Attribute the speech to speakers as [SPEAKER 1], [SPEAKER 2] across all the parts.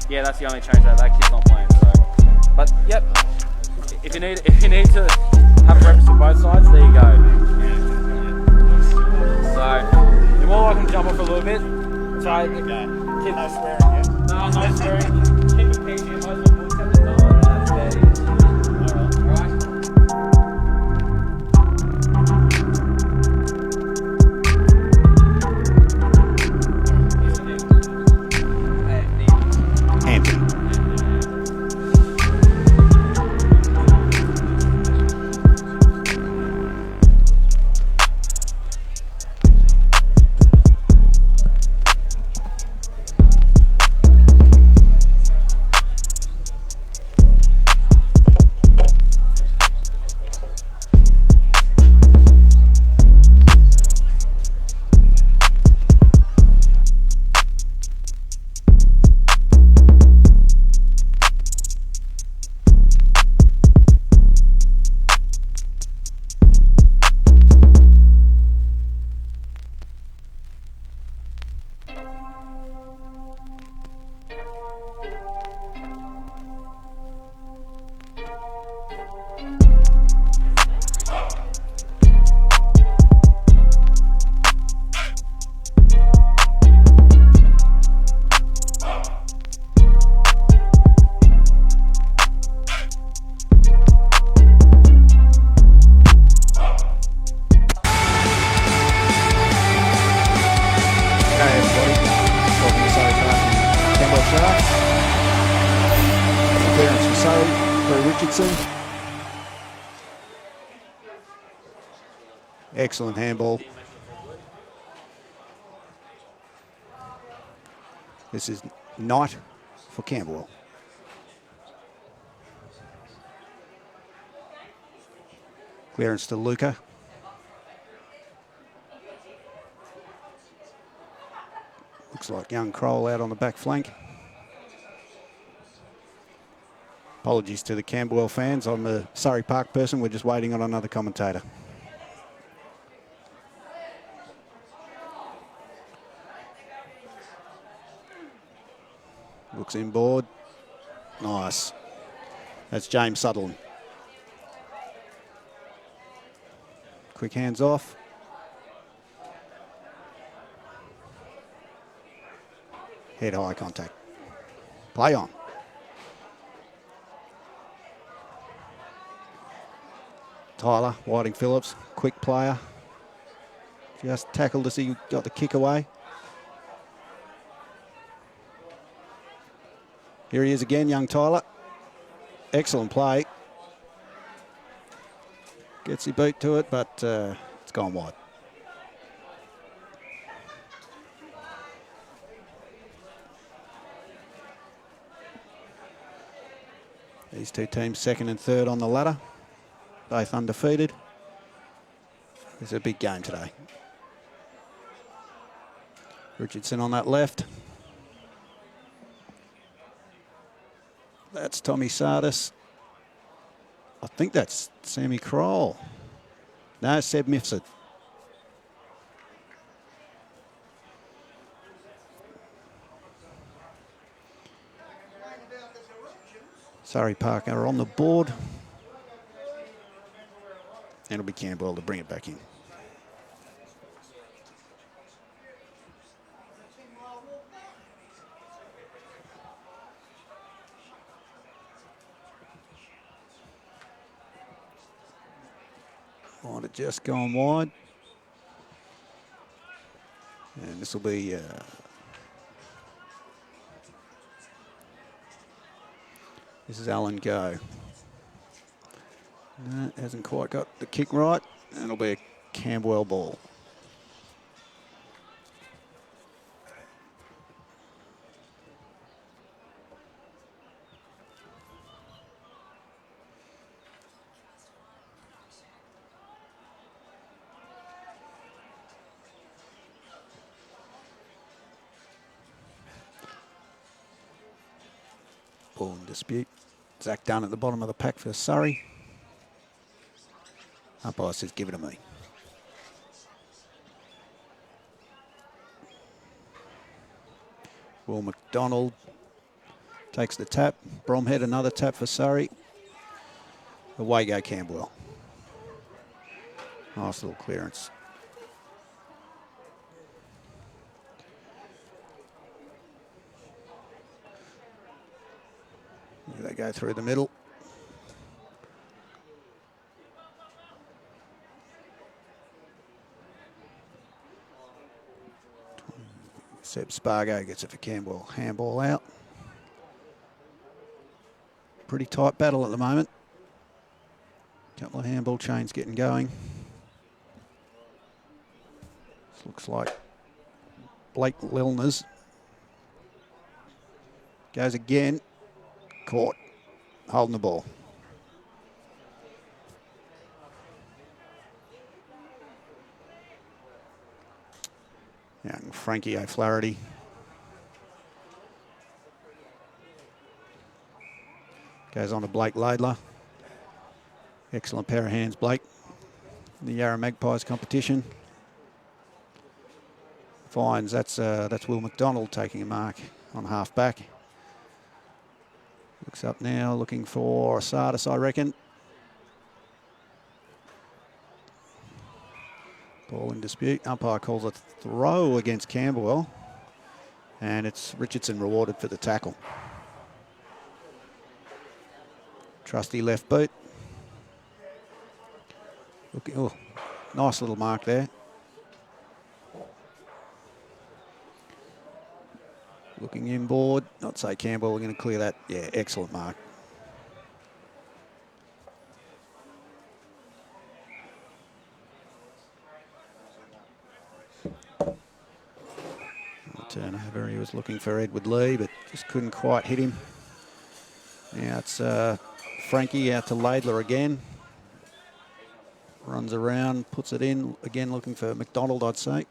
[SPEAKER 1] Yeah, that's the only change that kid's not playing. So, but yep, if you need to have a breakfast for both sides, there you go. So you're more welcome to jump off for a little bit. Try
[SPEAKER 2] no swearing yet.
[SPEAKER 1] No swearing. Keep it PG. Most of the books have the done. That's fair. Alright.
[SPEAKER 3] Excellent handball. This is not for Camberwell. Clearance to Luca. Looks like young Kroll out on the back flank. Apologies to the Camberwell fans. I'm a Surrey Park person. We're just waiting on another commentator. Looks inboard. Nice. That's James Sutherland. Quick hands off. Head high contact. Play on. Tyler, Whiting Phillips, quick player. Just tackled as he got the kick away. Here he is again, young Tyler. Excellent play. Gets the boot to it, but it's gone wide. These two teams second and third on the ladder, both undefeated. It's a big game today. Richardson on that left. That's Tommy Sardis. I think that's Sammy Kroll. No, Seb Mifsud. Surrey Park are on the board. And it'll be Camberwell to bring it back in. Might have just gone wide. And this will be this is Alan Go. No, hasn't quite got the kick right. And it'll be a Campbell ball. Ball in dispute. Zach Dunn at the bottom of the pack for Surrey. Umpire says, give it to me. Will McDonald takes the tap. Bromhead another tap for Surrey. Away go Campbell. Nice little clearance. Here they go through the middle. Seb Spargo gets it for Campbell. Handball out. Pretty tight battle at the moment. Couple of handball chains getting going. This looks like Blake Lilners. Goes again. Caught. Holding the ball. Young Frankie O'Flaherty. Goes on to Blake Laidler. Excellent pair of hands, Blake. The Yarra Magpies competition. Finds that's Will McDonald taking a mark on half back. Looks up now, looking for Sardis, I reckon. Ball in dispute. Umpire calls a throw against Camberwell. And it's Richardson rewarded for the tackle. Trusty left boot. Looking, oh, nice little mark there. Looking inboard. Not say Campbell, we're going to clear that. Yeah, excellent mark. Turnover, he was looking for Edward Lee, but just couldn't quite hit him. Now it's Frankie out to Laidler again. Runs around, puts it in. Again, looking for McDonald, I'd say.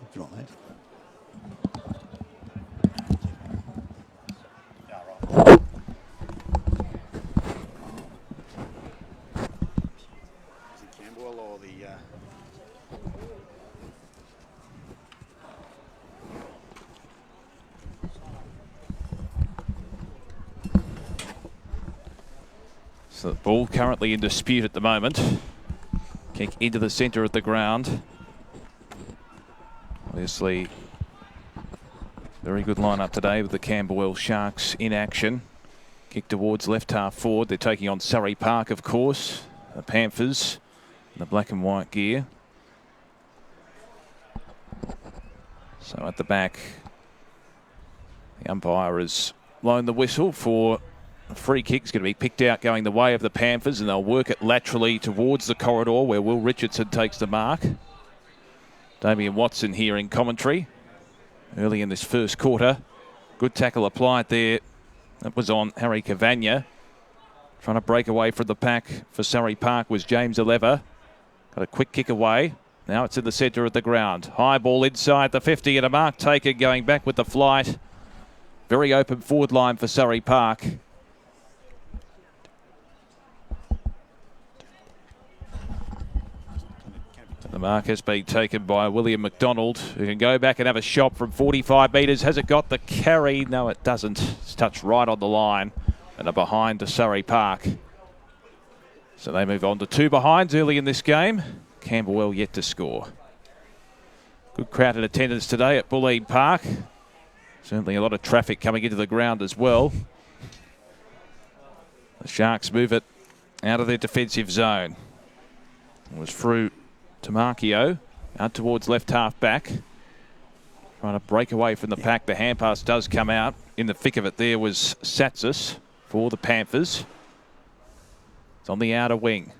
[SPEAKER 3] If you want that. Is it Campbell or the...
[SPEAKER 4] So the ball currently in dispute at the moment. Kick into the centre of the ground. Obviously, very good lineup today with the Camberwell Sharks in action. Kick towards left half forward. They're taking on Surrey Park, of course. The Panthers in the black and white gear. So at the back, the umpire has blown the whistle for a free kick's going to be picked out going the way of the Panthers, and they'll work it laterally towards the corridor where Will Richardson takes the mark. Damien Watson here in commentary early in this first quarter. Good tackle applied there. That was on Harry Cavagna. Trying to break away from the pack for Surrey Park was James Aleva. Got a quick kick away. Now it's in the centre of the ground. High ball inside the 50 and a mark taker going back with the flight. Very open forward line for Surrey Park. The mark has been taken by William McDonald, who can go back and have a shot from 45 metres. Has it got the carry? No, it doesn't. It's touched right on the line and a behind to Surrey Park. So they move on to two behinds early in this game. Camberwell yet to score. Good crowd in attendance today at Bulleen Park. Certainly a lot of traffic coming into the ground as well. The Sharks move it out of their defensive zone. It was through to Marchio, out towards left half back. Trying to break away from the pack. The hand pass does come out. In the thick of it there was Satsis for the Panthers. It's on the outer wing.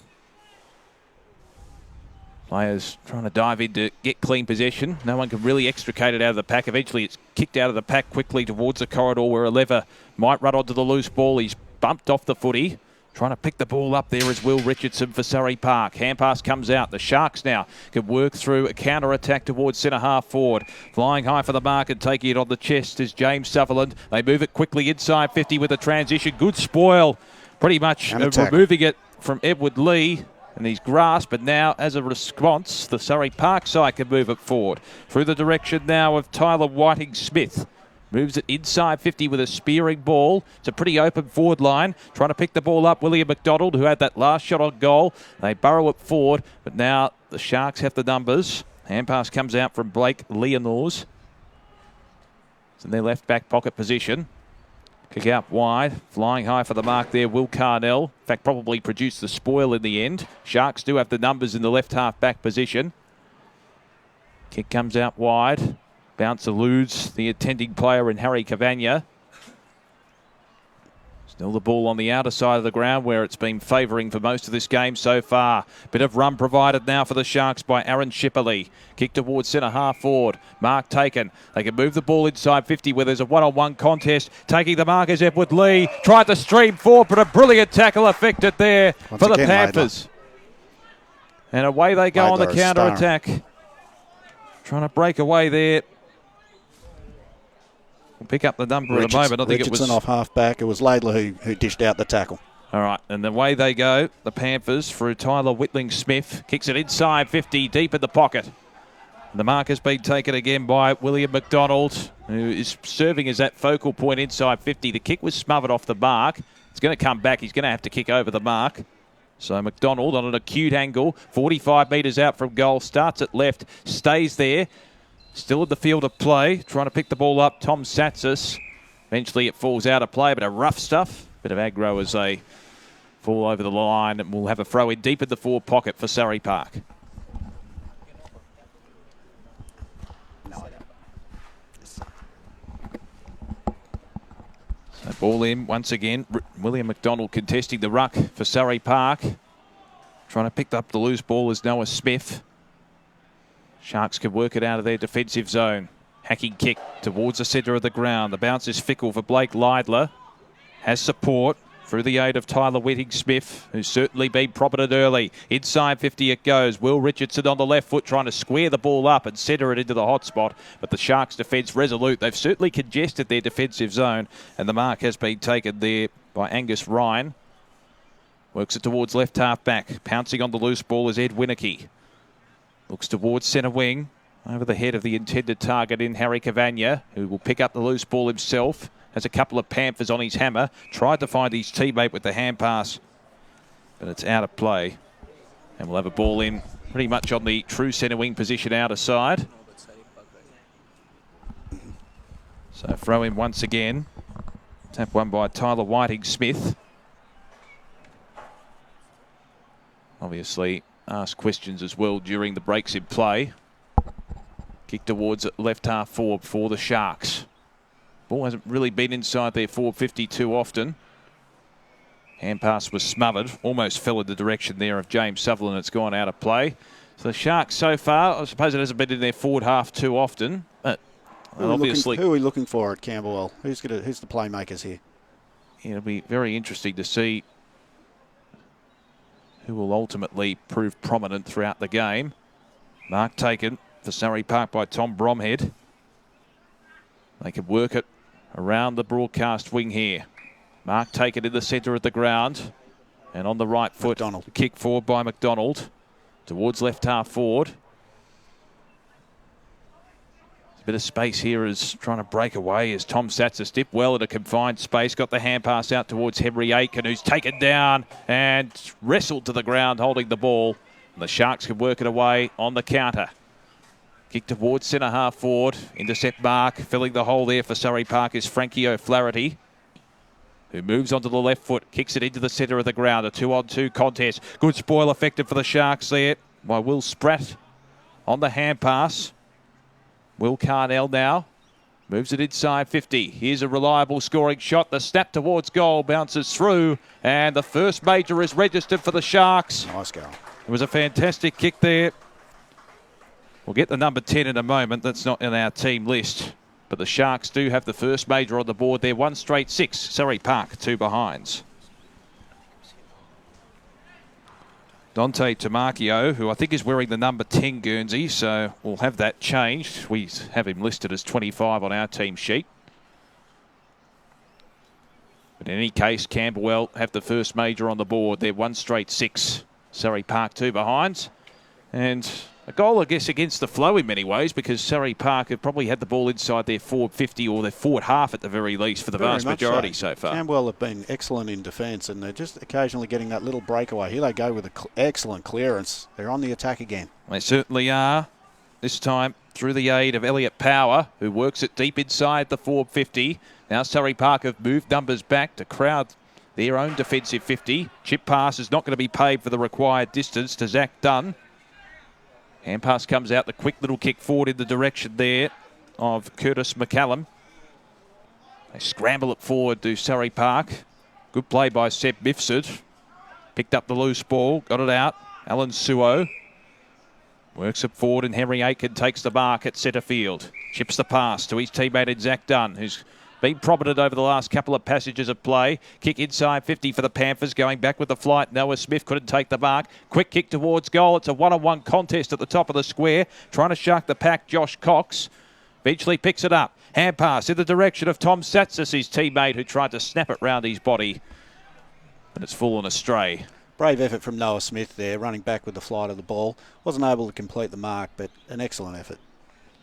[SPEAKER 4] Players trying to dive in to get clean possession. No one can really extricate it out of the pack. Eventually it's kicked out of the pack quickly towards the corridor where a lever might run onto the loose ball. He's bumped off the footy. Trying to pick the ball up there is Will Richardson for Surrey Park. Hand pass comes out. The Sharks now can work through a counter-attack towards centre half forward. Flying high for the mark and taking it on the chest is James Sutherland. They move it quickly inside 50 with a transition. Good spoil. Pretty much removing it from Edward Lee and his grasp, but now as a response the Surrey Park side can move it forward through the direction now of Tyler Whiting-Smith. Moves it inside 50 with a spearing ball. It's a pretty open forward line. Trying to pick the ball up, William McDonald, who had that last shot on goal. They burrow it forward, but now the Sharks have the numbers. Hand pass comes out from Blake Leonors. It's in their left back pocket position. Kick out wide, flying high for the mark there, Will Carnell. In fact, probably produced the spoil in the end. Sharks do have the numbers in the left half back position. Kick comes out wide. Bounce eludes the attending player in Harry Cavagna. Still the ball on the outer side of the ground where it's been favouring for most of this game so far. Bit of run provided now for the Sharks by Aaron Shipperley. Kick towards centre half forward. Mark taken. They can move the ball inside 50 where there's a one-on-one contest. Taking the mark is Edward Lee. Tried to stream forward, but a brilliant tackle effected there for the Panthers. And away they go on the counter-attack. Trying to break away there. We'll pick up the number at the moment. I think
[SPEAKER 3] Richardson
[SPEAKER 4] it was
[SPEAKER 3] off half back. It was Laidler who dished out the tackle.
[SPEAKER 4] All right, and the way they go, the Panthers through Tyler Whitling-Smith. Kicks it inside 50, deep in the pocket. And the mark has been taken again by William McDonald, who is serving as that focal point inside 50. The kick was smothered off the mark. It's going to come back. He's going to have to kick over the mark. So McDonald on an acute angle, 45 metres out from goal, starts at left, stays there. Still in the field of play, trying to pick the ball up, Tom Satsis. Eventually it falls out of play, but a rough stuff. Bit of aggro as they fall over the line, and we'll have a throw in deep in the forward pocket for Surrey Park. So ball in once again. William McDonald contesting the ruck for Surrey Park. Trying to pick up the loose ball is Noah Smith. Sharks can work it out of their defensive zone. Hacking kick towards the centre of the ground. The bounce is fickle for Blake Leidler. Has support through the aid of Tyler Whitting-Smith, who's certainly been prominent early. Inside 50 it goes. Will Richardson on the left foot trying to square the ball up and centre it into the hot spot. But the Sharks' defence resolute. They've certainly congested their defensive zone. And the mark has been taken there by Angus Ryan. Works it towards left half back. Pouncing on the loose ball is Ed Winicky. Looks towards centre wing, over the head of the intended target in Harry Cavagna, who will pick up the loose ball himself. Has a couple of Panthers on his hammer. Tried to find his teammate with the hand pass, but it's out of play. And we'll have a ball in pretty much on the true centre wing position outer side. So throw in once again. Tap one by Tyler Whiting-Smith. Obviously asked questions as well during the breaks in play. Kick towards left half forward for the Sharks. Ball hasn't really been inside their forward 50 too often. Hand pass was smothered, almost fell in the direction there of James Sutherland. It's gone out of play. So the Sharks so far, I suppose it hasn't been in their forward half too often, but obviously...
[SPEAKER 3] Who are we looking for at Camberwell? Who's the playmakers here?
[SPEAKER 4] It'll be very interesting to see who will ultimately prove prominent throughout the game. Mark taken for Surrey Park by Tom Bromhead. They can work it around the broadcast wing here. Mark taken in the centre of the ground. And on the right foot,
[SPEAKER 3] McDonald.
[SPEAKER 4] Kick forward by McDonald. Towards left half forward. A bit of space here is trying to break away as Tom Satsis dipped well in a confined space. Got the hand pass out towards Henry Aiken, who's taken down and wrestled to the ground holding the ball. And the Sharks can work it away on the counter. Kick towards centre half forward. Intercept mark. Filling the hole there for Surrey Park is Frankie O'Flaherty, who moves onto the left foot. Kicks it into the centre of the ground. A 2-on-2 contest. Good spoil effective for the Sharks there by Will Spratt on the hand pass. Will Carnell now moves it inside 50. Here's a reliable scoring shot. The snap towards goal bounces through, and the first major is registered for the Sharks.
[SPEAKER 3] Nice goal.
[SPEAKER 4] It was a fantastic kick there. We'll get the number 10 in a moment. That's not in our team list. But the Sharks do have the first major on the board. They're 1 straight 6. Surrey Park 2 behinds. Dante Tamakio, who I think is wearing the number 10 Guernsey, so we'll have that changed. We have him listed as 25 on our team sheet. But in any case, Camberwell have the first major on the board. They're 1 straight 6. Surrey Park 2 behinds. And a goal, I guess, against the flow in many ways, because Surrey Park have probably had the ball inside their forward 50 or their forward half at the very least for the vast majority so far.
[SPEAKER 3] Camberwell have been excellent in defence, and they're just occasionally getting that little breakaway. Here they go with an excellent clearance. They're on the attack again.
[SPEAKER 4] They certainly are. This time through the aid of Elliot Power, who works it deep inside the forward 50. Now Surrey Park have moved numbers back to crowd their own defensive 50. Chip pass is not going to be paid for the required distance to Zach Dunn. Hand pass comes out, the quick little kick forward in the direction there of Curtis McCallum. They scramble it forward to Surrey Park. Good play by Seb Mifsud. Picked up the loose ball, got it out. Alan Suo works it forward, and Henry Aiken takes the mark at centre field. Chips the pass to his teammate in Zach Dunn, who's been prominent over the last couple of passages of play. Kick inside 50 for the Panthers, going back with the flight. Noah Smith couldn't take the mark. Quick kick towards goal. It's a one-on-one contest at the top of the square. Trying to shark the pack, Josh Cox. Eventually picks it up. Hand pass in the direction of Tom Satsis, his teammate, who tried to snap it round his body. But it's fallen astray.
[SPEAKER 3] Brave effort from Noah Smith there, running back with the flight of the ball. Wasn't able to complete the mark, but an excellent effort.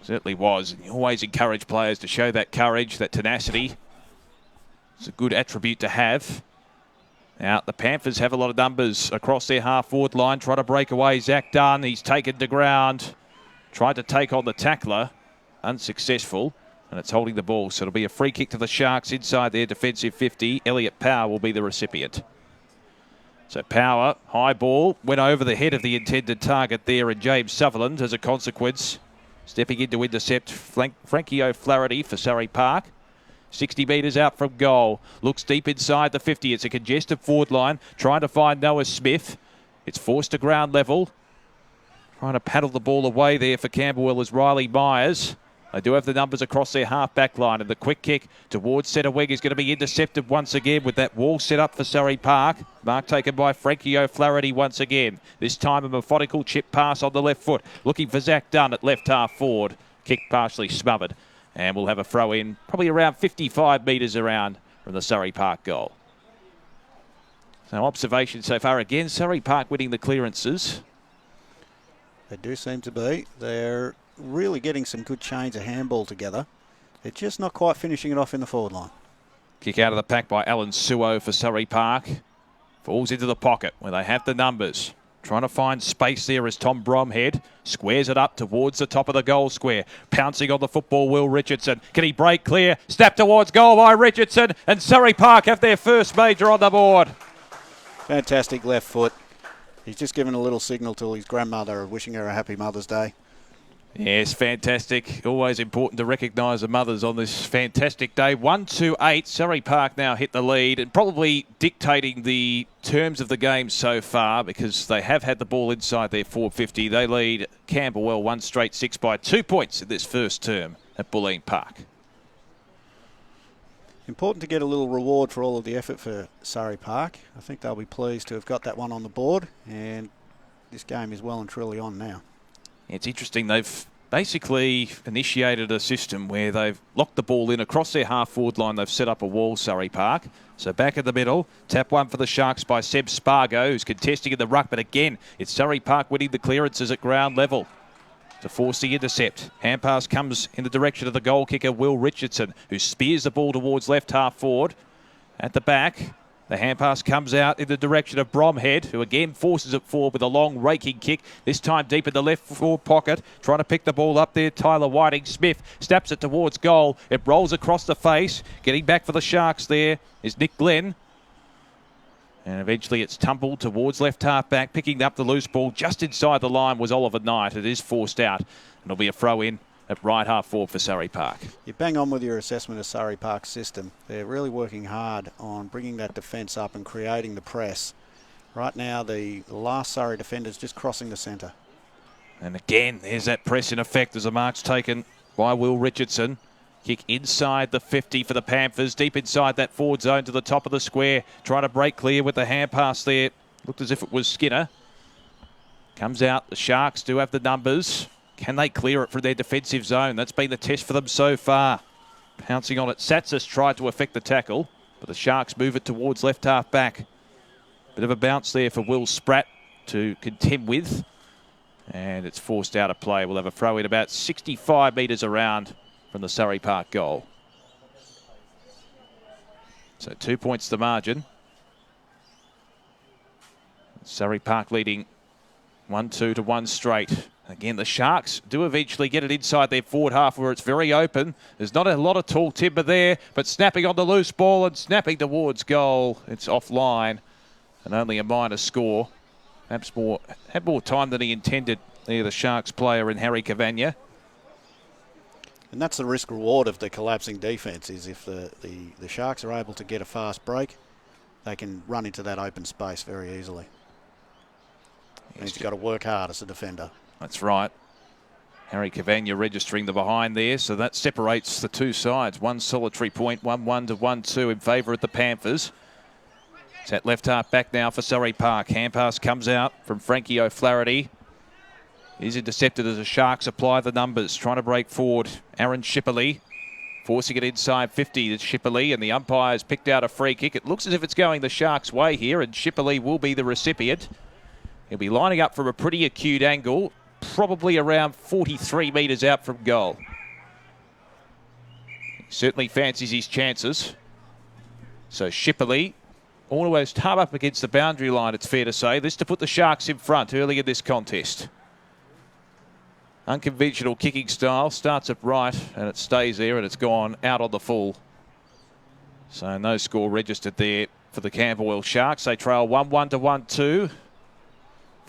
[SPEAKER 4] Certainly was. And you always encourage players to show that courage, that tenacity. It's a good attribute to have. Now, the Panthers have a lot of numbers across their half-forward line. Try to break away Zach Dunn. He's taken to ground. Tried to take on the tackler. Unsuccessful. And it's holding the ball. So it'll be a free kick to the Sharks inside their defensive 50. Elliot Power will be the recipient. So Power, high ball, went over the head of the intended target there, and James Sutherland, as a consequence, stepping in to intercept Frankie O'Flaherty for Surrey Park. 60 metres out from goal. Looks deep inside the 50. It's a congested forward line. Trying to find Noah Smith. It's forced to ground level. Trying to paddle the ball away there for Camberwell is Riley Myers. They do have the numbers across their half-back line, and the quick kick towards centre wing is going to be intercepted once again with that wall set up for Surrey Park. Mark taken by Frankie O'Flaherty once again. This time a methodical chip pass on the left foot. Looking for Zach Dunn at left half forward. Kick partially smothered. And we'll have a throw in probably around 55 metres around from the Surrey Park goal. So observation so far again, Surrey Park winning the clearances.
[SPEAKER 3] They do seem to be. They're really getting some good chains of handball together. They're just not quite finishing it off in the forward line.
[SPEAKER 4] Kick out of the pack by Alan Suo for Surrey Park. Falls into the pocket where they have the numbers. Trying to find space there as Tom Bromhead squares it up towards the top of the goal square. Pouncing on the football, Will Richardson. Can he break clear? Snap towards goal by Richardson. And Surrey Park have their first major on the board.
[SPEAKER 3] Fantastic left foot. He's just given a little signal to his grandmother, wishing her a happy Mother's Day.
[SPEAKER 4] Yes, fantastic. Always important to recognise the mothers on this fantastic day. 1-2-8. Surrey Park now hit the lead and probably dictating the terms of the game so far, because they have had the ball inside their 450. They lead Camberwell 1 straight 6 by 2 points in this first term at Bulleen Park.
[SPEAKER 3] Important to get a little reward for all of the effort for Surrey Park. I think they'll be pleased to have got that one on the board, and this game is well and truly on now.
[SPEAKER 4] It's interesting, they've basically initiated a system where they've locked the ball in across their half-forward line. They've set up a wall, Surrey Park. So back in the middle, tap one for the Sharks by Seb Spargo, who's contesting in the ruck. But again, it's Surrey Park winning the clearances at ground level to force the intercept. Hand pass comes in the direction of the goal kicker, Will Richardson, who spears the ball towards left half forward. At the back, The hand pass comes out in the direction of Bromhead, who again forces it forward with a long raking kick, this time deep in the left forward pocket, trying to pick the ball up there. Tyler Whiting-Smith snaps it towards goal. It rolls across the face. Getting back for the Sharks there is Nick Glenn. And eventually it's tumbled towards left half back, picking up the loose ball just inside the line was Oliver Knight. It is forced out. It'll be a throw in at right half forward for Surrey Park.
[SPEAKER 3] You bang on with your assessment of Surrey Park's system. They're really working hard on bringing that defence up and creating the press. Right now, the last Surrey defender's just crossing the centre.
[SPEAKER 4] And again, there's that press in effect as the mark's taken by Will Richardson. Kick inside the 50 for the Panthers, deep inside that forward zone to the top of the square. Trying to break clear with the hand pass there. Looked as if it was Skinner. Comes out, the Sharks do have the numbers. Can they clear it from their defensive zone? That's been the test for them so far. Pouncing on it, Satsis tried to effect the tackle, but the Sharks move it towards left half back. Bit of a bounce there for Will Spratt to contend with. And it's forced out of play. We'll have a throw in about 65 metres around from the Surrey Park goal. So 2 points the margin. Surrey Park leading 1-2 to 1 straight. Again, the Sharks do eventually get it inside their forward half where it's very open. There's not a lot of tall timber there, but snapping on the loose ball and snapping towards goal. It's offline and only a minor score. Perhaps had more time than he intended there, the Sharks player in Harry Cavagna.
[SPEAKER 3] And that's the risk-reward of the collapsing defence, is if the Sharks are able to get a fast break, they can run into that open space very easily. Means you've got to work hard as a defender.
[SPEAKER 4] That's right. Harry Cavagna registering the behind there, so that separates the two sides. One solitary point, 1-1 to 1-2 in favour of the Panthers. It's at left half back now for Surrey Park. Hand pass comes out from Frankie O'Flaherty. He's intercepted as the Sharks apply the numbers. Trying to break forward. Aaron Shipperley forcing it inside 50 to Shipperley, and the umpire's picked out a free kick. It looks as if it's going the Sharks' way here, and Shipperley will be the recipient. He'll be lining up from a pretty acute angle, probably around 43 metres out from goal. He certainly fancies his chances. So Shipperley almost hard up against the boundary line, it's fair to say. This to put the Sharks in front early in this contest. Unconventional kicking style, starts up right and it stays there and it's gone out on the full. So no score registered there for the Camberwell Sharks. They trail 1-1 to 1-2. In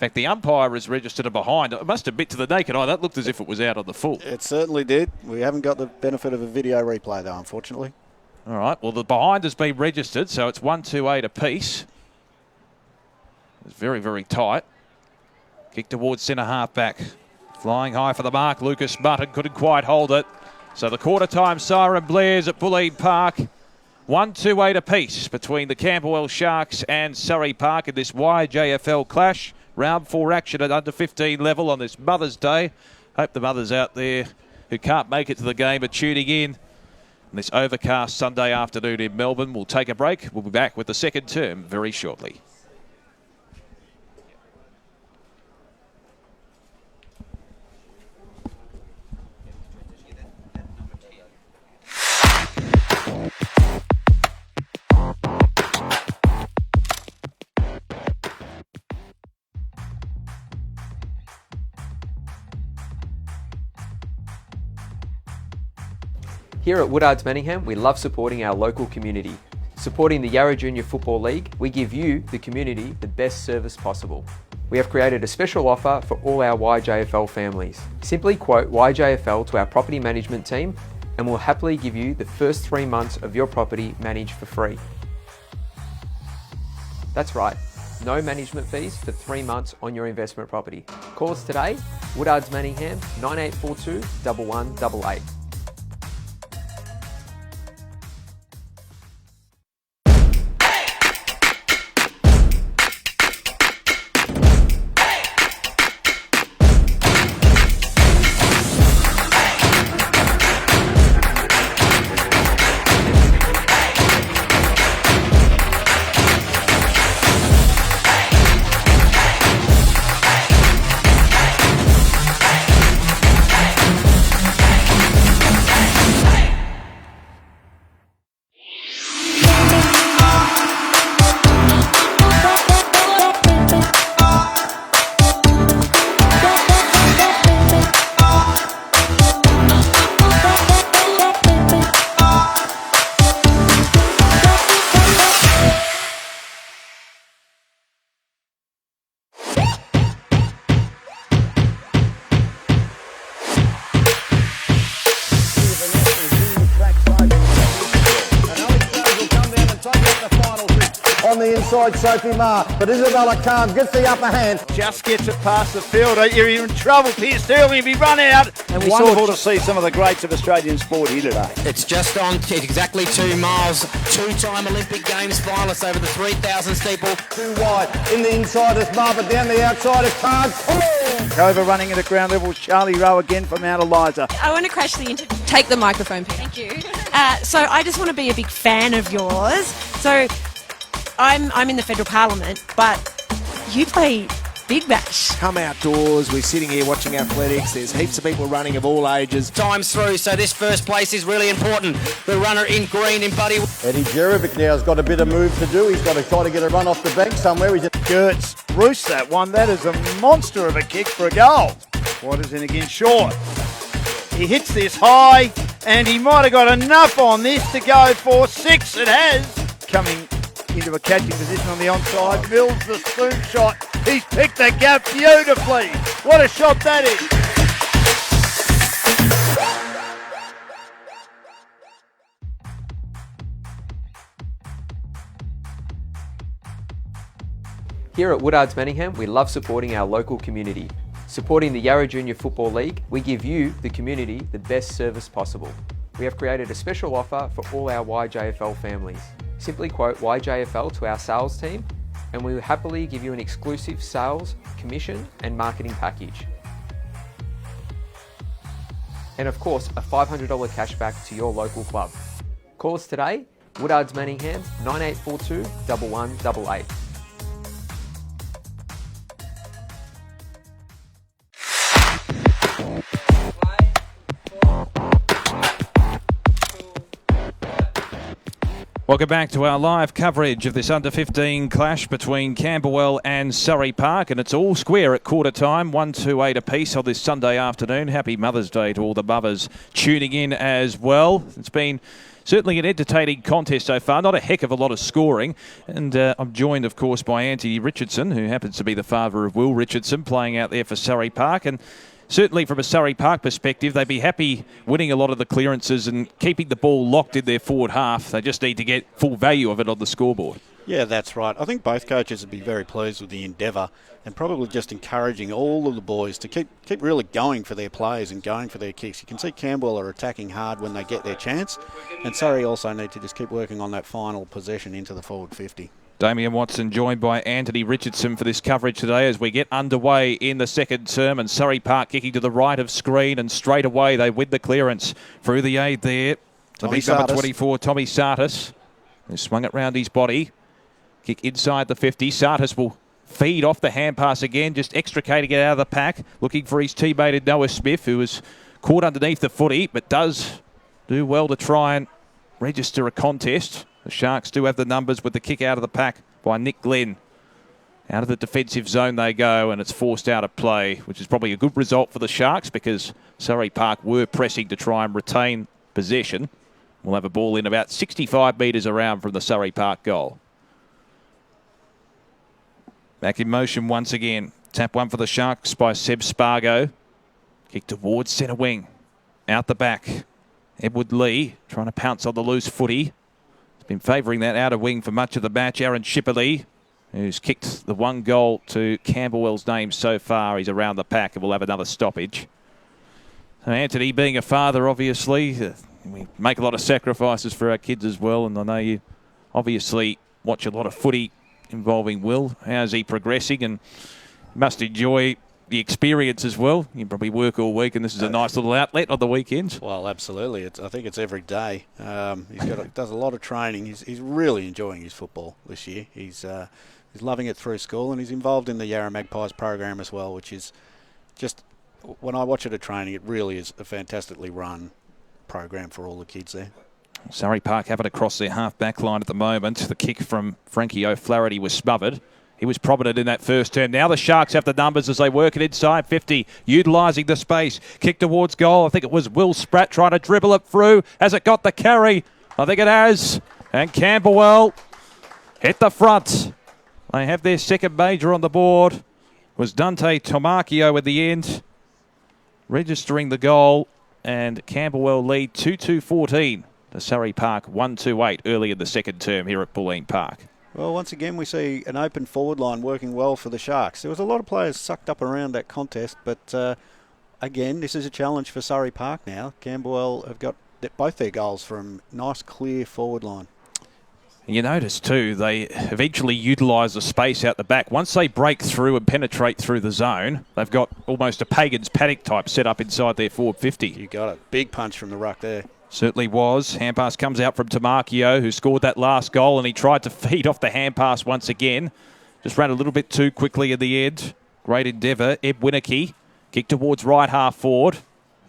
[SPEAKER 4] fact, the umpire has registered a behind. I must admit to the naked eye, that looked as if it was out on the full.
[SPEAKER 3] It certainly did. We haven't got the benefit of a video replay, though, unfortunately.
[SPEAKER 4] All right, well, the behind has been registered, so it's 1-2-8 apiece. It's very, very tight. Kick towards centre half back. Flying high for the mark, Lucas Mutton couldn't quite hold it. So the quarter-time siren blares at Bulleen Park. 1-2-8 apiece between the Camberwell Sharks and Surrey Park in this YJFL clash. Round 4 action at under 15 level on this Mother's Day. Hope the mothers out there who can't make it to the game are tuning in. On this overcast Sunday afternoon in Melbourne. We'll take a break. We'll be back with the second term very shortly.
[SPEAKER 5] Here at Woodards Manningham, we love supporting our local community. Supporting the Yarra Junior Football League, we give you, the community, the best service possible. We have created a special offer for all our YJFL families. Simply quote YJFL to our property management team and we'll happily give you the first 3 months of your property managed for free. That's right, no management fees for 3 months on your investment property. Call us today, Woodards Manningham, 9842 1188.
[SPEAKER 6] inside Sophie Ma, but Isabella Khan gets the upper hand.
[SPEAKER 2] Just gets it past the fielder. You're in trouble. Pierce Sterling will be run out. And wonderful to see some of the greats of Australian sport here today.
[SPEAKER 7] It's just on exactly 2 miles. Two-time Olympic Games finalists over the 3,000 steeple.
[SPEAKER 6] Too wide. In the inside is Ma, but down the outside is Khan.
[SPEAKER 2] Over running at ground level, Charlie Rowe again from Mount Eliza.
[SPEAKER 8] I want to crash the interview. Take the microphone, Pete. Thank you. So I just want to be a big fan of yours. So I'm in the federal parliament, but you play Big Bash.
[SPEAKER 9] Come outdoors, we're sitting here watching athletics, there's heaps of people running of all ages.
[SPEAKER 7] Times through, so this first place is really important. The runner in green in Buddy.
[SPEAKER 6] Eddie Jerovic now has got a bit of move to do. He's got to try to get a run off the bank somewhere. He's
[SPEAKER 2] Gertz roosts that one. That is a monster of a kick for a goal. Waters in again, short. He hits this high, and he might have got enough on this to go for 6. It has. Coming into a catching position on the onside. Mills the spoon shot. He's picked the gap beautifully. What a shot that is.
[SPEAKER 5] Here at Woodards Manningham, we love supporting our local community. Supporting the Yarra Junior Football League, we give you, the community, the best service possible. We have created a special offer for all our YJFL families. Simply quote YJFL to our sales team, and we will happily give you an exclusive sales, commission, and marketing package. And of course, a $500 cashback to your local club. Call us today, Woodards Manningham, 9842 1188.
[SPEAKER 4] Welcome back to our live coverage of this under-15 clash between Camberwell and Surrey Park, and it's all square at quarter time, 1-2-8 apiece on this Sunday afternoon. Happy Mother's Day to all the mothers tuning in as well. It's been certainly an entertaining contest so far, not a heck of a lot of scoring, and I'm joined, of course, by Anthony Richardson, who happens to be the father of Will Richardson, playing out there for Surrey Park, and certainly from a Surrey Park perspective, they'd be happy winning a lot of the clearances and keeping the ball locked in their forward half. They just need to get full value of it on the scoreboard.
[SPEAKER 3] Yeah, that's right. I think both coaches would be very pleased with the endeavour and probably just encouraging all of the boys to keep really going for their plays and going for their kicks. You can see Campbell are attacking hard when they get their chance, and Surrey also need to just keep working on that final possession into the forward 50.
[SPEAKER 4] Damien Watson joined by Anthony Richardson for this coverage today as we get underway in the second term, and Surrey Park kicking to the right of screen, and straight away they win the clearance through the aid there. The big number 24, Tommy Sartis, who swung it round his body. Kick inside the 50. Sartis will feed off the hand pass again, just extricating it out of the pack, looking for his teammate Noah Smith, who was caught underneath the footy, but does do well to try and register a contest. The Sharks do have the numbers with the kick out of the pack by Nick Glenn. Out of the defensive zone they go, and it's forced out of play, which is probably a good result for the Sharks because Surrey Park were pressing to try and retain possession. We'll have a ball in about 65 metres around from the Surrey Park goal. Back in motion once again. Tap one for the Sharks by Seb Spargo. Kick towards centre wing. Out the back. Edward Lee trying to pounce on the loose footy. Been favouring that outer wing for much of the match. Aaron Shipperley, who's kicked the one goal to Camberwell's name so far. He's around the pack and we'll have another stoppage. So Anthony, being a father, obviously, we make a lot of sacrifices for our kids as well. And I know you obviously watch a lot of footy involving Will. How's he progressing? And you must enjoy the experience as well. You probably work all week, and this is a nice little outlet on the weekends.
[SPEAKER 3] Well, absolutely. I think it's every day. Does a lot of training. He's really enjoying his football this year. He's loving it through school, and he's involved in the Yarra Magpies program as well, which is just, when I watch it at training, it really is a fantastically run program for all the kids there.
[SPEAKER 4] Surrey Park have it across their half-back line at the moment. The kick from Frankie O'Flaherty was smothered. He was prominent in that first term. Now the Sharks have the numbers as they work it inside 50, utilising the space. Kick towards goal. I think it was Will Spratt trying to dribble it through. Has it got the carry? I think it has. And Camberwell hit the front. They have their second major on the board. It was Dante Tomacchio at the end, registering the goal. And Camberwell lead 2-2-14 to Surrey Park 1-2-8 early in the second term here at Bulleen Park.
[SPEAKER 3] Well, once again, we see an open forward line working well for the Sharks. There was a lot of players sucked up around that contest, but again, this is a challenge for Surrey Park now. Camberwell have got both their goals from nice, clear forward line.
[SPEAKER 4] You notice too, they eventually utilise the space out the back. Once they break through and penetrate through the zone, they've got almost a Pagan's Paddock type set up inside their forward 50.
[SPEAKER 3] You got it. Big punch from the ruck there.
[SPEAKER 4] Certainly was. Hand pass comes out from Tamakio, who scored that last goal, and he tried to feed off the hand pass once again. Just ran a little bit too quickly in the end. Great endeavour. Eb Winicky, kick towards right half forward.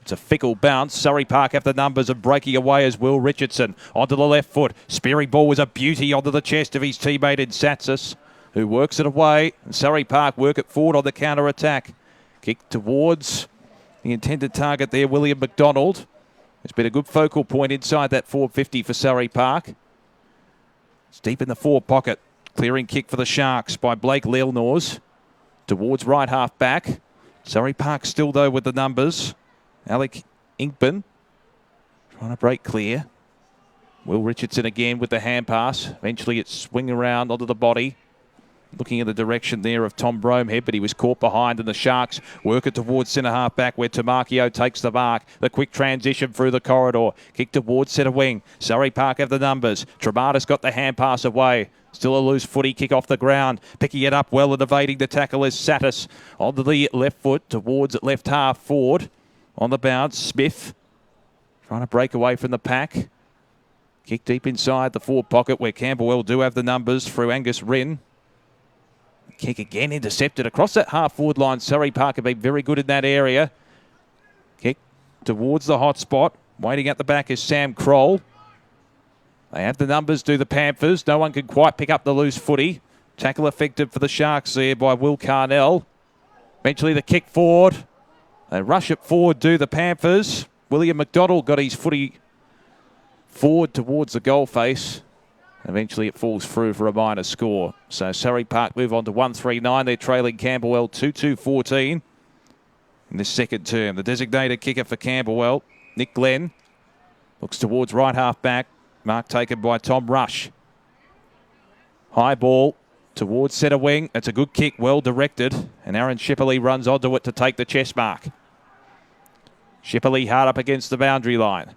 [SPEAKER 4] It's a fickle bounce. Surrey Park have the numbers of breaking away as Will Richardson onto the left foot. Spearing ball was a beauty onto the chest of his teammate in Satsis, who works it away. And Surrey Park work it forward on the counter-attack. Kick towards the intended target there, William McDonald. It's been a good focal point inside that 450 for Surrey Park. It's deep in the forward pocket. Clearing kick for the Sharks by Blake Leelnors. Towards right half back. Surrey Park still, though, with the numbers. Alec Inkman trying to break clear. Will Richardson again with the hand pass. Eventually it's swing around onto the body. Looking in the direction there of Tom Bromehead, but he was caught behind, and the Sharks work it towards centre half back where Tamakio takes the mark. The quick transition through the corridor. Kick towards centre wing. Surrey Park have the numbers. Trematis got the hand pass away. Still a loose footy kick off the ground. Picking it up well and evading the tackle is Sattis. Onto the left foot towards left half forward. On the bounce, Smith trying to break away from the pack. Kick deep inside the forward pocket where Camberwell do have the numbers through Angus Wren. Kick again intercepted across that half-forward line. Surrey Park have been very good in that area. Kick towards the hot spot. Waiting at the back is Sam Kroll. They have the numbers, do the Panthers. No one can quite pick up the loose footy. Tackle effective for the Sharks there by Will Carnell. Eventually the kick forward. They rush it forward, do the Panthers. William McDonald got his footy forward towards the goal face. Eventually it falls through for a minor score. So Surrey Park move on to 1-3-9. They're trailing Camberwell 2-2-14 in this second term. The designated kicker for Camberwell, Nick Glenn, looks towards right half back. Mark taken by Tom Rush. High ball towards centre wing. It's a good kick, well directed. And Aaron Shipperley runs onto it to take the chest mark. Shipperley hard up against the boundary line.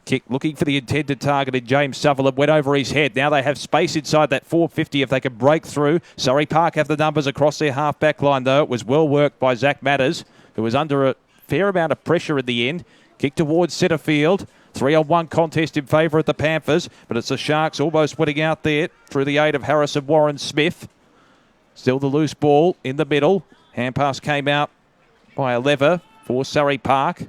[SPEAKER 4] Kick looking for the intended target in James Sutherland. Went over his head. Now they have space inside that 450 if they can break through. Surrey Park have the numbers across their half-back line, though. It was well worked by Zach Matters, who was under a fair amount of pressure in the end. Kick towards centre field. 3-on-1 contest in favour of the Panthers, but it's the Sharks almost winning out there through the aid of Harrison Warren Smith. Still the loose ball in the middle. Hand pass came out by a lever for Surrey Park.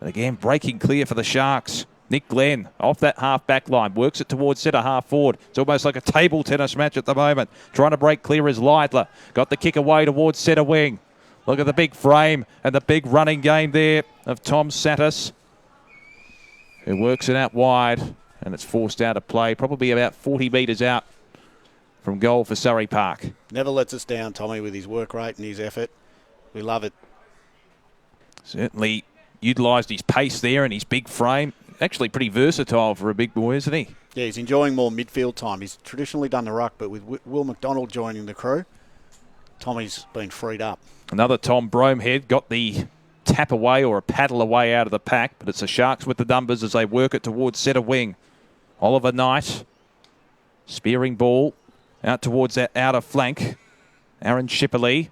[SPEAKER 4] And again, breaking clear for the Sharks. Nick Glenn off that half-back line. Works it towards centre half forward. It's almost like a table tennis match at the moment. Trying to break clear is Leidler. Got the kick away towards centre wing. Look at the big frame and the big running game there of Tom Sattis, who works it out wide, and it's forced out of play. Probably about 40 metres out from goal for Surrey Park.
[SPEAKER 3] Never lets us down, Tommy, with his work rate and his effort. We love it.
[SPEAKER 4] Certainly utilised his pace there and his big frame. Actually pretty versatile for a big boy, isn't he?
[SPEAKER 3] Yeah, he's enjoying more midfield time. He's traditionally done the ruck, but with Will McDonald joining the crew, Tommy's been freed up.
[SPEAKER 4] Another Tom Bromehead got the tap away or a paddle away out of the pack, but it's the Sharks with the numbers as they work it towards centre wing. Oliver Knight, spearing ball out towards that outer flank. Aaron Shipperley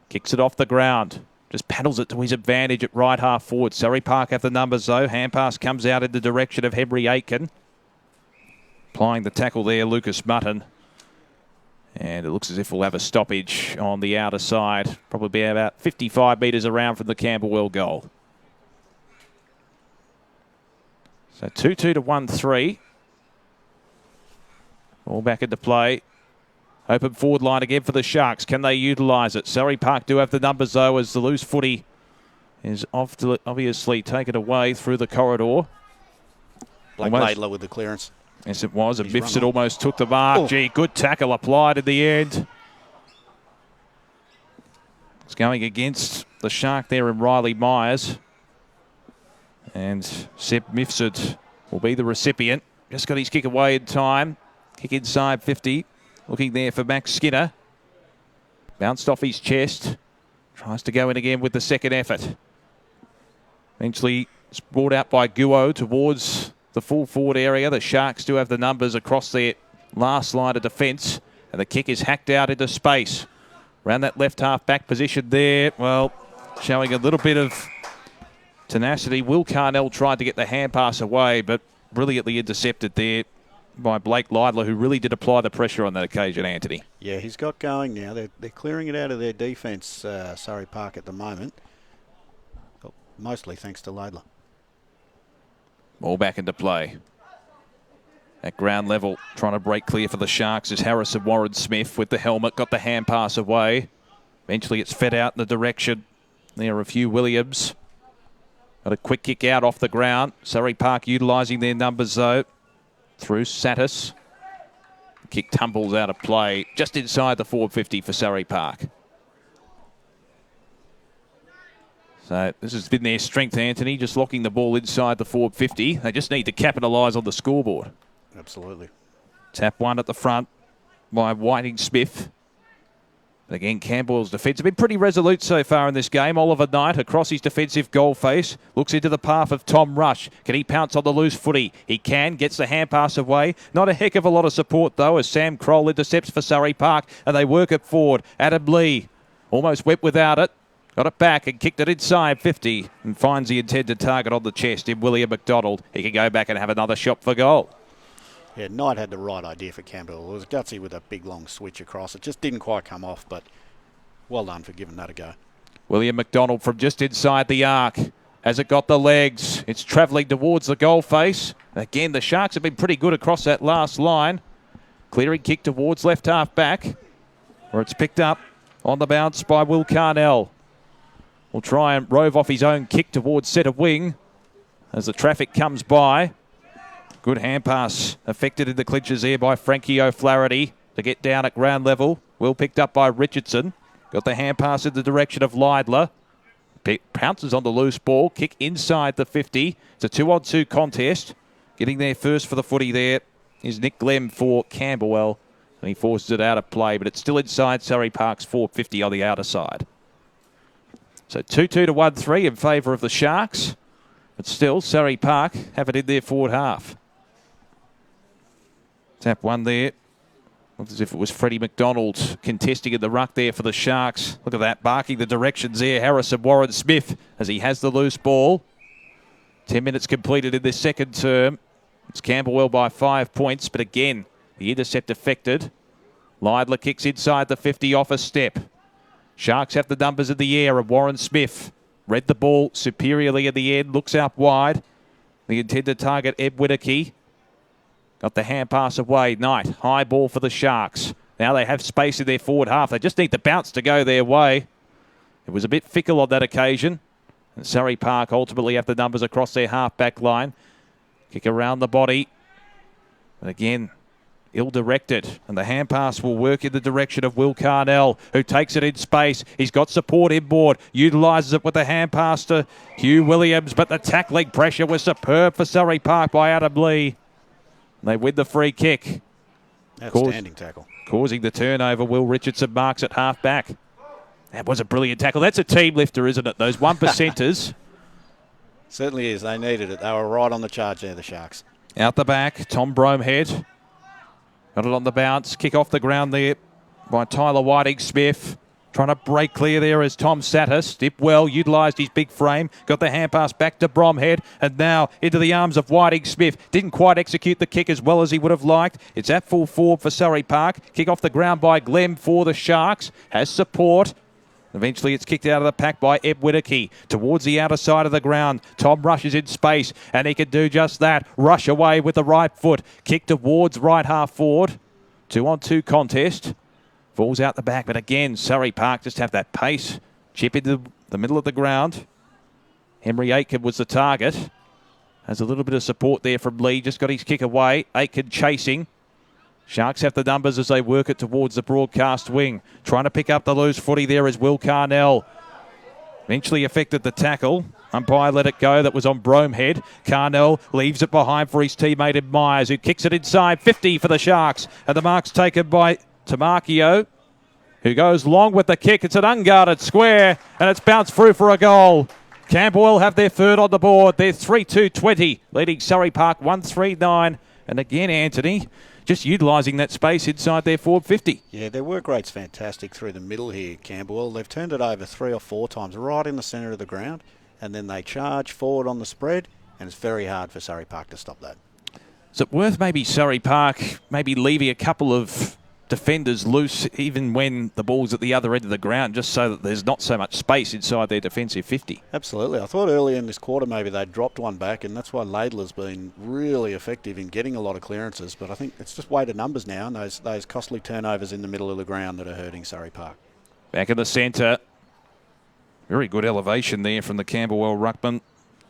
[SPEAKER 4] kicks it off the ground. Just paddles it to his advantage at right half forward. Surrey Park have the numbers though. Hand pass comes out in the direction of Henry Aiken. Applying the tackle there, Lucas Mutton. And it looks as if we'll have a stoppage on the outer side. Probably be about 55 metres around from the Camberwell goal. So 2-2 to 1-3. All back into play. Open forward line again for the Sharks. Can they utilise it? Surrey Park do have the numbers, though, as the loose footy is obviously taken away through the corridor.
[SPEAKER 3] Blake Laidler with the clearance.
[SPEAKER 4] Yes, it was. And Mifsud almost took the mark. Oh. Gee, good tackle applied in the end. It's going against the Shark there in Riley Myers. And Seb Mifsud will be the recipient. Just got his kick away in time. Kick inside 50. Looking there for Max Skinner. Bounced off his chest. Tries to go in again with the second effort. Eventually it's brought out by Guo towards the full forward area. The Sharks do have the numbers across their last line of defence. And the kick is hacked out into space. Around that left half back position there. Well, showing a little bit of tenacity. Will Carnell tried to get the hand pass away, but brilliantly intercepted there by Blake Lidler, who really did apply the pressure on that occasion, Anthony.
[SPEAKER 3] Yeah, he's got going now. They're clearing it out of their defence, Surrey Park, at the moment. Well, mostly thanks to Lidler.
[SPEAKER 4] Ball back into play. At ground level, trying to break clear for the Sharks is Harrison Warren Smith with the helmet. Got the hand pass away. Eventually it's fed out in the direction there of Hugh Williams. Got a quick kick out off the ground. Surrey Park utilising their numbers though. Through Satis. The kick tumbles out of play just inside the forward 50 for Surrey Park. So this has been their strength, Anthony, just locking the ball inside the forward 50. They just need to capitalise on the scoreboard.
[SPEAKER 3] Absolutely.
[SPEAKER 4] Tap one at the front by Whiting Smith. But again, Campbell's defence have been pretty resolute so far in this game. Oliver Knight across his defensive goal face. Looks into the path of Tom Rush. Can he pounce on the loose footy? He can. Gets the hand pass away. Not a heck of a lot of support, though, as Sam Kroll intercepts for Surrey Park. And they work it forward. Adam Lee almost went without it. Got it back and kicked it inside 50. And finds the intended target on the chest in William McDonald. He can go back and have another shot for goal.
[SPEAKER 3] Yeah, Knight had the right idea for Campbell. It was gutsy with a big long switch across. It just didn't quite come off, but well done for giving that a go.
[SPEAKER 4] William McDonald from just inside the arc. Has it got the legs? It's travelling towards the goal face. Again, the Sharks have been pretty good across that last line. Clearing kick towards left half back, where it's picked up on the bounce by Will Carnell. Will try and rove off his own kick towards centre wing as the traffic comes by. Good hand pass affected in the clinches there by Frankie O'Flaherty to get down at ground level. Well picked up by Richardson. Got the hand pass in the direction of Lidler. Pounces on the loose ball. Kick inside the 50. It's a 2-on-2 contest. Getting there first for the footy there is Nick Glemm for Camberwell. And he forces it out of play, but it's still inside Surrey Park's 450 on the outer side. So 2-2 to 1-3 in favour of the Sharks. But still, Surrey Park have it in their forward half. Tap one there. Looks as if it was Freddie McDonald contesting in the ruck there for the Sharks. Look at that, barking the directions there. Harrison Warren Smith as he has the loose ball. 10 minutes completed in this second term. It's Camberwell by 5 points, but again, the intercept affected. Lidler kicks inside the 50 off a step. Sharks have the numbers in the air, and Warren Smith read the ball superiorly at the end, looks out wide. The intended target, Ed Whittaky. Got the hand pass away. Knight, high ball for the Sharks. Now they have space in their forward half. They just need the bounce to go their way. It was a bit fickle on that occasion. And Surrey Park ultimately have the numbers across their half-back line. Kick around the body. And again, ill-directed. And the hand pass will work in the direction of Will Carnell, who takes it in space. He's got support inboard. Utilises it with the hand pass to Hugh Williams. But the tackling pressure was superb for Surrey Park by Adam Lee. They win the free kick.
[SPEAKER 3] Outstanding tackle.
[SPEAKER 4] Causing the turnover. Will Richardson marks at half back. That was a brilliant tackle. That's a team lifter, isn't it? Those 1%ers.
[SPEAKER 3] Certainly is. They needed it. They were right on the charge there, the Sharks.
[SPEAKER 4] Out the back, Tom Bromehead. Got it on the bounce. Kick off the ground there by Tyler Whiting-Smith. Trying to break clear there as Tom Satis. Dipped well, utilised his big frame. Got the hand pass back to Bromhead. And now into the arms of Whiting-Smith. Didn't quite execute the kick as well as he would have liked. It's at full forward for Surrey Park. Kick off the ground by Glemm for the Sharks. Has support. Eventually it's kicked out of the pack by Ed Whittaky towards the outer side of the ground. Tom Rush is in space and he can do just that. Rush away with the right foot. Kick towards right half forward. 2-on-2 contest. Falls out the back, but again, Surrey Park just have that pace. Chip into the middle of the ground. Henry Aitken was the target. Has a little bit of support there from Lee. Just got his kick away. Aitken chasing. Sharks have the numbers as they work it towards the broadcast wing. Trying to pick up the loose footy there is Will Carnell. Eventually affected the tackle. Umpire let it go. That was on Bromehead. Carnell leaves it behind for his teammate in Myers, who kicks it inside. 50 for the Sharks. And the mark's taken by Tamakio, who goes long with the kick. It's an unguarded square, and it's bounced through for a goal. Camberwell have their third on the board. They're 3-2-20, leading Surrey Park 1-3-9. And again, Anthony, just utilising that space inside their forward 50.
[SPEAKER 3] Yeah, their work rate's fantastic through the middle here, Camberwell. They've turned it over 3 or 4 times, right in the centre of the ground, and then they charge forward on the spread, and it's very hard for Surrey Park to stop that.
[SPEAKER 4] Is it worth maybe Surrey Park maybe leaving a couple of defenders loose even when the ball's at the other end of the ground, just so that there's not so much space inside their defensive 50?
[SPEAKER 3] Absolutely. I thought earlier in this quarter maybe they'd dropped one back, and that's why Laidler's been really effective in getting a lot of clearances. But I think it's just weighted numbers now, and those costly turnovers in the middle of the ground that are hurting Surrey Park.
[SPEAKER 4] Back in the centre. Very good elevation there from the Camberwell ruckman.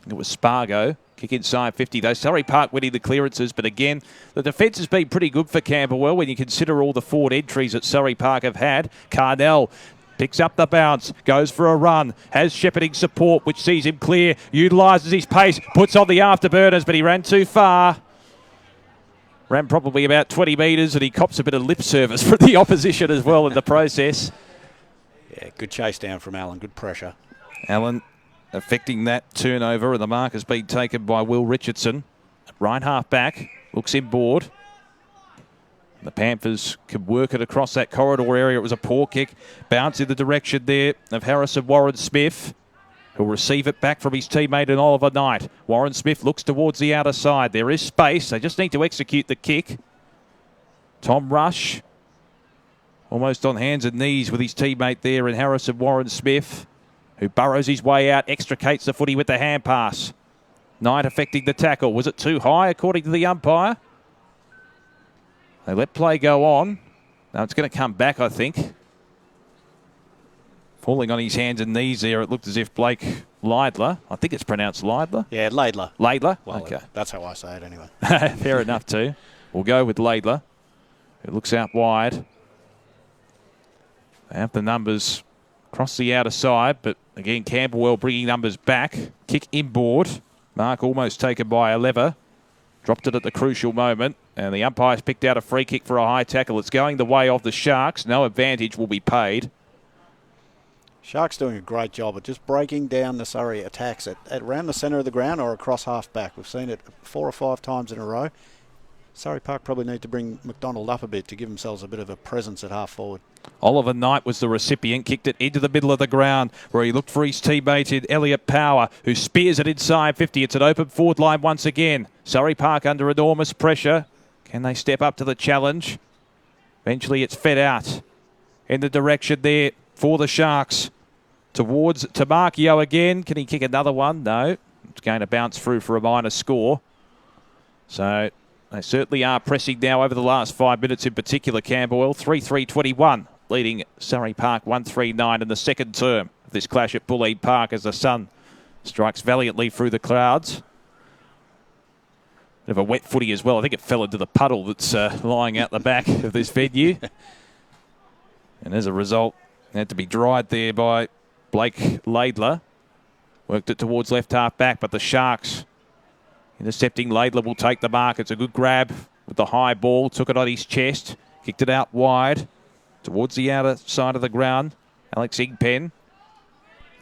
[SPEAKER 4] It was Spargo. Kick inside 50 though. Surrey Park winning the clearances, but again, the defence has been pretty good for Camberwell when you consider all the forward entries that Surrey Park have had. Carnell picks up the bounce, goes for a run, has shepherding support, which sees him clear, utilises his pace, puts on the afterburners, but he ran too far. Ran probably about 20 metres, and he cops a bit of lip service from the opposition as well in the process.
[SPEAKER 3] Yeah, good chase down from Allen, good pressure.
[SPEAKER 4] Allen affecting that turnover, and the mark has been taken by Will Richardson. Right half back, looks inboard. The Panthers could work it across that corridor area. It was a poor kick. Bounce in the direction there of Harrison Warren Smith, who'll receive it back from his teammate in Oliver Knight. Warren Smith looks towards the outer side. There is space. They just need to execute the kick. Tom Rush, almost on hands and knees with his teammate there in Harrison Warren Smith, who burrows his way out, extricates the footy with the hand pass. Knight affecting the tackle. Was it too high, according to the umpire? They let play go on. Now it's going to come back, I think. Falling on his hands and knees there, it looked as if Blake Laidler, I think it's pronounced Laidler.
[SPEAKER 3] Yeah, Laidler.
[SPEAKER 4] Laidler?
[SPEAKER 3] Well,
[SPEAKER 4] okay.
[SPEAKER 3] That's how I say it anyway.
[SPEAKER 4] Fair enough too. We'll go with Laidler. It looks out wide. They have the numbers across the outer side, but again, Camberwell bringing numbers back. Kick inboard. Mark almost taken by a lever. Dropped it at the crucial moment, and the umpire's picked out a free kick for a high tackle. It's going the way of the Sharks. No advantage will be paid.
[SPEAKER 3] Sharks doing a great job at just breaking down the Surrey attacks at around the centre of the ground or across half back. We've seen it 4 or 5 times in a row. Surrey Park probably need to bring McDonald up a bit to give themselves a bit of a presence at half forward.
[SPEAKER 4] Oliver Knight was the recipient, kicked it into the middle of the ground where he looked for his teammate in Elliot Power, who spears it inside 50. It's an open forward line once again. Surrey Park under enormous pressure. Can they step up to the challenge? Eventually it's fed out in the direction there for the Sharks. Towards Tamakio again. Can he kick another one? No. It's going to bounce through for a minor score. So they certainly are pressing now over the last 5 minutes in particular, Camberwell. 3-3-21, leading Surrey Park 1-3-9 in the second term of this clash at Bulleen Park as the sun strikes valiantly through the clouds. Bit of a wet footy as well. I think it fell into the puddle that's lying out the back of this venue. And as a result, it had to be dried there by Blake Laidler. Worked it towards left half back, but the Sharks intercepting. Laidler will take the mark. It's a good grab with the high ball. Took it on his chest. Kicked it out wide towards the outer side of the ground. Alex Ingpen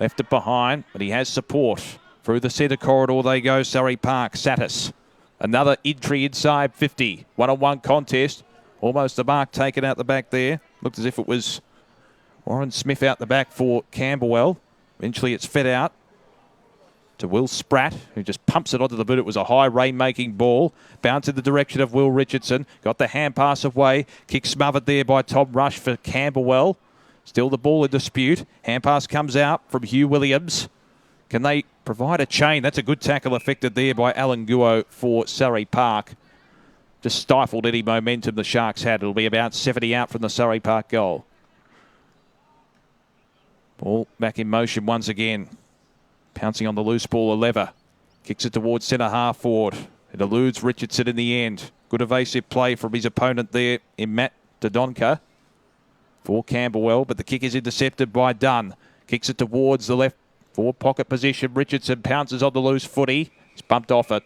[SPEAKER 4] left it behind, but he has support. Through the centre corridor they go, Surrey Park. Satis. Another entry inside 50. One-on-one contest. Almost the mark taken out the back there. Looked as if it was Warren Smith out the back for Camberwell. Eventually it's fed out to Will Spratt, who just pumps it onto the boot. It was a high rain-making ball. Bounce in the direction of Will Richardson. Got the hand pass away. Kick smothered there by Tom Rush for Camberwell. Still the ball in dispute. Hand pass comes out from Hugh Williams. Can they provide a chain? That's a good tackle affected there by Alan Guo for Surrey Park. Just stifled any momentum the Sharks had. It'll be about 70 out from the Surrey Park goal. Ball back in motion once again. Pouncing on the loose ball, a lever. Kicks it towards centre half forward. It eludes Richardson in the end. Good evasive play from his opponent there in Matt Dodonka for Camberwell, but the kick is intercepted by Dunn. Kicks it towards the left For pocket position, Richardson pounces on the loose footy. He's bumped off it.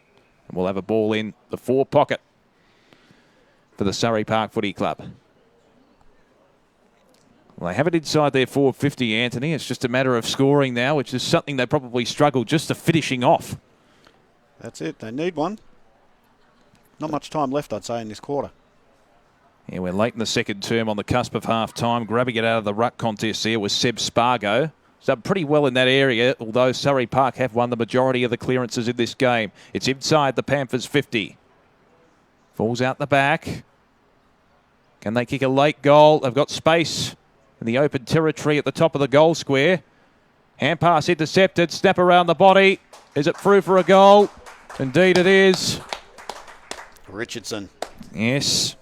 [SPEAKER 4] And we'll have a ball in the 4 pocket for the Surrey Park Footy Club. Well, they have it inside their 450, Anthony. It's just a matter of scoring now, which is something they probably struggled just to finishing off.
[SPEAKER 3] That's it. They need one. Not much time left, I'd say, in this quarter.
[SPEAKER 4] Yeah, we're late in the second term on the cusp of half-time. Grabbing it out of the ruck contest there was Seb Spargo. He's done pretty well in that area, although Surrey Park have won the majority of the clearances in this game. It's inside the Panthers 50. Falls out the back. Can they kick a late goal? They've got space in the open territory at the top of the goal square. Hand pass intercepted. Snap around the body. Is it through for a goal? Indeed it is.
[SPEAKER 3] Richardson.
[SPEAKER 4] Yes.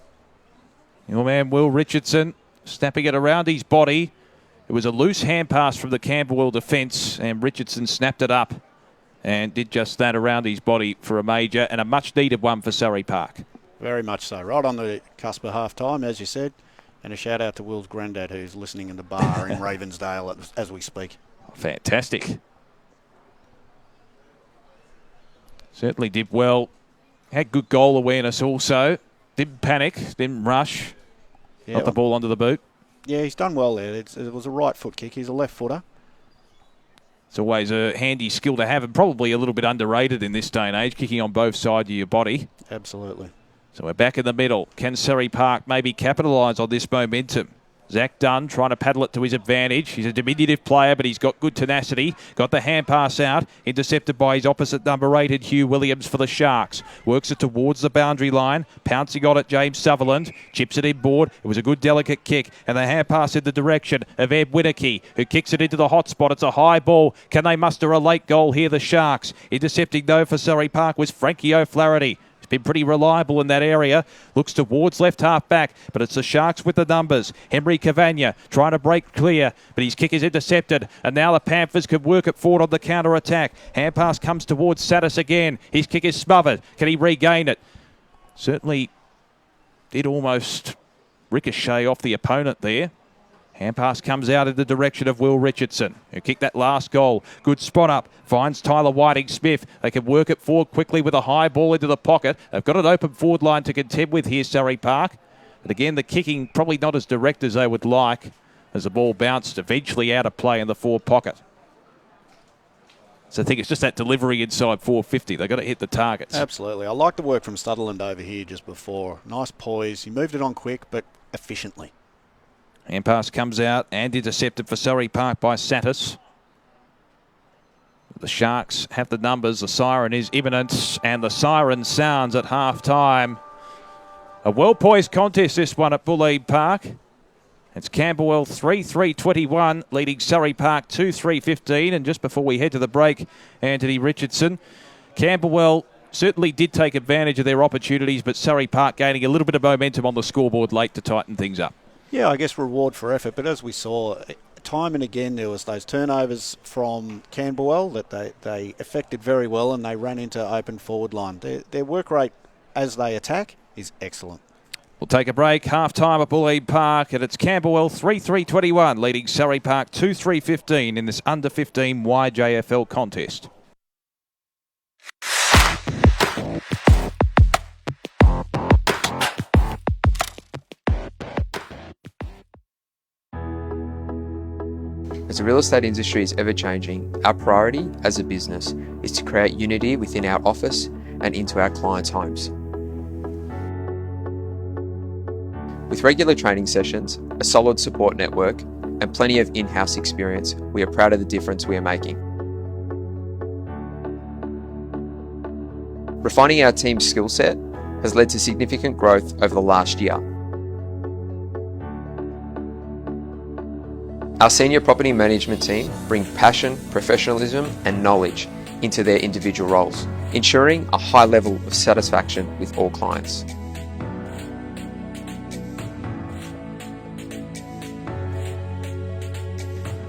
[SPEAKER 4] Your man Will Richardson snapping it around his body. It was a loose hand pass from the Camberwell defence, and Richardson snapped it up and did just that around his body for a major, and a much needed one for Surrey Park.
[SPEAKER 3] Very much so. Right on the cusp of half-time, as you said. And a shout-out to Will's granddad, who's listening in the bar in Ravensdale as we speak.
[SPEAKER 4] Fantastic. Certainly did well. Had good goal awareness also. Didn't panic, didn't rush.
[SPEAKER 3] Yeah,
[SPEAKER 4] Got the ball onto the boot.
[SPEAKER 3] Yeah, he's done well there. It was a right foot kick. He's a left footer.
[SPEAKER 4] It's always a handy skill to have, and probably a little bit underrated in this day and age, kicking on both sides of your body.
[SPEAKER 3] Absolutely.
[SPEAKER 4] So we're back in the middle. Can Surrey Park maybe capitalise on this momentum? Zach Dunn trying to paddle it to his advantage. He's a diminutive player, but he's got good tenacity. Got the hand pass out. Intercepted by his opposite number 8, Hugh Williams for the Sharks. Works it towards the boundary line. Pouncing on it, James Sutherland. Chips it inboard. It was a good delicate kick. And the hand pass in the direction of Ed Winnicky, who kicks it into the hot spot. It's a high ball. Can they muster a late goal here, the Sharks? Intercepting, though, for Surrey Park was Frankie O'Flaherty. Been pretty reliable in that area. Looks towards left half back, but it's the Sharks with the numbers. Henry Cavagna trying to break clear, but his kick is intercepted, and now the Panthers could work it forward on the counter attack. Hand pass comes towards Satis again. His kick is smothered. Can he regain it? Certainly did almost ricochet off the opponent there. Hand pass comes out in the direction of Will Richardson, who kicked that last goal. Good spot up. Finds Tyler Whiting-Smith. They can work it forward quickly with a high ball into the pocket. They've got an open forward line to contend with here, Surrey Park. But again, the kicking probably not as direct as they would like, as the ball bounced eventually out of play in the 4 pocket. So I think it's just that delivery inside 450. They've got to hit the targets.
[SPEAKER 3] Absolutely. I like the work from Sutherland over here just before. Nice poise. He moved it on quick, but efficiently.
[SPEAKER 4] Hand pass comes out and intercepted for Surrey Park by Satis. The Sharks have the numbers. The siren is imminent, and the siren sounds at half-time. A well-poised contest, this one at Bulleen Park. It's Camberwell 3-3-21, leading Surrey Park 2-3-15. And just before we head to the break, Anthony Richardson, Camberwell certainly did take advantage of their opportunities, but Surrey Park gaining a little bit of momentum on the scoreboard late to tighten things up.
[SPEAKER 3] Yeah, I guess reward for effort. But as we saw, time and again, there was those turnovers from Camberwell that they affected very well, and they ran into open forward line. Their work rate as they attack is excellent.
[SPEAKER 4] We'll take a break. Half-time at Bulleen Park, and it's Camberwell 3-3-21, leading Surrey Park 2-3-15 in this under-15 YJFL contest.
[SPEAKER 5] As the real estate industry is ever-changing, our priority as a business is to create unity within our office and into our clients' homes. With regular training sessions, a solid support network, and plenty of in-house experience, we are proud of the difference we are making. Refining our team's skill set has led to significant growth over the last year. Our senior property management team bring passion, professionalism and knowledge into their individual roles, ensuring a high level of satisfaction with all clients.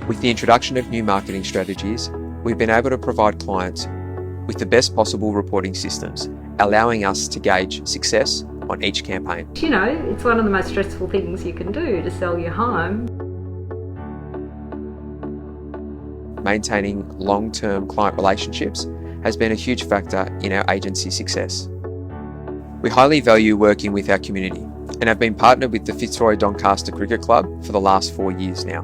[SPEAKER 5] With the introduction of new marketing strategies, we've been able to provide clients with the best possible reporting systems, allowing us to gauge success on each campaign.
[SPEAKER 10] You know, it's one of the most stressful things you can do to sell your home.
[SPEAKER 5] maintaining long-term client relationships has been a huge factor in our agency success. We highly value working with our community and have been partnered with the Fitzroy Doncaster Cricket Club for the last 4 years now,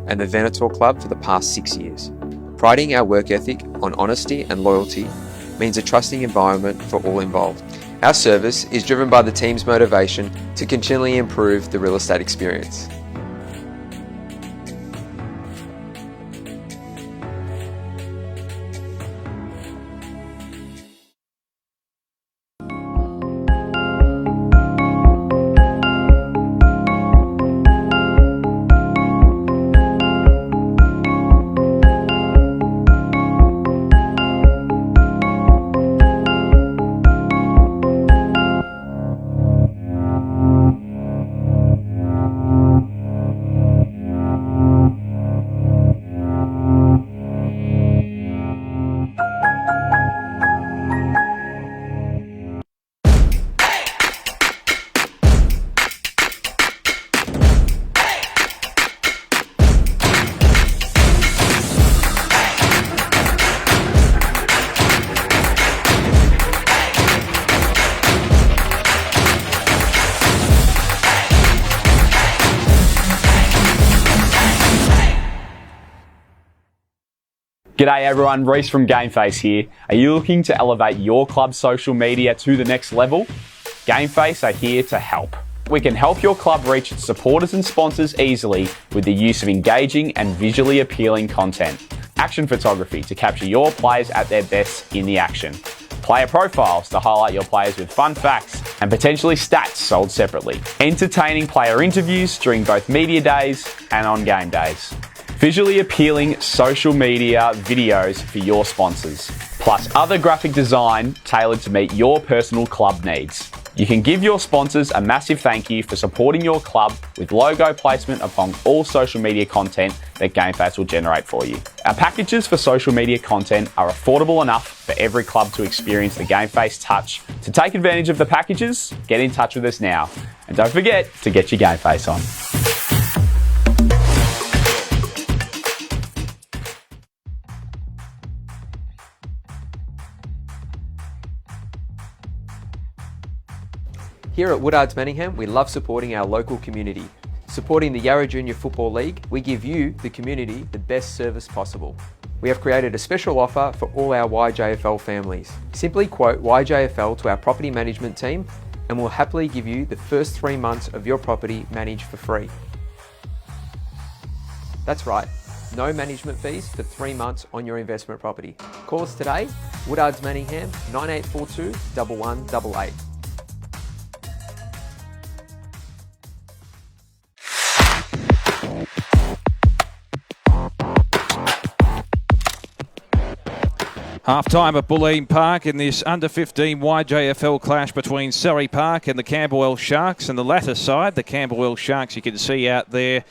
[SPEAKER 5] and the Venator Club for the past 6 years. Priding our work ethic on honesty and loyalty means a trusting environment for all involved. Our service is driven by the team's motivation to continually improve the real estate experience.
[SPEAKER 11] G'day everyone, Reece from GameFace here. Are you looking to elevate your club's social media to the next level? GameFace are here to help. We can help your club reach its supporters and sponsors easily with the use of engaging and visually appealing content. Action photography to capture your players at their best in the action. Player profiles to highlight your players with fun facts and potentially stats sold separately. Entertaining player interviews during both media days and on game days. Visually appealing social media videos for your sponsors, plus other graphic design tailored to meet your personal club needs. You can give your sponsors a massive thank you for supporting your club with logo placement upon all social media content that GameFace will generate for you. Our packages for social media content are affordable enough for every club to experience the GameFace touch. To take advantage of the packages, get in touch with us now. And don't forget to get your GameFace on.
[SPEAKER 5] Here at Woodards Manningham, we love supporting our local community. Supporting the Yarra Junior Football League, we give you, the community, the best service possible. We have created a special offer for all our YJFL families. Simply quote YJFL to our property management team and we'll happily give you the first 3 months of your property managed for free. That's right, no management fees for 3 months on your investment property. Call us today, Woodards Manningham, 9842 1188.
[SPEAKER 4] Half-time at Bulleen Park in this under-15 YJFL clash between Surrey Park and the Camberwell Sharks. And the latter side, the Camberwell Sharks, you can see out there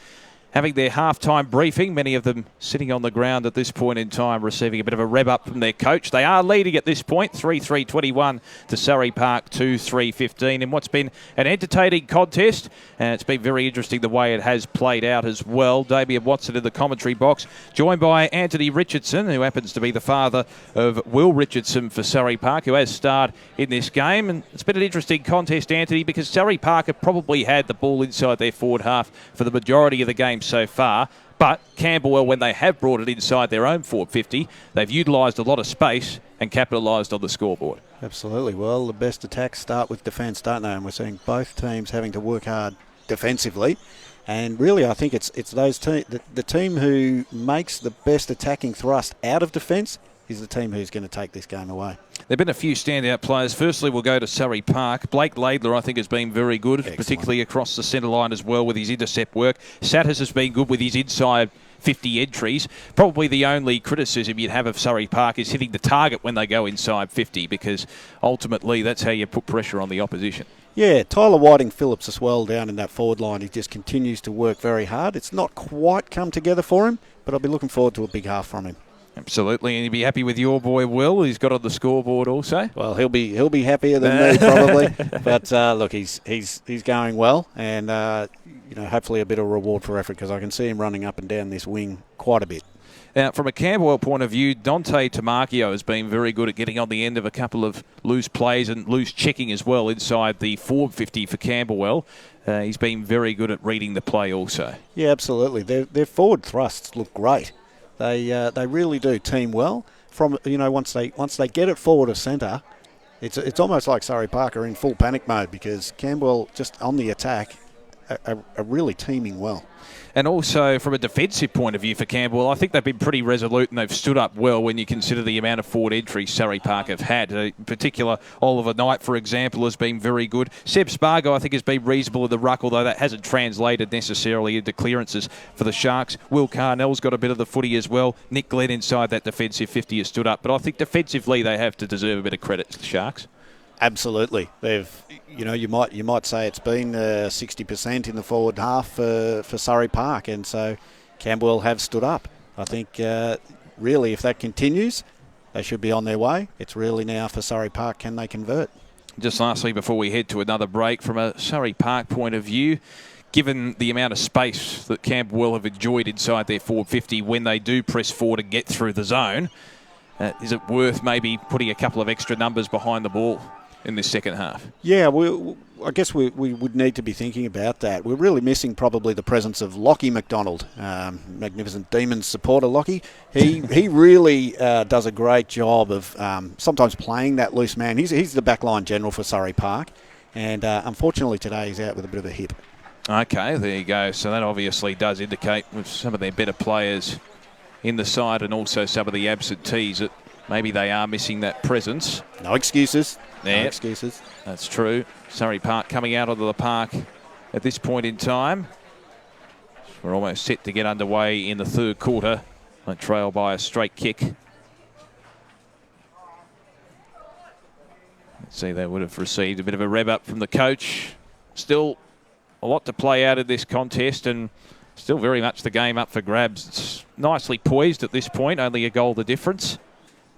[SPEAKER 4] having their half-time briefing. Many of them sitting on the ground at this point in time, receiving a bit of a rev-up from their coach. They are leading at this point, 3-3-21 to Surrey Park, 2-3-15 in what's been an entertaining contest. And it's been very interesting the way it has played out as well. Damien Watson in the commentary box, joined by Anthony Richardson, who happens to be the father of Will Richardson for Surrey Park, who has starred in this game. And it's been an interesting contest, Anthony, because Surrey Park have probably had the ball inside their forward half for the majority of the game so far. But Camberwell, when they have brought it inside their own forward 50, they've utilised a lot of space and capitalised on the scoreboard.
[SPEAKER 3] Absolutely. Well, the best attacks start with defence, don't they? And we're seeing both teams having to work hard defensively. And really, I think it's those the team who makes the best attacking thrust out of defence is the team who's going to take this game away.
[SPEAKER 4] There have been a few standout players. Firstly, we'll go to Surrey Park. Blake Laidler, I think, has been very good,
[SPEAKER 3] Excellent.
[SPEAKER 4] Particularly across the centre line as well with his intercept work. Satters has been good with his inside 50 entries. Probably the only criticism you'd have of Surrey Park is hitting the target when they go inside 50, because ultimately that's how you put pressure on the opposition.
[SPEAKER 3] Yeah, Tyler Whiting-Phillips as well down in that forward line. He just continues to work very hard. It's not quite come together for him, but I'll be looking forward to a big half from him.
[SPEAKER 4] Absolutely, and you'd be happy with your boy Will. He's got on the scoreboard also.
[SPEAKER 3] Well, he'll be happier than me probably. But look, he's going well, and hopefully a bit of reward for effort, because I can see him running up and down this wing quite a bit.
[SPEAKER 4] Now, from a Camberwell point of view, Dante Tamakio has been very good at getting on the end of a couple of loose plays and loose checking as well inside the forward 50 for Camberwell. He's been very good at reading the play also.
[SPEAKER 3] Yeah, absolutely. Their forward thrusts look great. They really do team well. From once they get it forward of centre, it's almost like Surrey Park are in full panic mode because Camberwell just on the attack are really teaming well.
[SPEAKER 4] And also from a defensive point of view for Camberwell, I think they've been pretty resolute and they've stood up well when you consider the amount of forward entries Surrey Park have had. In particular, Oliver Knight, for example, has been very good. Seb Spargo, I think, has been reasonable in the ruck, although that hasn't translated necessarily into clearances for the Sharks. Will Carnell's got a bit of the footy as well. Nick Glenn inside that defensive 50 has stood up. But I think defensively they have to deserve a bit of credit to the Sharks.
[SPEAKER 3] Absolutely. You might say it's been 60% in the forward half for Surrey Park, and so Camberwell have stood up. I think really if that continues, they should be on their way. It's really now for Surrey Park, can they convert?
[SPEAKER 4] Just lastly, before we head to another break, from a Surrey Park point of view, given the amount of space that Camberwell have enjoyed inside their forward 50 when they do press forward and get through the zone, is it worth maybe putting a couple of extra numbers behind the ball in this second half?
[SPEAKER 3] Yeah, I guess we would need to be thinking about that. We're really missing probably the presence of Lockie McDonald, Magnificent Demons supporter Lockie. He really does a great job of sometimes playing that loose man. He's the backline general for Surrey Park, and unfortunately today he's out with a bit of a hip.
[SPEAKER 4] Okay, there you go. So that obviously does indicate with some of their better players in the side and also some of the absentees that maybe they are missing that presence.
[SPEAKER 3] No excuses.
[SPEAKER 4] Yeah,
[SPEAKER 3] no excuses.
[SPEAKER 4] That's true. Surrey Park coming out onto the park at this point in time. We're almost set to get underway in the third quarter. A trail by a straight kick. Let's see, they would have received a bit of a rev up from the coach. Still a lot to play out of this contest and still very much the game up for grabs. It's nicely poised at this point, only a goal the difference.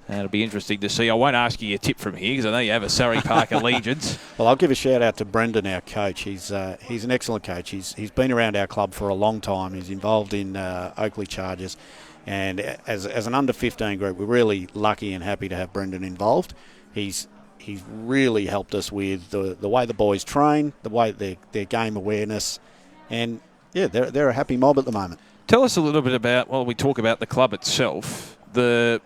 [SPEAKER 4] And it'll be interesting to see. I won't ask you your tip from here because I know you have a Surrey Park allegiance.
[SPEAKER 3] Well, I'll give a shout out to Brendan, our coach. He's an excellent coach. He's been around our club for a long time. He's involved in Oakley Chargers. And as an under-15 group, we're really lucky and happy to have Brendan involved. He's really helped us with the way the boys train, the way their game awareness. And, yeah, they're a happy mob at the moment.
[SPEAKER 4] Tell us a little bit about, while we talk about the club itself, the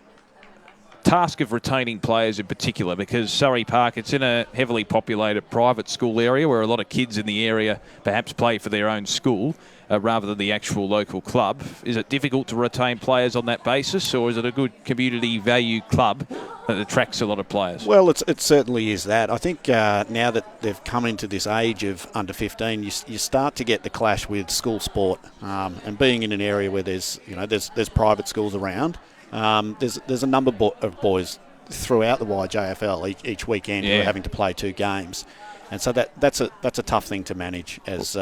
[SPEAKER 4] task of retaining players in particular, because Surrey Park, it's in a heavily populated private school area where a lot of kids in the area perhaps play for their own school rather than the actual local club. Is it difficult to retain players on that basis, or is it a good community value club that attracts a lot of players?
[SPEAKER 3] Well, it certainly is that. I think now that they've come into this age of under 15, you start to get the clash with school sport, and being in an area where there's private schools around. There's a number of boys throughout the YJFL each weekend who are having to play 2 games, and so that's a tough thing to manage as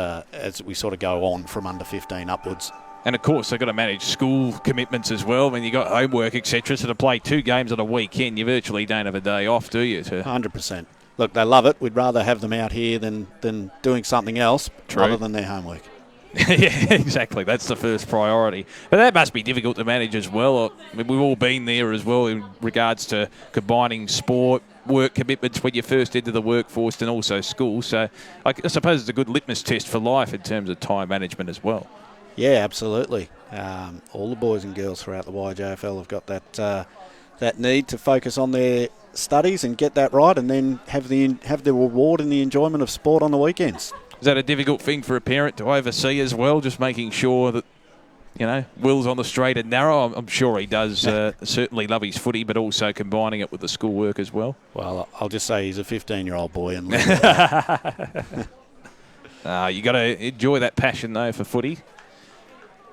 [SPEAKER 3] we sort of go on from under 15 upwards.
[SPEAKER 4] And of course they've got to manage school commitments as well. I mean, you've got homework, etc. So to play 2 games on a weekend, you virtually don't have a day off, do you?
[SPEAKER 3] 100%. Look, they love it. We'd rather have them out here than doing something else other than their homework.
[SPEAKER 4] Yeah, exactly. That's the first priority. But that must be difficult to manage as well. I mean, we've all been there as well in regards to combining sport, work commitments when you first enter the workforce and also school. So I suppose it's a good litmus test for life in terms of time management as well.
[SPEAKER 3] Yeah, absolutely. All the boys and girls throughout the YJFL have got that need to focus on their studies and get that right, and then have the reward and the enjoyment of sport on the weekends.
[SPEAKER 4] Is that a difficult thing for a parent to oversee as well, just making sure that, Will's on the straight and narrow? I'm sure he does certainly love his footy, but also combining it with the schoolwork as well.
[SPEAKER 3] Well, I'll just say he's a 15-year-old boy. And
[SPEAKER 4] you got to enjoy that passion, though, for footy.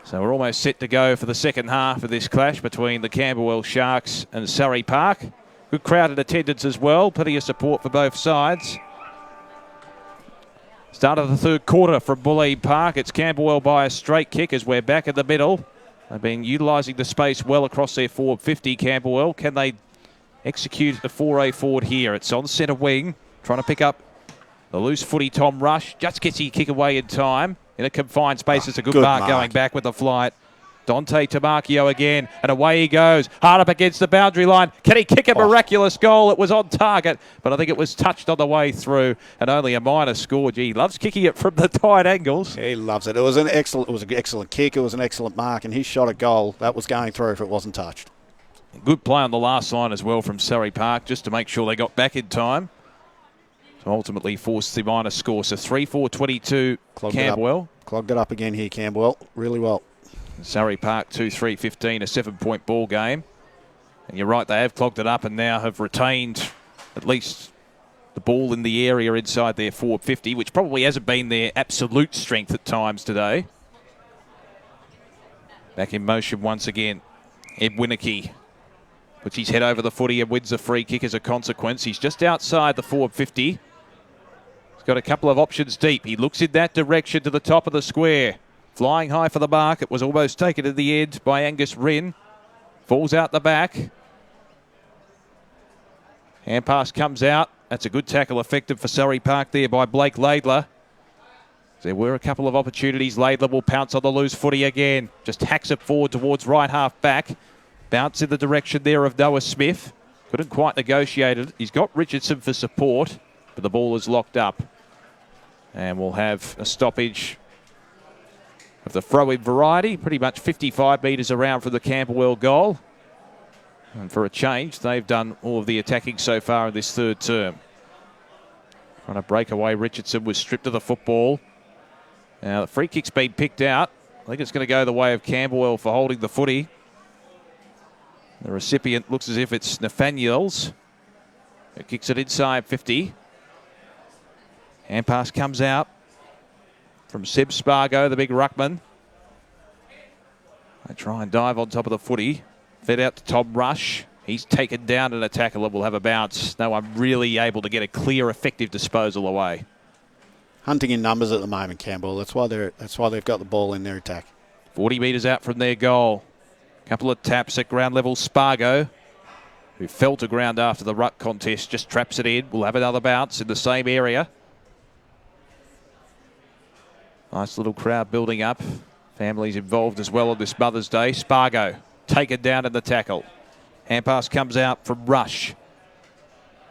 [SPEAKER 4] So we're almost set to go for the second half of this clash between the Camberwell Sharks and Surrey Park. Good crowded attendance as well, plenty of support for both sides. Start of the third quarter from Bulleen Park. It's Camberwell by a straight kick as we're back in the middle. They've been utilising the space well across their forward 50, Camberwell. Can they execute the foray forward here? It's on centre wing, trying to pick up the loose footy. Tom Rush just gets his kick away in time. In a confined space, it's a good mark going back with the flight. Dante Tamarchio again, and away he goes. Hard up against the boundary line. Can he kick a miraculous goal? It was on target, but I think it was touched on the way through, and only a minor score. Gee, he loves kicking it from the tight angles.
[SPEAKER 3] He loves it. It was an excellent kick. It was an excellent mark, and he shot a goal that was going through if it wasn't touched.
[SPEAKER 4] Good play on the last line as well from Surrey Park, just to make sure they got back in time. So ultimately forced the minor score. So 3-4-22 Camberwell.
[SPEAKER 3] Clogged it up again here, Camberwell. Really well.
[SPEAKER 4] Surrey Park 2-3-15, a 7-point ball game. And you're right, they have clogged it up and now have retained at least the ball in the area inside their forward 50, which probably hasn't been their absolute strength at times today. Back in motion once again, Ed Winicky puts his head over the footy and wins the free kick as a consequence. He's just outside the forward 50. He's got a couple of options deep. He looks in that direction to the top of the square. Flying high for the mark. It was almost taken at the end by Angus Wren. Falls out the back. Hand pass comes out. That's a good tackle effective for Surrey Park there by Blake Laidler. There were a couple of opportunities. Laidler will pounce on the loose footy again. Just hacks it forward towards right half back. Bounce in the direction there of Noah Smith. Couldn't quite negotiate it. He's got Richardson for support, but the ball is locked up. And we'll have a stoppage of the throw-in variety, pretty much 55 metres around from the Camberwell goal. And for a change, they've done all of the attacking so far in this third term. Trying to break away, Richardson was stripped of the football. Now, the free kick's been picked out. I think it's going to go the way of Camberwell for holding the footy. The recipient looks as if it's Nathaniels, who kicks it inside 50. Hand pass comes out from Seb Spargo, the big ruckman. They try and dive on top of the footy. Fed out to Tom Rush. He's taken down in a tackle and will have a bounce. No one really able to get a clear, effective disposal away.
[SPEAKER 3] Hunting in numbers at the moment, Campbell. That's why they've got the ball in their attack.
[SPEAKER 4] 40 metres out from their goal. Couple of taps at ground level. Spargo, who fell to ground after the ruck contest, just traps it in. We'll have another bounce in the same area. Nice little crowd building up. Families involved as well on this Mother's Day. Spargo taken down in the tackle. Hand pass comes out from Rush.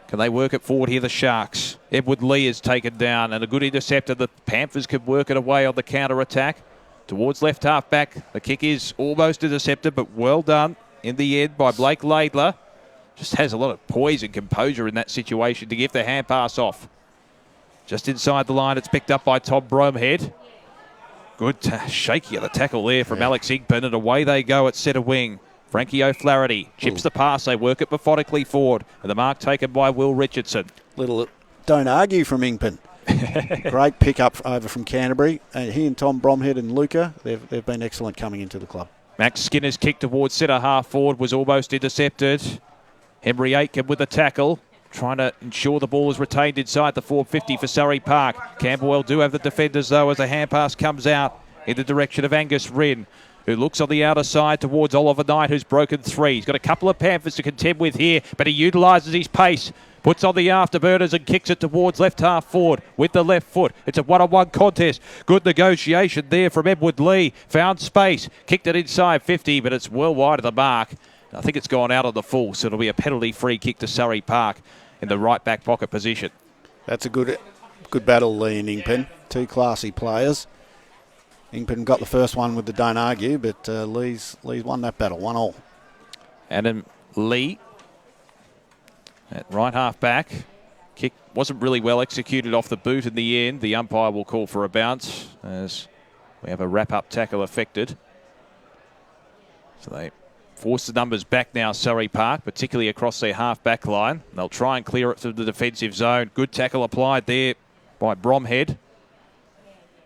[SPEAKER 4] Can they work it forward here, the Sharks? Edward Lee is taken down and a good interceptor. The Panthers could work it away on the counter-attack. Towards left half back. The kick is almost intercepted, but well done in the end by Blake Laidler. Just has a lot of poise and composure in that situation to give the hand pass off. Just inside the line, it's picked up by Tom Bromhead. Good shaky of the tackle there from Alex Igpen, and away they go at centre wing. Frankie O'Flaherty chips the pass. They work it methodically forward, and the mark taken by Will Richardson.
[SPEAKER 3] Little don't argue from Igpen. Great pick-up over from Canterbury. He and Tom Bromhead and Luca, they've been excellent coming into the club.
[SPEAKER 4] Max Skinner's kick towards centre half forward was almost intercepted. Henry Aitken with the tackle, trying to ensure the ball is retained inside the 450 for Surrey Park. Camberwell do have the defenders, though, as the hand pass comes out in the direction of Angus Wren, who looks on the outer side towards Oliver Knight, who's broken three. He's got a couple of Panthers to contend with here, but he utilises his pace. Puts on the afterburners and kicks it towards left half forward with the left foot. It's a one-on-one contest. Good negotiation there from Edward Lee. Found space. Kicked it inside 50, but it's well wide of the mark. I think it's gone out on the full, so it'll be a penalty-free kick to Surrey Park in the right back pocket position.
[SPEAKER 3] That's a good battle, Lee and Ingpen. Two classy players. Ingpen got the first one with the don't argue, but Lee's won that battle, 1-1.
[SPEAKER 4] Adam Lee at right half back. Kick wasn't really well executed off the boot in the end. The umpire will call for a bounce as we have a wrap-up tackle affected. So they force the numbers back now, Surrey Park, particularly across their half-back line. They'll try and clear it through the defensive zone. Good tackle applied there by Bromhead.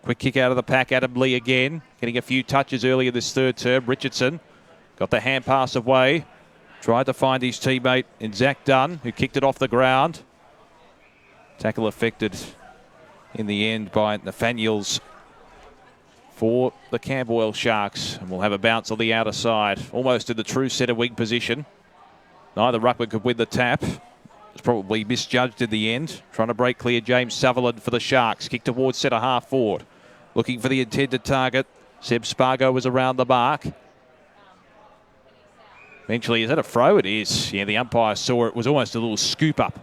[SPEAKER 4] Quick kick out of the pack, Adam Lee again. Getting a few touches earlier this third term. Richardson got the hand pass away. Tried to find his teammate in Zach Dunn, who kicked it off the ground. Tackle affected in the end by Nathaniels for the Camberwell Sharks. And we'll have a bounce on the outer side, almost in the true centre wing position. Neither ruckman could win the tap. It was probably misjudged in the end. Trying to break clear, James Sutherland for the Sharks. Kick towards centre half forward. Looking for the intended target. Seb Spargo was around the mark. Eventually, is that a throw? It is. Yeah, the umpire saw it. Was almost a little scoop up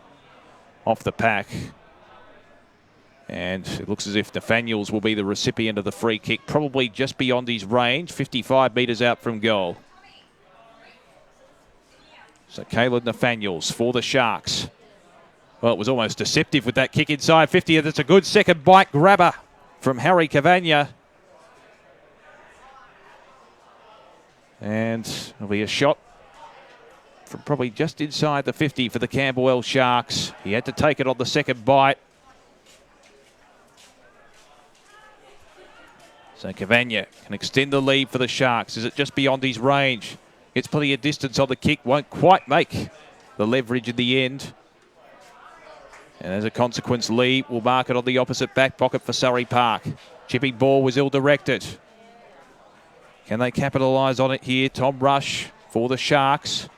[SPEAKER 4] off the pack. And it looks as if Nathaniels will be the recipient of the free kick, probably just beyond his range, 55 metres out from goal. So Caleb Nathaniels for the Sharks. Well, it was almost deceptive with that kick inside 50. That's a good second bite grabber from Harry Cavagna. And it'll be a shot from probably just inside the 50 for the Camberwell Sharks. He had to take it on the second bite. So Cavagna can extend the lead for the Sharks. Is it just beyond his range? Gets plenty of distance on the kick. Won't quite make the leverage in the end. And as a consequence, Lee will mark it on the opposite back pocket for Surrey Park. Chipping ball was ill-directed. Can they capitalise on it here? Tom Rush for the Sharks.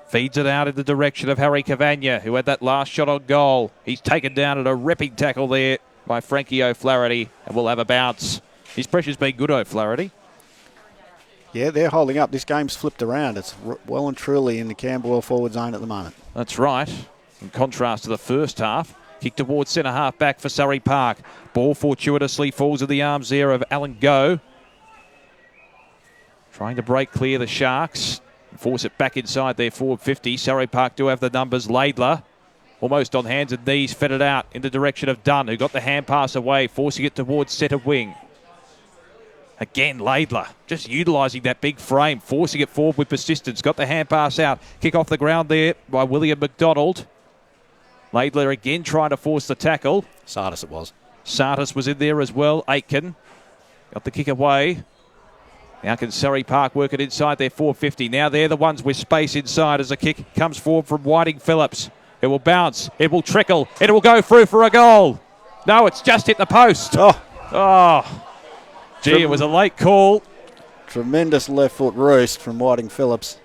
[SPEAKER 4] Feeds it out in the direction of Harry Cavagna, who had that last shot on goal. He's taken down at a ripping tackle there by Frankie O'Flaherty and will have a bounce. His pressure's been good, O'Flaherty.
[SPEAKER 3] Yeah, they're holding up. This game's flipped around. It's well and truly in the Camberwell forward zone at the moment.
[SPEAKER 4] That's right. In contrast to the first half. Kick towards centre half back for Surrey Park. Ball fortuitously falls in the arms there of Alan Goh. Trying to break clear the Sharks. Force it back inside their forward 50. Surrey Park do have the numbers. Laidler almost on hands and knees, fed it out in the direction of Dunn, who got the hand pass away, forcing it towards centre wing. Again, Laidler just utilising that big frame, forcing it forward with persistence. Got the hand pass out. Kick off the ground there by William McDonald. Laidler again trying to force the tackle.
[SPEAKER 3] Sardis it was.
[SPEAKER 4] Sardis was in there as well. Aitken got the kick away. Now can Surrey Park work it inside their 450. Now they're the ones with space inside as a kick comes forward from Whiting Phillips. It will bounce. It will trickle. It will go through for a goal. No, it's just hit the post. Oh. Gee, it was a late call.
[SPEAKER 3] Tremendous left foot roost from Whiting Phillips.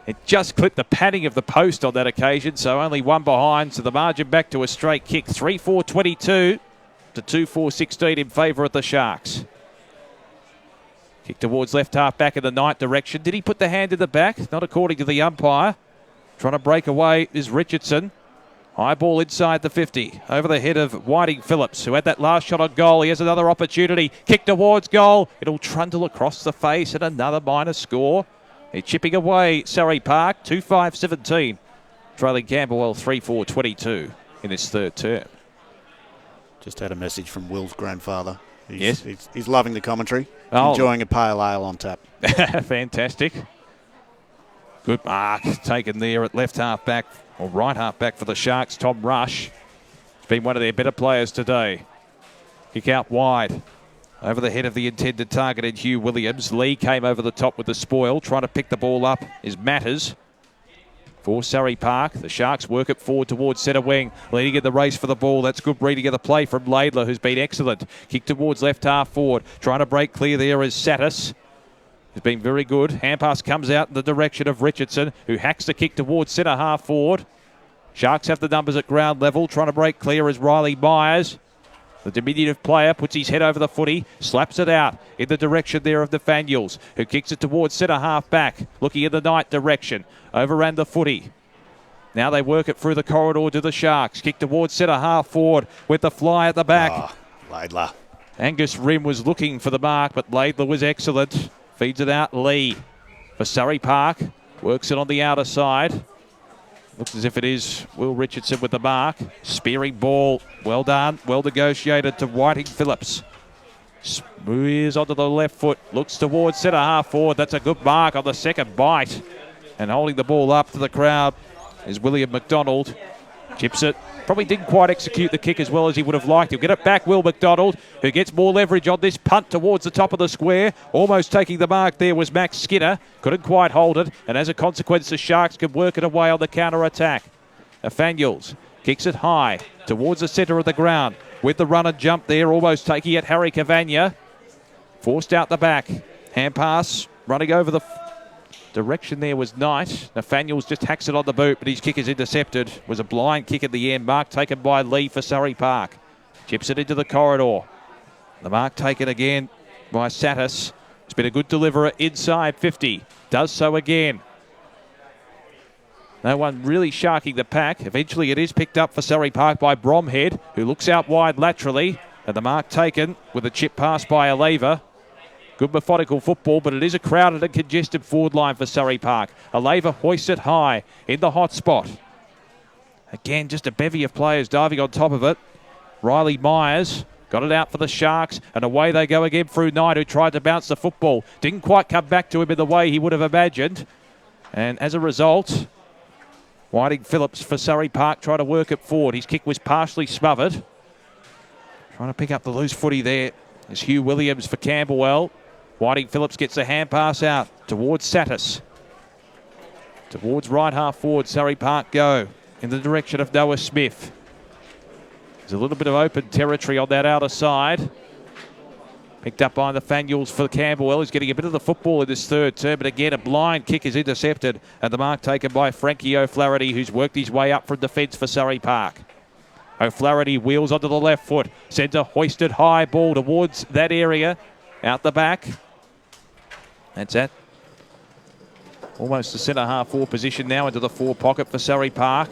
[SPEAKER 4] It just clipped the padding of the post on that occasion, so only one behind. So the margin back to a straight kick. 3-4-22 to 2-4-16 in favour of the Sharks. Kick towards left half back in the night direction. Did he put the hand in the back? Not according to the umpire. Trying to break away is Richardson. High ball inside the 50. Over the head of Whiting Phillips, who had that last shot on goal. He has another opportunity. Kick towards goal. It'll trundle across the face and another minor score. They're chipping away Surrey Park. 2-5-17. Trailing Camberwell 3-4-22 in this third term.
[SPEAKER 3] Just had a message from Will's grandfather.
[SPEAKER 4] Yes.
[SPEAKER 3] He's loving the commentary.
[SPEAKER 4] Oh.
[SPEAKER 3] Enjoying a pale ale on tap.
[SPEAKER 4] Fantastic. Good mark taken there at left half back, or right half back for the Sharks. Tom Rush. He's been one of their better players today. Kick out wide. Over the head of the intended target in Hugh Williams. Lee came over the top with the spoil. Trying to pick the ball up is Matters. For Surrey Park, the Sharks work it forward towards centre wing. Leading in the race for the ball. That's good reading of the play from Laidler, who's been excellent. Kick towards left half forward. Trying to break clear there is Satis. He's been very good. Hand pass comes out in the direction of Richardson, who hacks the kick towards centre half forward. Sharks have the numbers at ground level. Trying to break clear is Riley Myers. The diminutive player puts his head over the footy, slaps it out in the direction there of Nathaniels, who kicks it towards centre half back, looking in the night direction. Overran the footy. Now they work it through the corridor to the Sharks. Kick towards centre half forward with the fly at the back.
[SPEAKER 3] Laidler.
[SPEAKER 4] Angus Rim was looking for the mark, but Laidler was excellent. Feeds it out Lee for Surrey Park. Works it on the outer side. Looks as if it is Will Richardson with the mark. Spearing ball. Well done. Well negotiated to Whiting Phillips. Smears onto the left foot. Looks towards centre half forward. That's a good mark on the second bite. And holding the ball up to the crowd is William McDonald. Chips it. Probably didn't quite execute the kick as well as he would have liked. He'll get it back, Will McDonald, who gets more leverage on this punt towards the top of the square. Almost taking the mark there was Max Skinner. Couldn't quite hold it. And as a consequence, the Sharks could work it away on the counter-attack. Nathaniels kicks it high towards the centre of the ground. With the run and jump there, almost taking it, Harry Cavagna. Forced out the back. Hand pass, running over the direction there was Knight. Nathaniels just hacks it on the boot, but his kick is intercepted. It was a blind kick at the end. Mark taken by Lee for Surrey Park. Chips it into the corridor. The mark taken again by Satis. It's been a good deliverer inside 50. Does so again. No one really sharking the pack. Eventually it is picked up for Surrey Park by Bromhead, who looks out wide laterally. And the mark taken with a chip pass by Aleva. Good methodical football, but it is a crowded and congested forward line for Surrey Park. Aleva hoists it high in the hot spot. Again, just a bevy of players diving on top of it. Riley Myers got it out for the Sharks, and away they go again through Knight, who tried to bounce the football. Didn't quite come back to him in the way he would have imagined. And as a result, Whiting Phillips for Surrey Park tried to work it forward. His kick was partially smothered. Trying to pick up the loose footy there is Hugh Williams for Camberwell. Whiting Phillips gets a hand pass out towards Satis. Towards right half forward, Surrey Park go in the direction of Noah Smith. There's a little bit of open territory on that outer side. Picked up by the Nathaniels for Camberwell. He's getting a bit of the football in this third term, but again, a blind kick is intercepted, and the mark taken by Frankie O'Flaherty, who's worked his way up from defence for Surrey Park. O'Flaherty wheels onto the left foot, sends a hoisted high ball towards that area, out the back. That's it. Almost the centre half forward position now into the forward pocket for Surrey Park.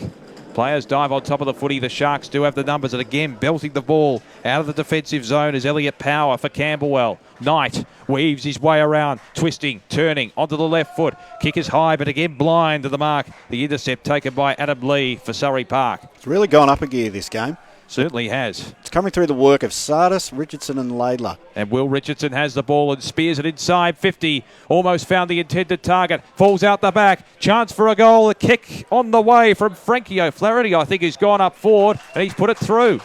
[SPEAKER 4] Players dive on top of the footy. The Sharks do have the numbers, and again, belting the ball out of the defensive zone is Elliot Power for Camberwell. Knight weaves his way around, twisting, turning onto the left foot. Kick is high, but again blind to the mark. The intercept taken by Adam Lee for Surrey Park.
[SPEAKER 3] It's really gone up a gear, this game.
[SPEAKER 4] Certainly has.
[SPEAKER 3] It's coming through the work of Sardis, Richardson and Laidler.
[SPEAKER 4] And Will Richardson has the ball and spears it inside 50. Almost found the intended target. Falls out the back. Chance for a goal. A kick on the way from Frankie O'Flaherty, I think, has gone up forward and he's put it through.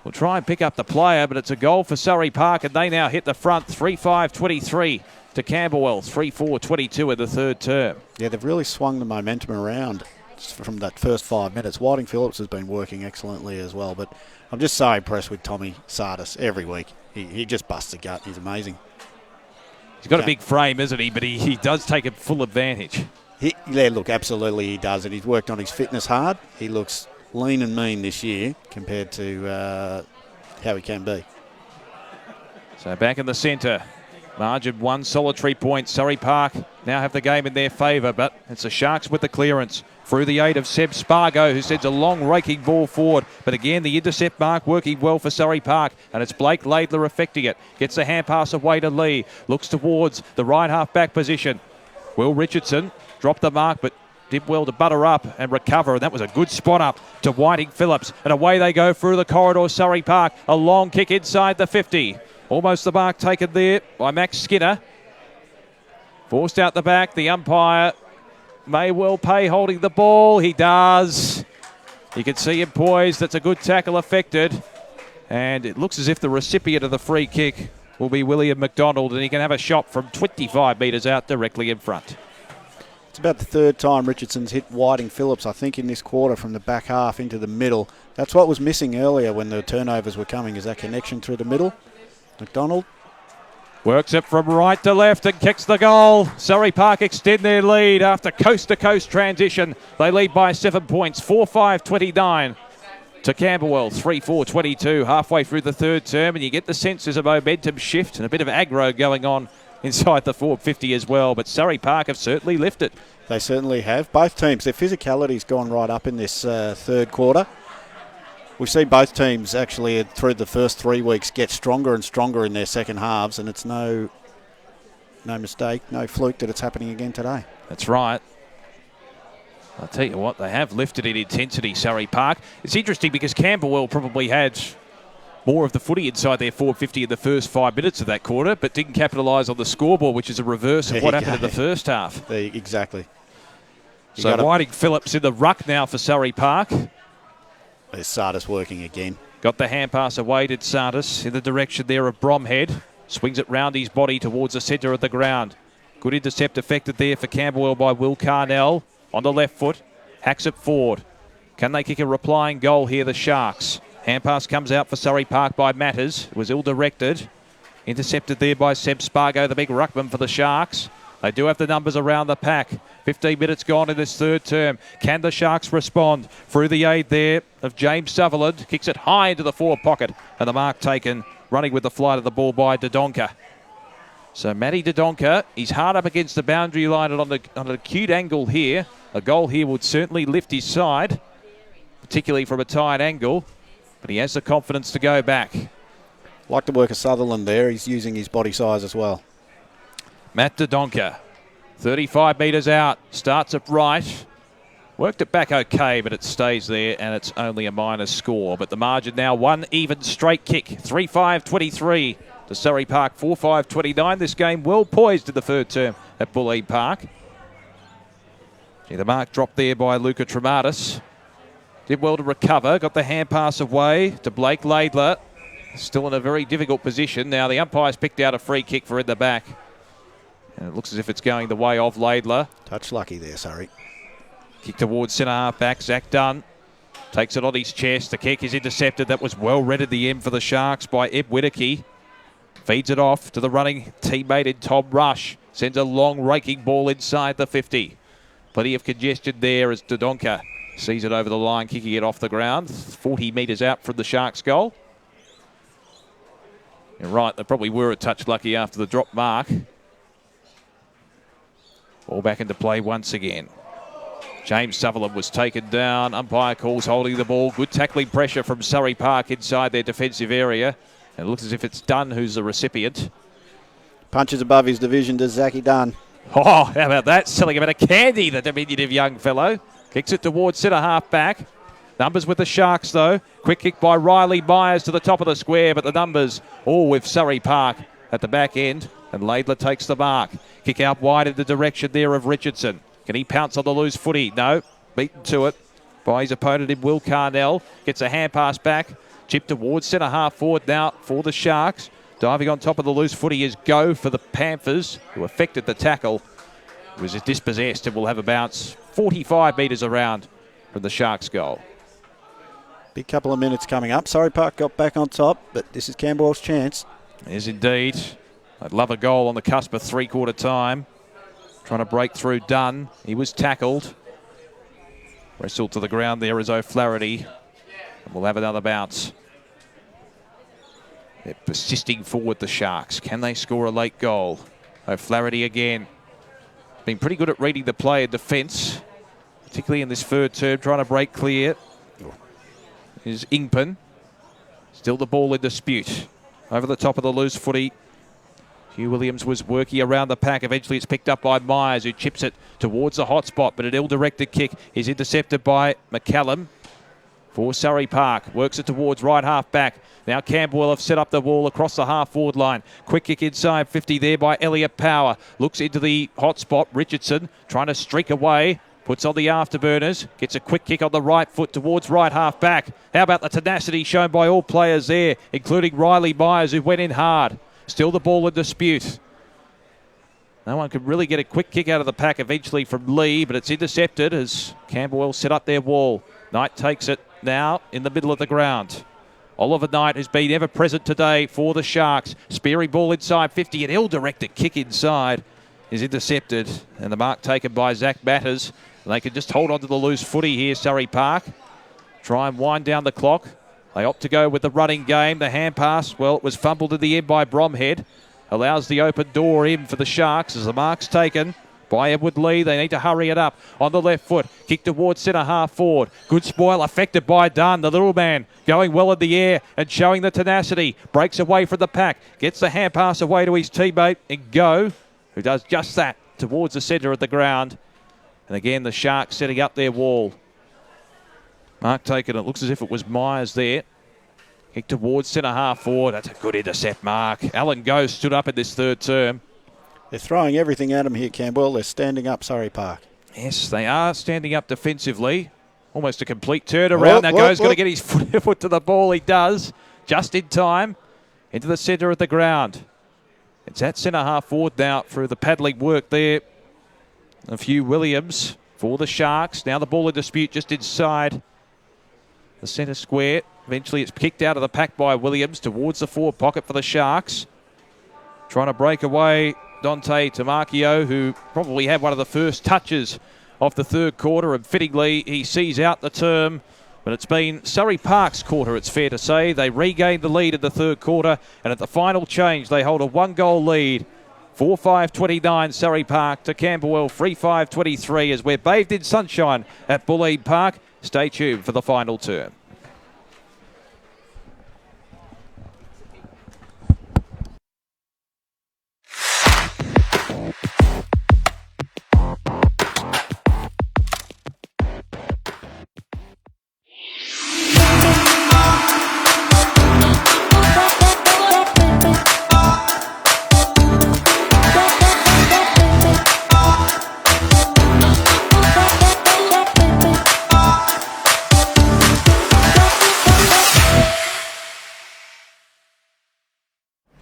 [SPEAKER 4] We'll try and pick up the player, but it's a goal for Surrey Park, and they now hit the front 3-5-23 to Camberwell, 3-4-22 in the third term.
[SPEAKER 3] Yeah, they've really swung the momentum around from that first 5 minutes. Whiting Phillips has been working excellently as well, but I'm just so impressed with Tommy Sardis every week. He just busts a gut. He's amazing.
[SPEAKER 4] He's got a big frame, isn't he? But he does take a full advantage.
[SPEAKER 3] Yeah, look, absolutely he does, and he's worked on his fitness hard. He looks lean and mean this year compared to how he can be.
[SPEAKER 4] So back in the centre. Margin one solitary point. Surrey Park now have the game in their favour, but it's the Sharks with the clearance. Through the aid of Seb Spargo, who sends a long raking ball forward. But again, the intercept mark working well for Surrey Park, and it's Blake Laidler affecting it. Gets the hand pass away to Lee. Looks towards the right half back position. Will Richardson dropped the mark, but did well to butter up and recover, and that was a good spot up to Whiting Phillips. And away they go through the corridor, Surrey Park. A long kick inside the 50. Almost the mark taken there by Max Skinner. Forced out the back. The umpire may well pay holding the ball. He does. You can see him poised. That's a good tackle affected. And it looks as if the recipient of the free kick will be William McDonald, and he can have a shot from 25 metres out directly in front.
[SPEAKER 3] It's about the third time Richardson's hit Whiting Phillips, I think, in this quarter from the back half into the middle. That's what was missing earlier when the turnovers were coming, is that connection through the middle. McDonald
[SPEAKER 4] works it from right to left and kicks the goal. Surrey Park extend their lead after coast-to-coast transition. They lead by 7 points, 4-5-29 to Camberwell, 3-4-22 halfway through the third term, and you get the sense there's a momentum shift and a bit of aggro going on inside the forward 50 as well, but Surrey Park have certainly lifted.
[SPEAKER 3] They certainly have. Both teams, their physicality's gone right up in this third quarter. We've seen both teams actually through the first 3 weeks get stronger and stronger in their second halves, and it's no mistake, no fluke that it's happening again today.
[SPEAKER 4] That's right. I'll tell you what, they have lifted in intensity, Surrey Park. It's interesting because Camberwell probably had more of the footy inside their forward 50 in the first 5 minutes of that quarter, but didn't capitalise on the scoreboard, which is a reverse of what happened in the first half.
[SPEAKER 3] Exactly.
[SPEAKER 4] So Whiting Phillips in the ruck now for Surrey Park.
[SPEAKER 3] There's Sardis working again.
[SPEAKER 4] Got the hand pass away, did Sardis, in the direction there of Bromhead. Swings it round his body towards the centre of the ground. Good intercept affected there for Camberwell by Will Carnell. On the left foot, hacks it forward. Can they kick a replying goal here, the Sharks? Hand pass comes out for Surrey Park by Matters. It was ill-directed. Intercepted there by Seb Spargo, the big ruckman for the Sharks. They do have the numbers around the pack. 15 minutes gone in this third term. Can the Sharks respond? Through the aid there of James Sutherland. Kicks it high into the forward pocket. And the mark taken, running with the flight of the ball by Dodonka. So Matty Dodonka, he's hard up against the boundary line and on an acute angle here. A goal here would certainly lift his side, particularly from a tight angle, but he has the confidence to go back.
[SPEAKER 3] Like the work of Sutherland there. He's using his body size as well.
[SPEAKER 4] Matt Dodonka, 35 metres out, starts up right. Worked it back okay, but it stays there, and it's only a minor score. But the margin now, one even straight kick, 3-5-23 to Surrey Park, 4-5-29. This game well poised in the third term at Bulleen Park. The mark dropped there by Luca Trematis. Did well to recover, got the hand pass away to Blake Laidler. Still in a very difficult position. Now the umpire's picked out a free kick for in the back. And it looks as if it's going the way of Laidler.
[SPEAKER 3] Touch lucky there, Surrey.
[SPEAKER 4] Kick towards centre half back. Zach Dunn takes it on his chest. The kick is intercepted. That was well read at the end for the Sharks by Ed Whittaky. Feeds it off to the running teammate in Tom Rush. Sends a long raking ball inside the 50. Plenty of congestion there as Dodonka sees it over the line, kicking it off the ground. 40 metres out from the Sharks' goal. You're right, they probably were a touch lucky after the drop mark. Ball back into play once again. James Sutherland was taken down. Umpire calls holding the ball. Good tackling pressure from Surrey Park inside their defensive area. And it looks as if it's Dunn who's the recipient.
[SPEAKER 3] Punches above his division to Zachy Dunn.
[SPEAKER 4] Oh, how about that? Selling him a candy, the diminutive young fellow. Kicks it towards centre half back. Numbers with the Sharks, though. Quick kick by Riley Myers to the top of the square, but the numbers all with Surrey Park at the back end. And Laidler takes the mark. Kick out wide in the direction there of Richardson. Can he pounce on the loose footy? No. Beaten to it by his opponent in Will Carnell. Gets a hand pass back. Chip towards centre half forward now for the Sharks. Diving on top of the loose footy is Go for the Panthers, who affected the tackle. It was dispossessed and will have a bounce 45 metres around from the Sharks' goal.
[SPEAKER 3] Big couple of minutes coming up. Surrey Park got back on top, but this is Camberwell's chance.
[SPEAKER 4] It is indeed. I'd love a goal on the cusp of three-quarter time. Trying to break through Dunn. He was tackled. Wrestled to the ground there is O'Flaherty. And we'll have another bounce. They're persisting forward, the Sharks. Can they score a late goal? O'Flaherty again. Been pretty good at reading the play in defence, particularly in this third term, trying to break clear. Is Ingpen. Still the ball in dispute. Over the top of the loose footy. Hugh Williams was working around the pack. Eventually it's picked up by Myers, who chips it towards the hot spot, but an ill-directed kick is intercepted by McCallum for Surrey Park. Works it towards right half back. Now Campbell have set up the wall across the half-forward line. Quick kick inside 50 there by Elliot Power. Looks into the hot spot. Richardson trying to streak away. Puts on the afterburners. Gets a quick kick on the right foot towards right half back. How about the tenacity shown by all players there, including Riley Myers, who went in hard. Still the ball in dispute. No one could really get a quick kick out of the pack eventually from Lee, but it's intercepted as Camberwell set up their wall. Knight takes it now in the middle of the ground. Oliver Knight has been ever present today for the Sharks. Spearing ball inside 50, an ill-directed kick inside is intercepted, and the mark taken by Zach Matters. And they can just hold on to the loose footy here, Surrey Park. Try and wind down the clock. They opt to go with the running game. The hand pass, well, it was fumbled in the end by Bromhead. Allows the open door in for the Sharks as the mark's taken by Edward Lee. They need to hurry it up on the left foot. Kick towards centre half forward. Good spoil affected by Dunn. The little man going well in the air and showing the tenacity. Breaks away from the pack. Gets the hand pass away to his teammate and Go, who does just that towards the centre of the ground. And again, the Sharks setting up their wall. Mark taken. It looks as if it was Myers there. Kick towards centre half forward. That's a good intercept, Mark. Alan Go stood up in this third term.
[SPEAKER 3] They're throwing everything at him here, Campbell. They're standing up, Surrey Park.
[SPEAKER 4] Yes, they are standing up defensively. Almost a complete turnaround. Now Go's got to get his foot to the ball. He does. Just in time. Into the centre of the ground. It's at centre half forward now through the paddling work there. A few Williams for the Sharks. Now the ball in dispute just inside the centre square. Eventually it's kicked out of the pack by Williams towards the forward pocket for the Sharks. Trying to break away Dante Tamakio, who probably had one of the first touches of the third quarter, and fittingly he sees out the term. But it's been Surrey Park's quarter, it's fair to say. They regained the lead in the third quarter, and at the final change they hold a one-goal lead 4-5-29 Surrey Park to Camberwell 3-5-23 as we're bathed in sunshine at Bulleid Park. Stay tuned for the final term.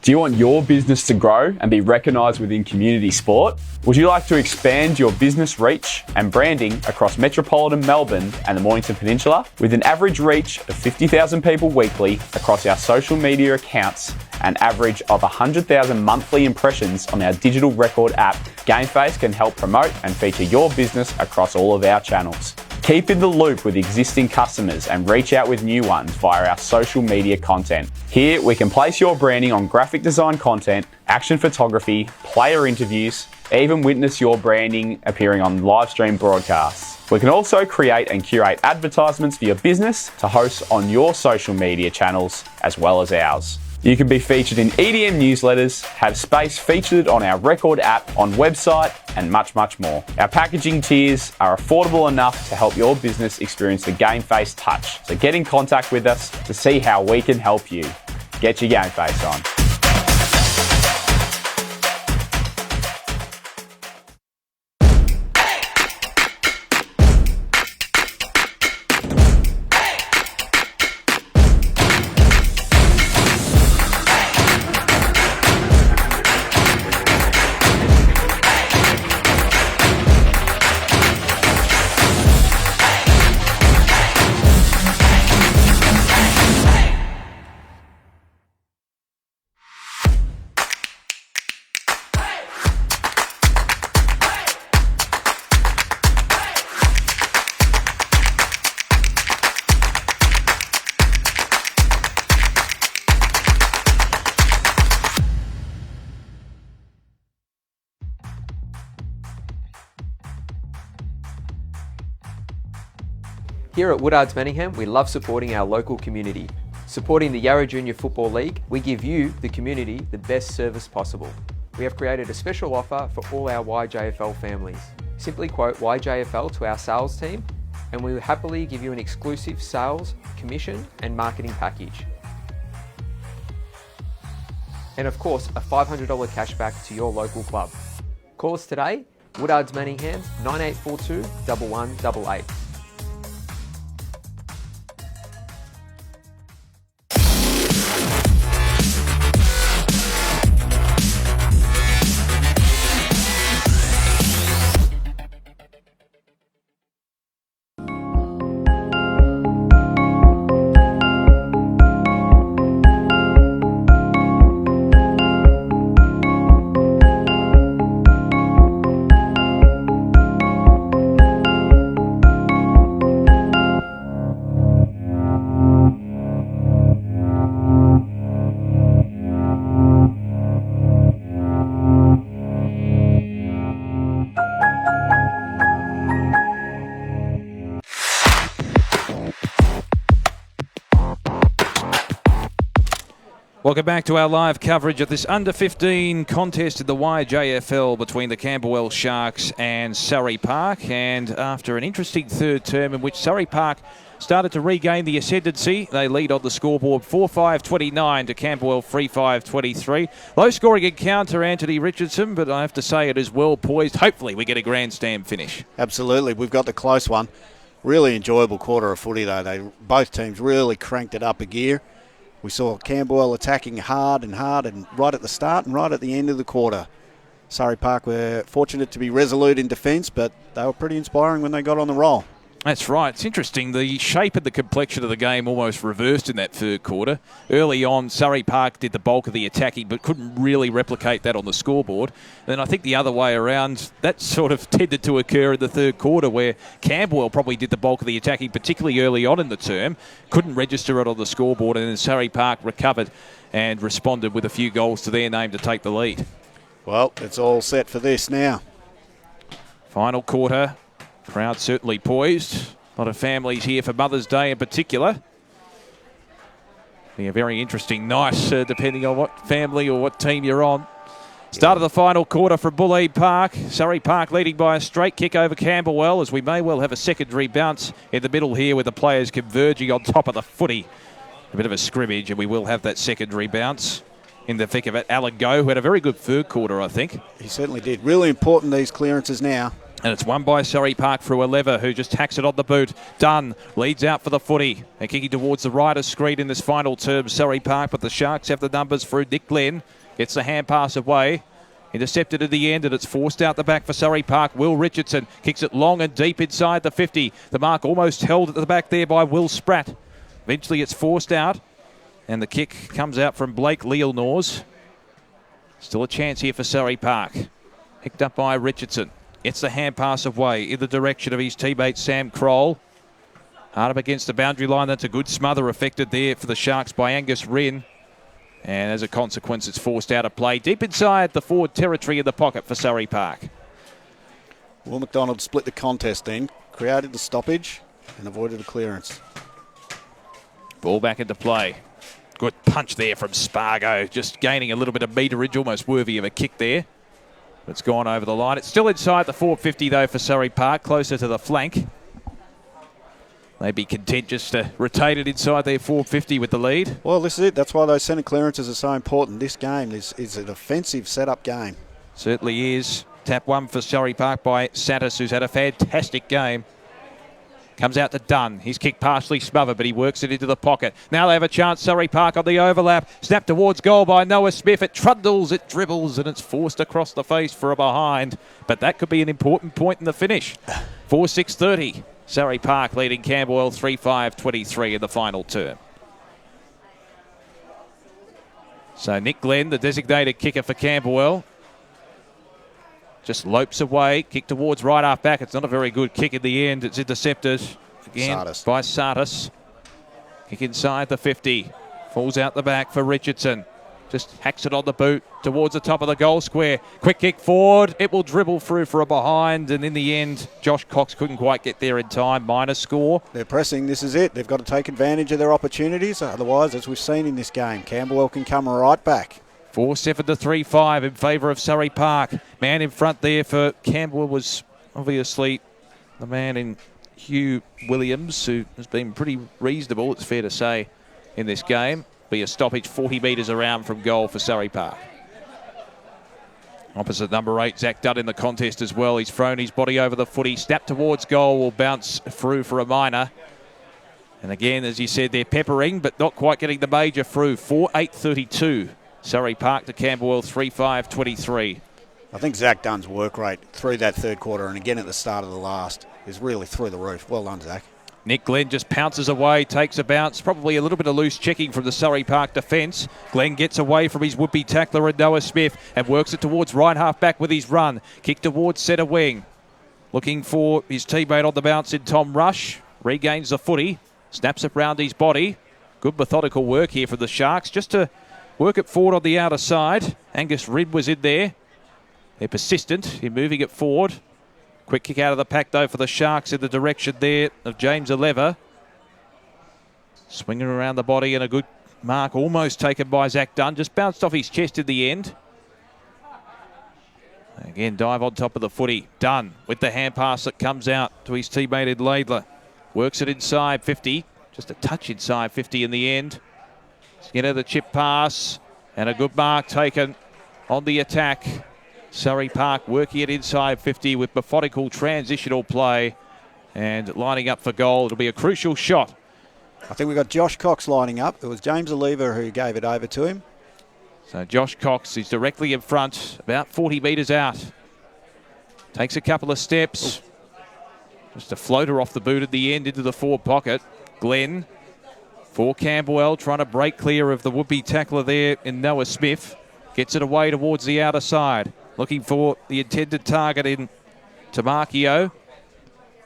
[SPEAKER 11] Do you want your business to grow and be recognised within community sport? Would you like to expand your business reach and branding across metropolitan Melbourne and the Mornington Peninsula? With an average reach of 50,000 people weekly across our social media accounts, an average of 100,000 monthly impressions on our digital record app, Gameface can help promote and feature your business across all of our channels. Keep in the loop with existing customers and reach out with new ones via our social media content. Here, we can place your branding on graphic design content, action photography, player interviews, even witness your branding appearing on live stream broadcasts. We can also create and curate advertisements for your business to host on your social media channels as well as ours. You can be featured in EDM newsletters, have space featured on our record app, on website, and much, much more. Our packaging tiers are affordable enough to help your business experience the Gameface touch. So get in contact with us to see how we can help you. Get your Gameface on.
[SPEAKER 5] Here at Woodards Manningham, we love supporting our local community. Supporting the Yarra Junior Football League, we give you, the community, the best service possible. We have created a special offer for all our YJFL families. Simply quote YJFL to our sales team and we will happily give you an exclusive sales, commission and marketing package. And of course, a $500 cashback to your local club. Call us today, Woodards Manningham, 9842 1188.
[SPEAKER 4] Welcome back to our live coverage of this under-15 contest in the YJFL between the Camberwell Sharks and Surrey Park. And after an interesting third term in which Surrey Park started to regain the ascendancy, they lead on the scoreboard 4-5-29 to Camberwell 3-5-23. Low-scoring encounter, Anthony Richardson, but I have to say it is well poised. Hopefully we get a grandstand finish.
[SPEAKER 3] Absolutely. We've got the close one. Really enjoyable quarter of footy, though. Both teams really cranked it up a gear. We saw Camberwell attacking hard and right at the start and right at the end of the quarter. Surrey Park were fortunate to be resolute in defence, but they were pretty inspiring when they got on the roll.
[SPEAKER 4] That's right. It's interesting. The shape and the complexion of the game almost reversed in that third quarter. Early on, Surrey Park did the bulk of the attacking but couldn't really replicate that on the scoreboard. And then I think the other way around, that sort of tended to occur in the third quarter where Camberwell probably did the bulk of the attacking, particularly early on in the term, couldn't register it on the scoreboard, and then Surrey Park recovered and responded with a few goals to their name to take the lead.
[SPEAKER 3] Well, it's all set for this now.
[SPEAKER 4] Final quarter. Crowd certainly poised. A lot of families here for Mother's Day in particular. Be a very interesting night, depending on what family or what team you're on. Start of the final quarter from Bulleid Park. Surrey Park leading by a straight kick over Camberwell, as we may well have a secondary bounce in the middle here with the players converging on top of the footy. A bit of a scrimmage, and we will have that secondary bounce in the thick of it. Alan Goh, who had a very good third quarter, I think.
[SPEAKER 3] He certainly did. Really important, these clearances now.
[SPEAKER 4] And it's won by Surrey Park through a lever, who just hacks it on the boot. Dunn leads out for the footy. And kicking towards the rider screen in this final term, Surrey Park, but the Sharks have the numbers through. Nick Glenn gets the hand pass away. Intercepted at the end, and it's forced out the back for Surrey Park. Will Richardson kicks it long and deep inside the 50. The mark almost held at the back there by Will Spratt. Eventually it's forced out, and the kick comes out from Blake Leelnors. Still a chance here for Surrey Park. Picked up by Richardson. Gets the hand pass away in the direction of his teammate Sam Kroll. Hard up against the boundary line. That's a good smother affected there for the Sharks by Angus Rynn. And as a consequence, it's forced out of play deep inside the forward territory in the pocket for Surrey Park.
[SPEAKER 3] Will McDonald split the contest then, created the stoppage and avoided the clearance.
[SPEAKER 4] Ball back into play. Good punch there from Spargo. Just gaining a little bit of meterage, almost worthy of a kick there. It's gone over the line. It's still inside the 450 though for Surrey Park, closer to the flank. They'd be content just to retain it inside their 450 with the lead.
[SPEAKER 3] Well, this is it. That's why those centre clearances are so important. This game is an offensive set-up game.
[SPEAKER 4] Certainly is. Tap one for Surrey Park by Satis, who's had a fantastic game. Comes out to Dunn. His kick partially smothered, but he works it into the pocket. Now they have a chance, Surrey Park on the overlap. Snap towards goal by Noah Smith. It trundles, it dribbles, and it's forced across the face for a behind. But that could be an important point in the finish. 4-6-30. Surrey Park leading Camberwell 3-5-23 in the final term. So Nick Glenn, the designated kicker for Camberwell, just lopes away, kick towards right half back. It's not a very good kick in the end. It's intercepted again by Sartis. Kick inside the 50. Falls out the back for Richardson. Just hacks it on the boot towards the top of the goal square. Quick kick forward. It will dribble through for a behind. And in the end, Josh Cox couldn't quite get there in time. Minus score.
[SPEAKER 3] They're pressing. This is it. They've got to take advantage of their opportunities. Otherwise, as we've seen in this game, Camberwell can come right back.
[SPEAKER 4] 4-7-3-5 in favour of Surrey Park. Man in front there for Camberwell was obviously the man in Hugh Williams, who has been pretty reasonable, it's fair to say, in this game. Be a stoppage 40 metres around from goal for Surrey Park. Opposite number 8, Zach Dunn in the contest as well. He's thrown his body over the footy. Snap towards goal, will bounce through for a minor. And again, as you said, they're peppering, but not quite getting the major through. 4-8-32. Surrey Park to Camberwell 3-5-23.
[SPEAKER 3] I think Zach Dunn's work rate through that third quarter and again at the start of the last is really through the roof. Well done, Zach.
[SPEAKER 4] Nick Glenn just pounces away, takes a bounce. Probably a little bit of loose checking from the Surrey Park defence. Glenn gets away from his would-be tackler and Noah Smith and works it towards right half back with his run. Kick towards centre wing. Looking for his teammate on the bounce in Tom Rush. Regains the footy. Snaps it round his body. Good methodical work here from the Sharks just to work it forward on the outer side. Angus Ridd was in there. They're persistent in moving it forward. Quick kick out of the pack, though, for the Sharks in the direction there of James Aleva. Swinging around the body and a good mark almost taken by Zach Dunn. Just bounced off his chest in the end. Again, dive on top of the footy. Dunn with the hand pass that comes out to his teammate Ed Laidler. Works it inside 50. Just a touch inside 50 in the end. Skinner the chip pass and a good mark taken on the attack. Surrey Park working it inside 50 with methodical transitional play and lining up for goal. It'll be a crucial shot.
[SPEAKER 3] I think we've got Josh Cox lining up. It was James Aleva who gave it over to him.
[SPEAKER 4] So Josh Cox is directly in front, about 40 metres out. Takes a couple of steps. Just a floater off the boot at the end into the forward pocket. Glenn for Camberwell, trying to break clear of the would-be tackler there in Noah Smith. Gets it away towards the outer side. Looking for the intended target in Tamakio.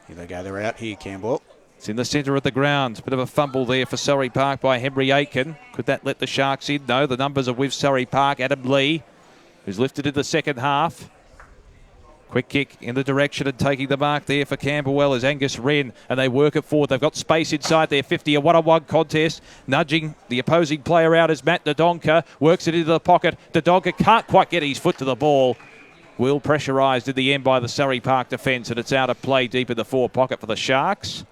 [SPEAKER 3] Here they go, they're out here, Camberwell.
[SPEAKER 4] It's in the centre of the ground. Bit of a fumble there for Surrey Park by Henry Aiken. Could that let the Sharks in? No, the numbers are with Surrey Park. Adam Lee who's lifted in the second half. Quick kick in the direction and taking the mark there for Camberwell is Angus Wren, and they work it forward. They've got space inside their 50, a one-on-one contest. Nudging the opposing player out is Matt Dodonka, works it into the pocket. Dodonka can't quite get his foot to the ball. Will pressurised in the end by the Surrey Park defence, and it's out of play deep in the forward pocket for the Sharks.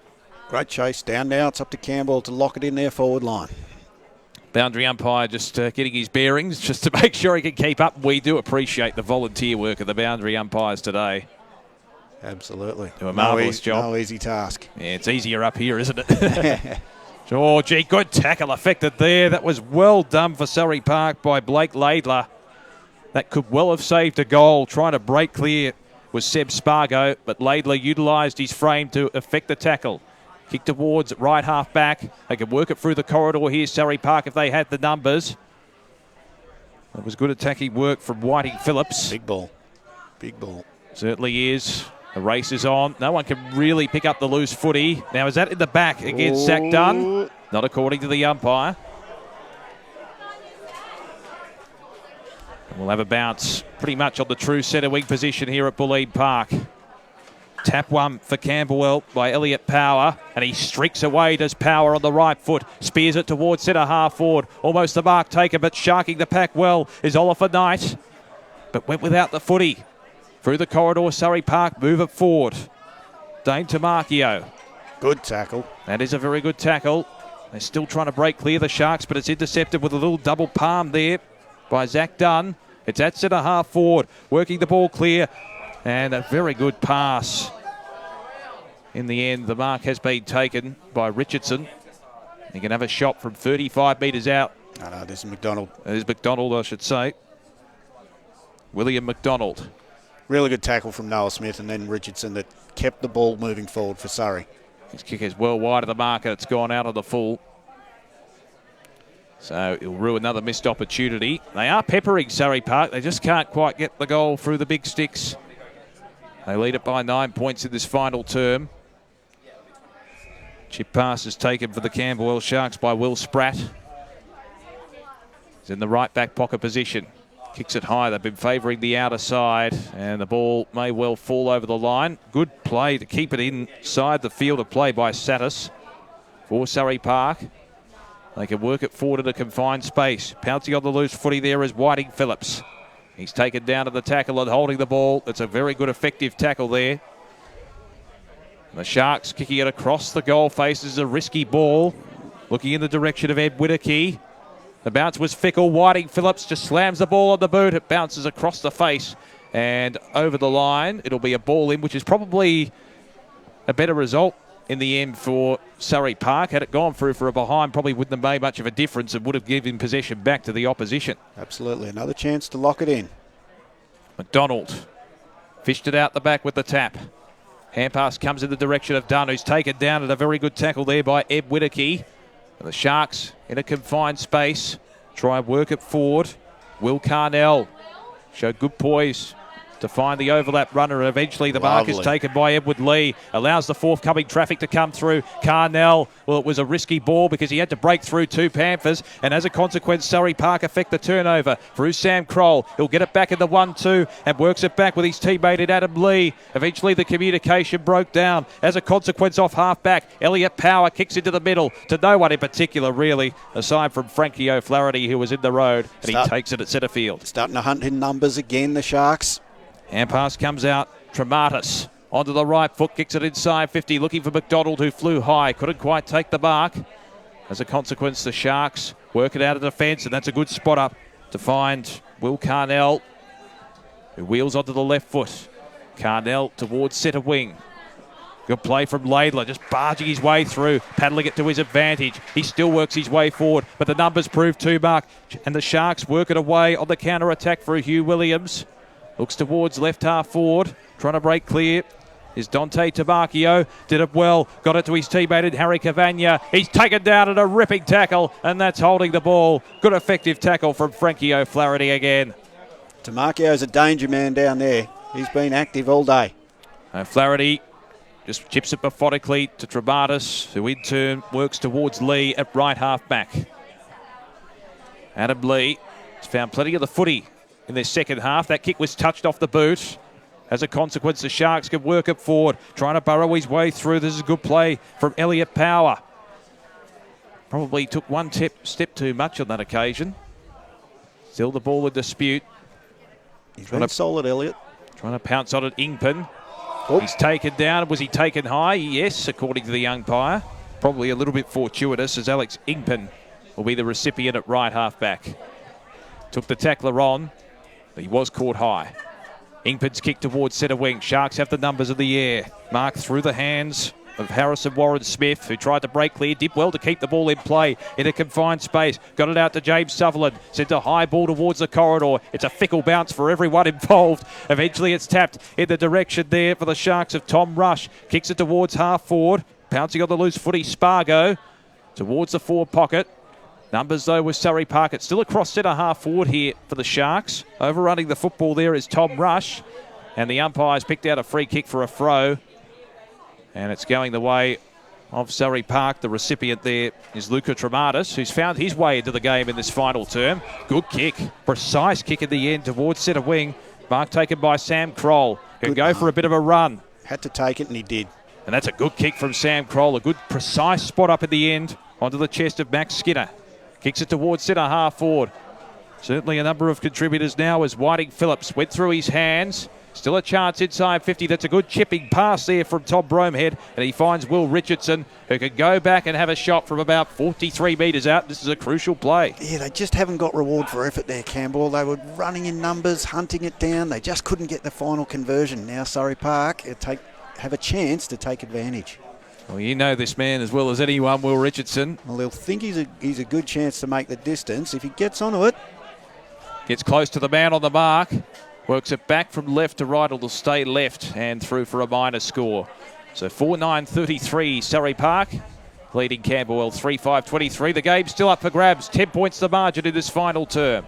[SPEAKER 3] Great chase. Down now. It's up to Campbell to lock it in their forward line.
[SPEAKER 4] Boundary umpire just getting his bearings just to make sure he can keep up. We do appreciate the volunteer work of the boundary umpires today.
[SPEAKER 3] Absolutely.
[SPEAKER 4] Do a marvellous job.
[SPEAKER 3] No easy task.
[SPEAKER 4] Yeah, it's easier up here, isn't it? Georgie, good tackle affected there. That was well done for Surrey Park by Blake Laidler. That could well have saved a goal. Trying to break clear was Seb Spargo, but Laidler utilised his frame to effect the tackle. Kick towards right half back. They can work it through the corridor here, Surrey Park, if they had the numbers. That was good attacking work from Whiting Phillips.
[SPEAKER 3] Big ball. Big ball.
[SPEAKER 4] Certainly is. The race is on. No one can really pick up the loose footy. Now, is that in the back against Zach Dunn? Not according to the umpire. And we'll have a bounce pretty much on the true centre wing position here at Bulleen Park. Tap one for Camberwell by Elliot Power, and he streaks away, does Power on the right foot, spears it towards centre half forward, almost the mark taken, but sharking the pack well is Oliver Knight, but went without the footy. Through the corridor, Surrey Park move it forward. Dane Tamakio.
[SPEAKER 3] Good tackle.
[SPEAKER 4] That is a very good tackle. They're still trying to break clear the Sharks, but it's intercepted with a little double palm there by Zach Dunn. It's at centre half forward, working the ball clear. And a very good pass. In the end, the mark has been taken by Richardson. He can have a shot from 35 metres out.
[SPEAKER 3] No, this is McDonald.
[SPEAKER 4] It is McDonald, I should say. William McDonald.
[SPEAKER 3] Really good tackle from Noah Smith, and then Richardson that kept the ball moving forward for Surrey.
[SPEAKER 4] His kick is well wide of the mark, and it's gone out of the full. So it'll ruin another missed opportunity. They are peppering Surrey Park. They just can't quite get the goal through the big sticks. They lead it by 9 points in this final term. Chip pass is taken for the Camberwell Sharks by Will Spratt. He's in the right back pocket position. Kicks it high. They've been favouring the outer side, and the ball may well fall over the line. Good play to keep it inside the field of play by Satis for Surrey Park. They can work it forward in a confined space. Pouncing on the loose footy there is Whiting Phillips. He's taken down to the tackle and holding the ball. It's a very good, effective tackle there. And the Sharks kicking it across the goal face. This is a risky ball. Looking in the direction of Ed Whittaky. The bounce was fickle. Whiting Phillips just slams the ball on the boot. It bounces across the face and over the line. It'll be a ball in, which is probably a better result in the end for Surrey Park. Had it gone through for a behind, probably wouldn't have made much of a difference and would have given possession back to the opposition.
[SPEAKER 3] Absolutely. Another chance to lock it in.
[SPEAKER 4] McDonald fished it out the back with the tap. Hand pass comes in the direction of Dunn, who's taken down at a very good tackle there by Ed Whittaky. And the Sharks in a confined space try and work it forward. Will Carnell showed good poise to find the overlap runner, and eventually the mark is taken by Edward Lee. Allows the forthcoming traffic to come through. Carnell, well, it was a risky ball because he had to break through two Panthers, and as a consequence, Surrey Park affect the turnover through Sam Kroll. He'll get it back in the 1-2 and works it back with his teammate in Adam Lee. Eventually the communication broke down. As a consequence, off half-back, Elliot Power kicks into the middle to no one in particular, really, aside from Frankie O'Flaherty, who was in the road, and he takes it at centre field.
[SPEAKER 3] Starting to hunt in numbers again, the Sharks.
[SPEAKER 4] Hand pass comes out. Trematis onto the right foot, kicks it inside 50, looking for McDonald, who flew high. Couldn't quite take the mark. As a consequence, the Sharks work it out of defence, and that's a good spot up to find Will Carnell, who wheels onto the left foot. Carnell towards centre wing. Good play from Laidler, just barging his way through, paddling it to his advantage. He still works his way forward, but the numbers prove too much, and the Sharks work it away on the counter-attack for Hugh Williams. Looks towards left half forward, trying to break clear. Is Dante Tamakio. Did it well, got it to his teammate in Harry Cavagna. He's taken down at a ripping tackle, and that's holding the ball. Good effective tackle from Frankie O'Flaherty again.
[SPEAKER 3] Tamakio's a danger man down there. He's been active all day.
[SPEAKER 4] O'Flaherty just chips it methodically to Trematis, who in turn works towards Lee at right half back. Adam Lee has found plenty of the footy in their second half. That kick was touched off the boot. As a consequence, the Sharks can work it forward, trying to burrow his way through. This is a good play from Elliott Power. Probably took one step too much on that occasion. Still the ball in dispute.
[SPEAKER 3] He's been solid, Elliott.
[SPEAKER 4] Trying to pounce on it, Ingpen. He's taken down. Was he taken high? Yes, according to the umpire. Probably a little bit fortuitous, as Alex Ingpen will be the recipient at right half-back. Took the tackler on, but he was caught high. Ingpen's kick towards centre wing. Sharks have the numbers of the air. Mark through the hands of Harrison Warren Smith, who tried to break clear, did well to keep the ball in play in a confined space. Got it out to James Sutherland. Sent a high ball towards the corridor. It's a fickle bounce for everyone involved. Eventually it's tapped in the direction there for the Sharks of Tom Rush. Kicks it towards half forward. Pouncing on the loose footy, Spargo towards the forward pocket. Numbers, though, with Surrey Park. It's still across centre half forward here for the Sharks. Overrunning the football there is Tom Rush. And the umpire's picked out a free kick for a throw. And it's going the way of Surrey Park. The recipient there is Luca Trematis, who's found his way into the game in this final term. Good kick. Precise kick at the end towards centre wing. Mark taken by Sam Kroll. Can go for a bit of a run.
[SPEAKER 3] Had to take it, and he did.
[SPEAKER 4] And that's a good kick from Sam Kroll. A good precise spot up at the end onto the chest of Max Skinner. Kicks it towards centre half forward. Certainly a number of contributors now as Whiting Phillips went through his hands. Still a chance inside 50. That's a good chipping pass there from Tom Bromehead. And he finds Will Richardson, who can go back and have a shot from about 43 metres out. This is a crucial play.
[SPEAKER 3] Yeah, they just haven't got reward for effort there, Campbell. They were running in numbers, hunting it down. They just couldn't get the final conversion. Now Surrey Park have a chance to take advantage.
[SPEAKER 4] Well, you know this man as well as anyone, Will Richardson.
[SPEAKER 3] Well, they'll think he's a good chance to make the distance if he gets onto it.
[SPEAKER 4] Gets close to the man on the mark. Works it back from left to right. It'll stay left and through for a minor score. So 4-9-33 Surrey Park. Leading Camberwell 3-5-23. The game's still up for grabs. 10 points the margin in this final term.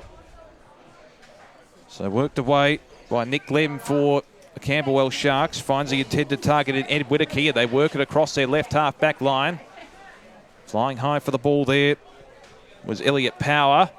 [SPEAKER 4] So worked away by Nick Lem for the Camberwell Sharks. Finds the intended target in Ed Whittaker, and they work it across their left half back line. Flying high for the ball there was Elliott Power,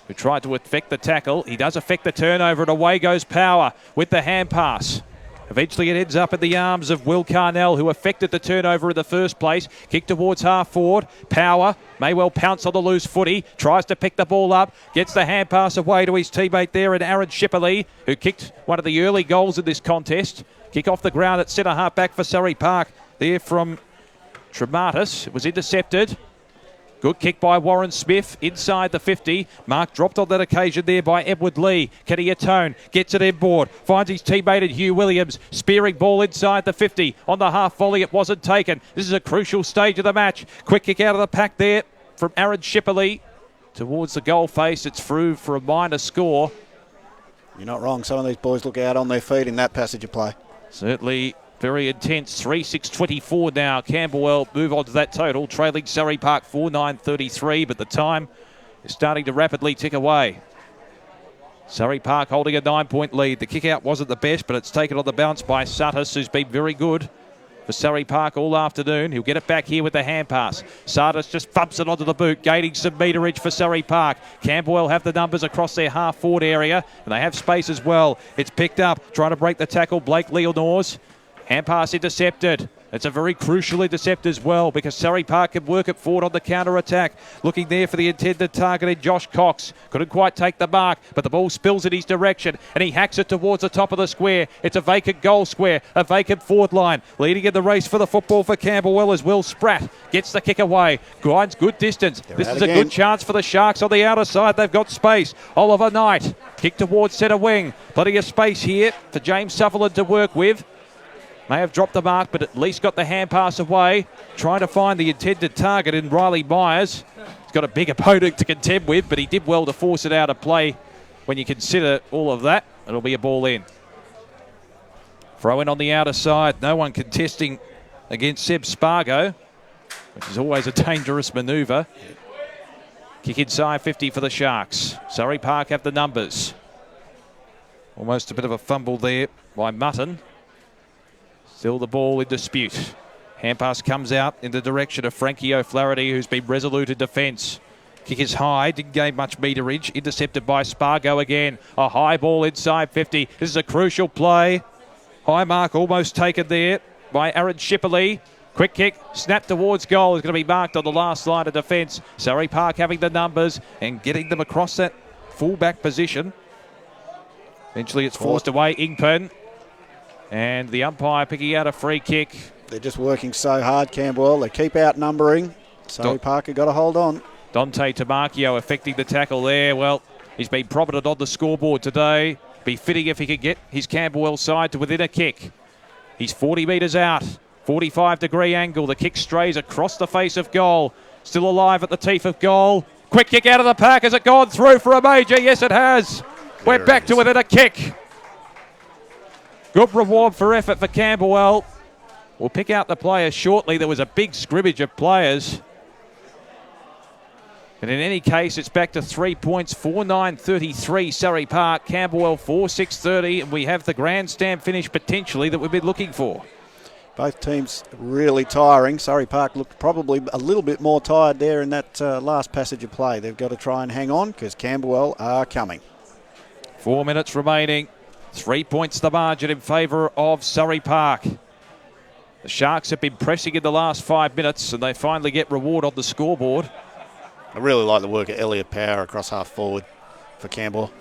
[SPEAKER 4] who tried to affect the tackle. He does affect the turnover, and away goes Power with the hand pass. Eventually it ends up in the arms of Will Carnell, who affected the turnover in the first place. Kick towards half forward. Power may well pounce on the loose footy. Tries to pick the ball up. Gets the hand pass away to his teammate there in Aaron Shipperley, who kicked one of the early goals in this contest. Kick off the ground at centre half back for Surrey Park. There from Trematis. It was intercepted. Good kick by Warren Smith inside the 50. Mark dropped on that occasion there by Edward Lee. Kenny Atone gets it inboard. Finds his teammate in Hugh Williams. Spearing ball inside the 50. On the half volley, it wasn't taken. This is a crucial stage of the match. Quick kick out of the pack there from Aaron Shipperley. Towards the goal face, it's through for a minor score.
[SPEAKER 3] You're not wrong. Some of these boys look out on their feet in that passage of play.
[SPEAKER 4] Certainly very intense. 3-6-24 now. Camberwell move on to that total, trailing Surrey Park 4-9-33, but the time is starting to rapidly tick away. Surrey Park holding a 9-point lead. The kick out wasn't the best, but it's taken on the bounce by Suttis, who's been very good for Surrey Park all afternoon. He'll get it back here with the hand pass. Sardis just thumps it onto the boot, gaining some meterage for Surrey Park. Camberwell have the numbers across their half-forward area, and they have space as well. It's picked up, trying to break the tackle, Blake Leonors. Hand pass intercepted. It's a very crucial intercept as well, because Surrey Park can work it forward on the counter-attack. Looking there for the intended target in Josh Cox. Couldn't quite take the mark, but the ball spills in his direction, and he hacks it towards the top of the square. It's a vacant goal square, a vacant forward line. Leading in the race for the football for Camberwell as Will Spratt gets the kick away. Grinds good distance. This is a good chance for the Sharks on the outer side. They've got space. Oliver Knight, kick towards centre wing. Plenty of space here for James Sutherland to work with. May have dropped the mark, but at least got the hand pass away. Trying to find the intended target in Riley Myers. He's got a big opponent to contend with, but he did well to force it out of play. When you consider all of that, it'll be a ball in. Throw in on the outer side. No one contesting against Seb Spargo, which is always a dangerous manoeuvre. Kick inside 50 for the Sharks. Surrey Park have the numbers. Almost a bit of a fumble there by Mutton. Still the ball in dispute. Hand pass comes out in the direction of Frankie O'Flaherty, who's been resolute in defence. Kick is high, didn't gain much meterage. Intercepted by Spargo again. A high ball inside 50. This is a crucial play. High mark almost taken there by Aaron Shipperley. Quick kick, snap towards goal is going to be marked on the last line of defence. Surrey Park having the numbers and getting them across that full-back position. Eventually it's forced away, Ingpen. And the umpire picking out a free kick.
[SPEAKER 3] They're just working so hard, Camberwell. They keep outnumbering. Surrey Park have got to hold on.
[SPEAKER 4] Dante Tamarchio affecting the tackle there. Well, he's been prominent on the scoreboard today. Be fitting if he could get his Camberwell side to within a kick. He's 40 metres out. 45-degree angle. The kick strays across the face of goal. Still alive at the teeth of goal. Quick kick out of the pack. Has it gone through for a major? Yes, it has. We're back to within a kick. Good reward for effort for Camberwell. We'll pick out the players shortly. There was a big scrimmage of players. And in any case, it's back to 3 points, 4-9-33 Surrey Park, Camberwell 4-6-30, and we have the grandstand finish potentially that we've been looking for.
[SPEAKER 3] Both teams really tiring. Surrey Park looked probably a little bit more tired there in that last passage of play. They've got to try and hang on because Camberwell are coming.
[SPEAKER 4] 4 minutes remaining. 3 points the margin in favour of Surrey Park. The Sharks have been pressing in the last 5 minutes and they finally get reward on the scoreboard.
[SPEAKER 3] I really like the work of Elliot Power across half forward for Camberwell.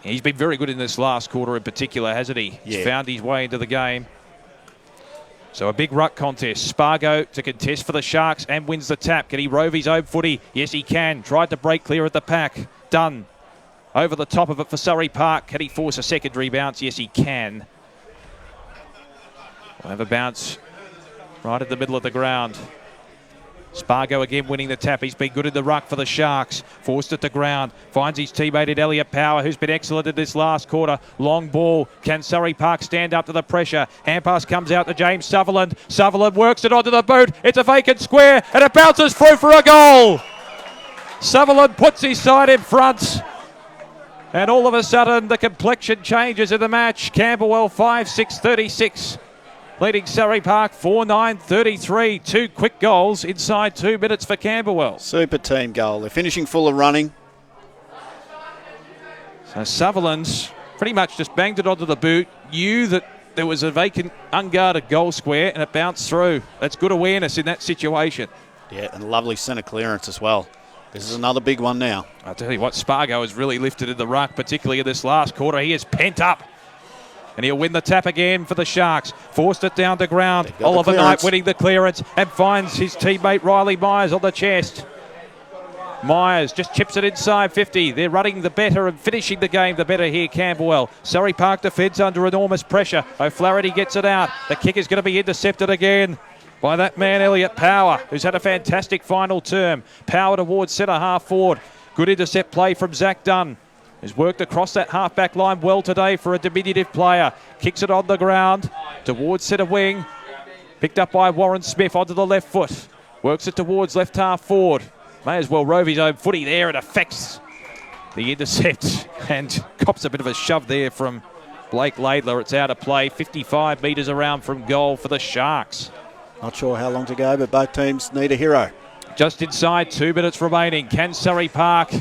[SPEAKER 4] He's been very good in this last quarter in particular, hasn't he?
[SPEAKER 3] Yeah.
[SPEAKER 4] He's found his way into the game. So a big ruck contest. Spargo to contest for the Sharks and wins the tap. Can he rove his own footy? Yes, he can. Tried to break clear at the pack. Done. Over the top of it for Surrey Park. Can he force a secondary bounce? Yes, he can. We'll have a bounce right in the middle of the ground. Spargo again winning the tap. He's been good in the ruck for the Sharks. Forced it to ground. Finds his teammate in Elliot Power, who's been excellent in this last quarter. Long ball. Can Surrey Park stand up to the pressure? Hand pass comes out to James Sutherland. Sutherland works it onto the boot. It's a vacant square and it bounces through for a goal. Sutherland puts his side in front. And all of a sudden the complexion changes in the match. Camberwell 5-6-36. Leading Surrey Park 4-9-33. 2 quick goals inside 2 minutes for Camberwell.
[SPEAKER 3] Super team goal. They're finishing full of running.
[SPEAKER 4] So Sutherland's pretty much just banged it onto the boot. Knew that there was a vacant, unguarded goal square and it bounced through. That's good awareness in that situation.
[SPEAKER 3] Yeah, and lovely centre clearance as well. This is another big one now.
[SPEAKER 4] I'll tell you what, Spargo has really lifted in the ruck, particularly in this last quarter. He is pent up. And he'll win the tap again for the Sharks. Forced it down to ground. Oliver Knight winning the clearance and finds his teammate Riley Myers on the chest. Myers just chips it inside 50. They're running the better and finishing the game the better here, Camberwell. Surrey Park defence under enormous pressure. O'Flaherty gets it out. The kick is going to be intercepted again by that man, Elliot Power, who's had a fantastic final term. Power towards centre half forward. Good intercept play from Zach Dunn. Has worked across that half-back line well today for a diminutive player. Kicks it on the ground towards centre wing. Picked up by Warren Smith onto the left foot. Works it towards left half forward. May as well rove his own footy there. It affects the intercept and cops a bit of a shove there from Blake Laidler. It's out of play. 55 metres around from goal for the Sharks.
[SPEAKER 3] Not sure how long to go, but both teams need a hero.
[SPEAKER 4] Just inside 2 minutes remaining. Can Surrey Park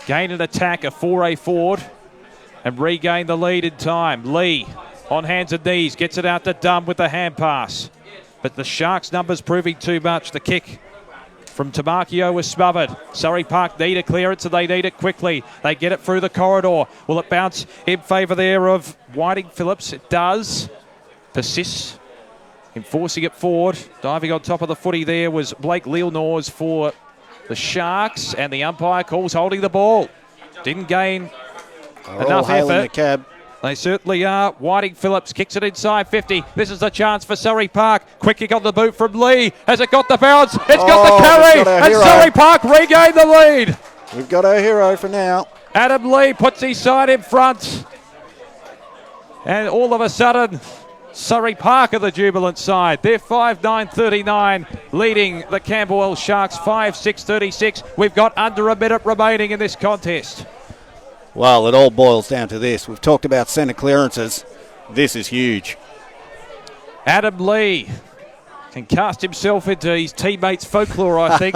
[SPEAKER 4] gain an attack, a foray forward, and regain the lead in time? Lee, on hands and knees, gets it out to Dunn with the hand pass. But the Sharks' numbers proving too much. The kick from Tamarchio was smothered. Surrey Park need a clearance and they need it quickly. They get it through the corridor. Will it bounce in favour there of Whiting Phillips? It does. Persists in forcing it forward. Diving on top of the footy there was Blake Leelnors for the Sharks, and the umpire calls holding the ball. Didn't gain enough effort.
[SPEAKER 3] The cab.
[SPEAKER 4] They certainly are. Whiting Phillips kicks it inside 50. This is the chance for Surrey Park. Quick kick on the boot from Lee. Has it got the bounce? It's got the carry. And Surrey Park regain the lead.
[SPEAKER 3] We've got our hero for now.
[SPEAKER 4] Adam Lee puts his side in front. And all of a sudden, Surrey Park are the jubilant side. They're 5-9-39, leading the Camberwell Sharks 5-6-36. We've got under a minute remaining in this contest.
[SPEAKER 3] Well, it all boils down to this. We've talked about centre clearances. This is huge.
[SPEAKER 4] Adam Lee can cast himself into his teammates' folklore, I think.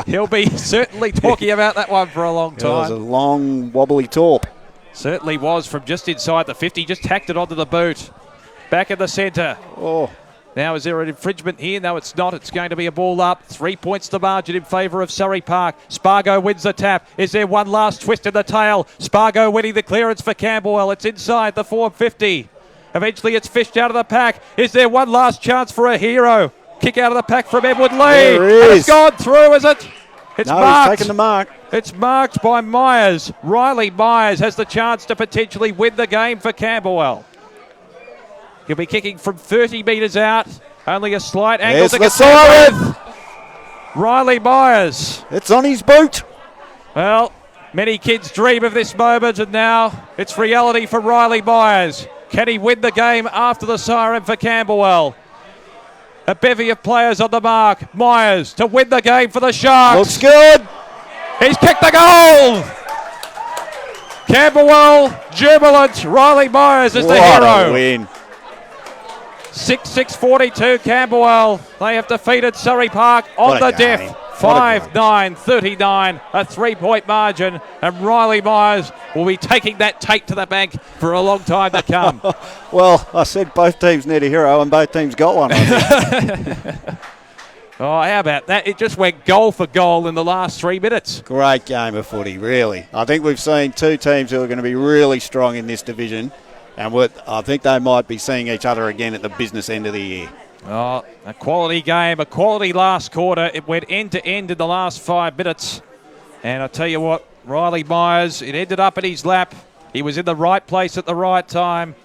[SPEAKER 4] He'll be certainly talking about that one for a long
[SPEAKER 3] It was a
[SPEAKER 4] time.
[SPEAKER 3] long, wobbly torp.
[SPEAKER 4] Certainly was from just inside the 50. Just tacked it onto the boot. Back in the centre.
[SPEAKER 3] Oh.
[SPEAKER 4] Now, is there an infringement here? No, it's not. It's going to be a ball up. 3 points to margin in favour of Surrey Park. Spargo wins the tap. Is there one last twist in the tail? Spargo winning the clearance for Camberwell. It's inside the 450. Eventually, it's fished out of the pack. Is there one last chance for a hero? Kick out of the pack from Edward Lee.
[SPEAKER 3] There is.
[SPEAKER 4] And it's gone through, is it? It's marked.
[SPEAKER 3] He's taken the mark.
[SPEAKER 4] It's marked by Myers. Riley Myers has the chance to potentially win the game for Camberwell. He'll be kicking from 30 metres out. Only a slight angle to get
[SPEAKER 3] siren.
[SPEAKER 4] Riley Myers.
[SPEAKER 3] It's on his boot.
[SPEAKER 4] Well, many kids dream of this moment, and now it's reality for Riley Myers. Can he win the game after the siren for Camberwell? A bevy of players on the mark. Myers to win the game for the Sharks.
[SPEAKER 3] Looks good.
[SPEAKER 4] He's kicked the goal. Camberwell jubilant. Riley Myers is the
[SPEAKER 3] What
[SPEAKER 4] hero.
[SPEAKER 3] a win.
[SPEAKER 4] 6-6-42 Camberwell. They have defeated Surrey Park on
[SPEAKER 3] What a
[SPEAKER 4] the
[SPEAKER 3] game.
[SPEAKER 4] death.
[SPEAKER 3] What a
[SPEAKER 4] 5-9-39, a 3-point margin, and Riley Myers will be taking that tape to the bank for a long time to come.
[SPEAKER 3] Well, I said both teams need a hero, and both teams got one. I think.
[SPEAKER 4] Oh, how about that? It just went goal for goal in the last 3 minutes.
[SPEAKER 3] Great game of footy, really. I think we've seen two teams who are going to be really strong in this division, and I think they might be seeing each other again at the business end of the year.
[SPEAKER 4] Oh, a quality game, a quality last quarter. It went end to end in the last 5 minutes. And I tell you what, Riley Myers, it ended up in his lap. He was in the right place at the right time.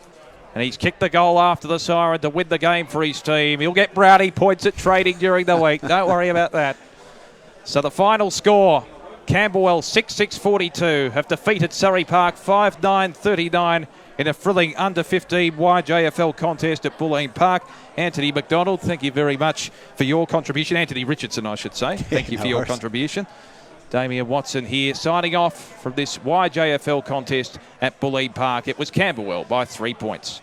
[SPEAKER 4] And he's kicked the goal after the siren to win the game for his team. He'll get brownie points at trading during the week. Don't worry about that. So the final score, Camberwell 6-6-42 have defeated Surrey Park 5-9-39 in a thrilling under-15 YJFL contest at Bulleen Park. Anthony McDonald, thank you very much for your contribution. Anthony Richardson, I should say. Thank you for your contribution. Damien Watson here, signing off from this YJFL contest at Bulleen Park. It was Camberwell by 3 points.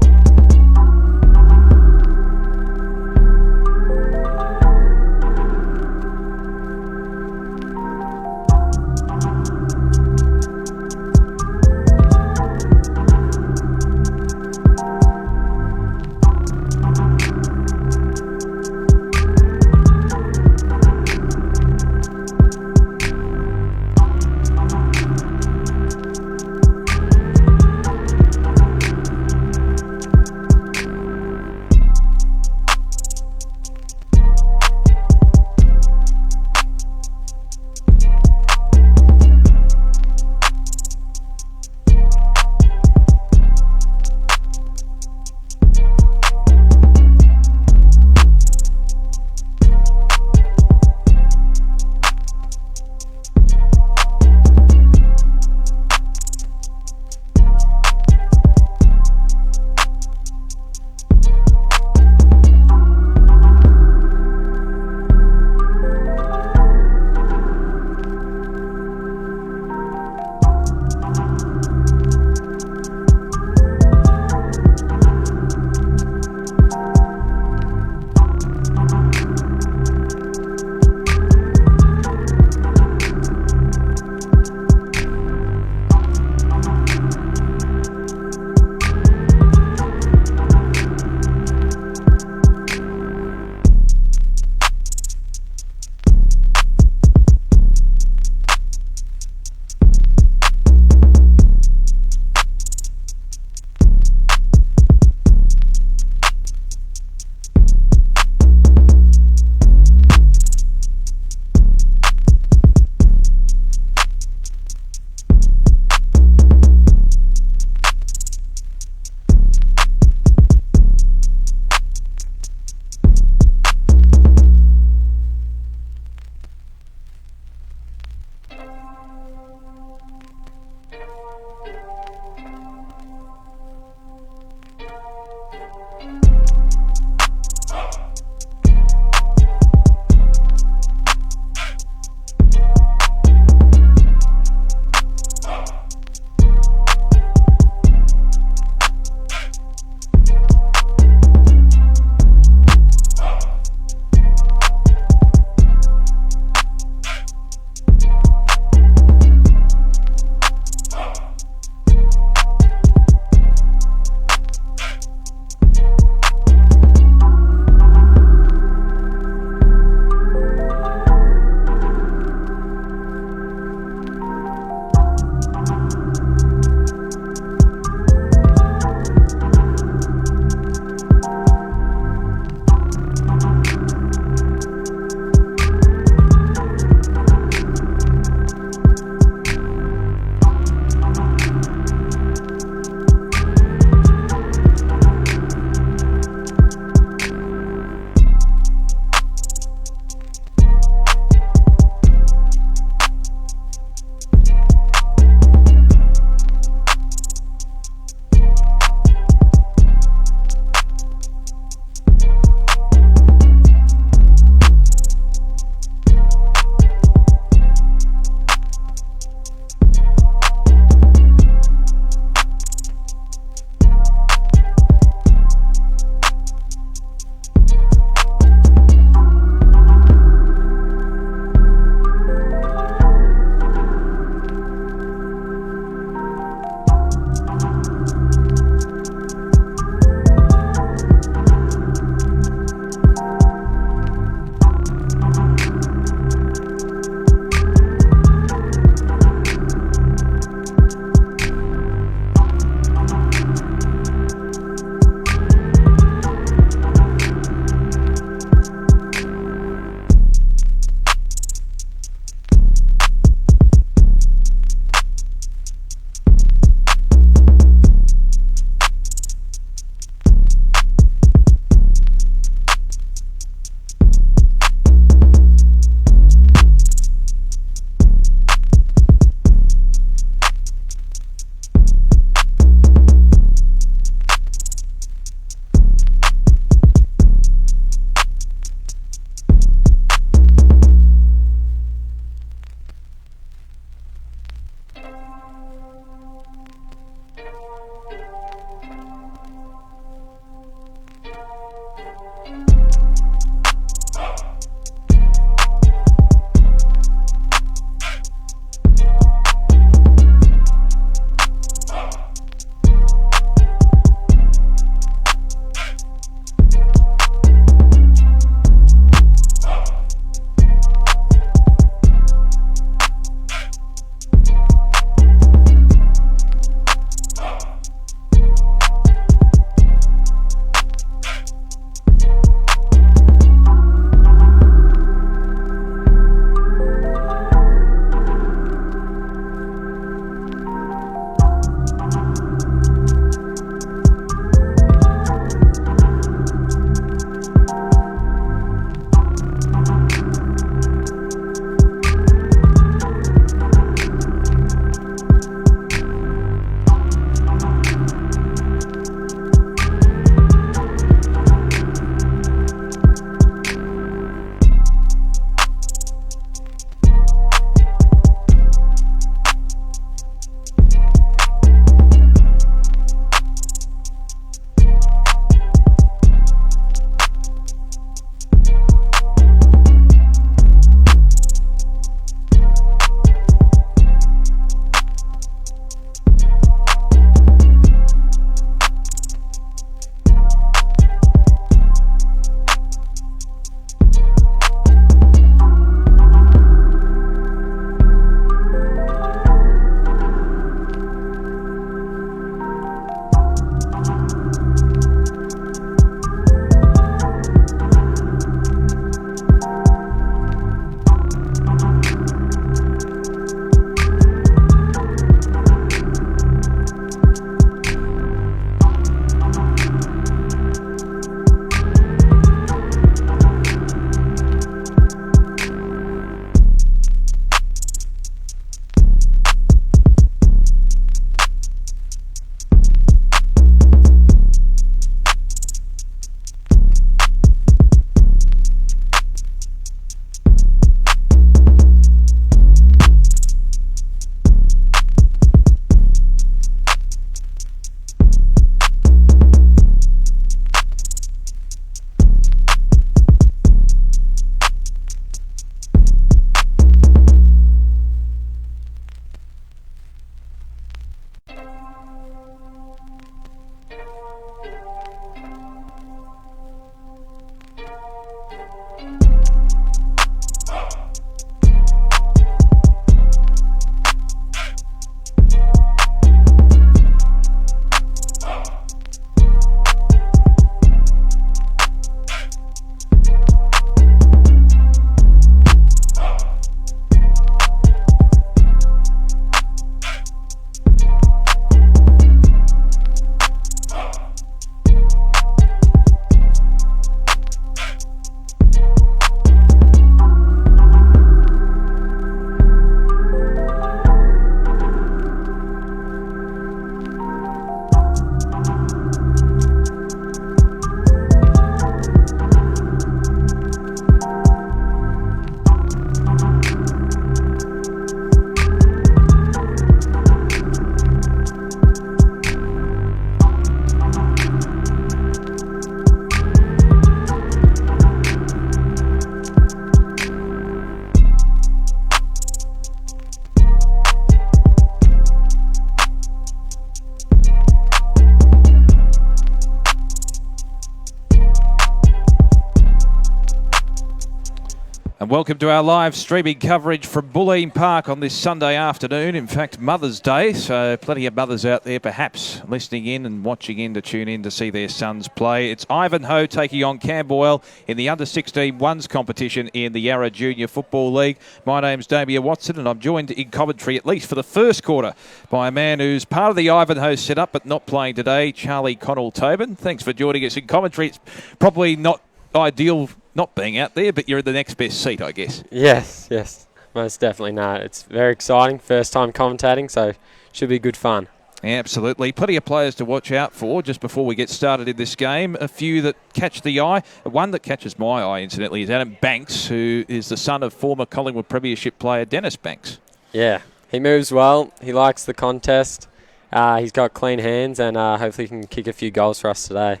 [SPEAKER 4] welcome to our live streaming coverage from Bulleen Park on this Sunday afternoon. In fact, Mother's Day, so plenty of mothers out there perhaps listening in and watching in to tune in to see their sons play. It's Ivanhoe taking on Camberwell in the Under-16 Ones competition in the Yarra Junior Football League. My name's Damien Watson and I'm joined in commentary, at least for the first quarter, by a man who's part of the Ivanhoe setup but not playing today, Charlie Connell-Tobin. Thanks for joining us in commentary. It's probably not ideal not being out there, but you're in the next best seat, I guess.
[SPEAKER 12] Yes, most definitely. No, it's very exciting. First time commentating, so should be good fun.
[SPEAKER 4] Yeah, absolutely. Plenty of players to watch out for just before we get started in this game. A few that catch the eye. One that catches my eye, incidentally, is Adam Banks, who is the son of former Collingwood Premiership player Dennis Banks.
[SPEAKER 12] Yeah, he moves well. He likes the contest. He's got clean hands and hopefully he can kick a few goals for us today.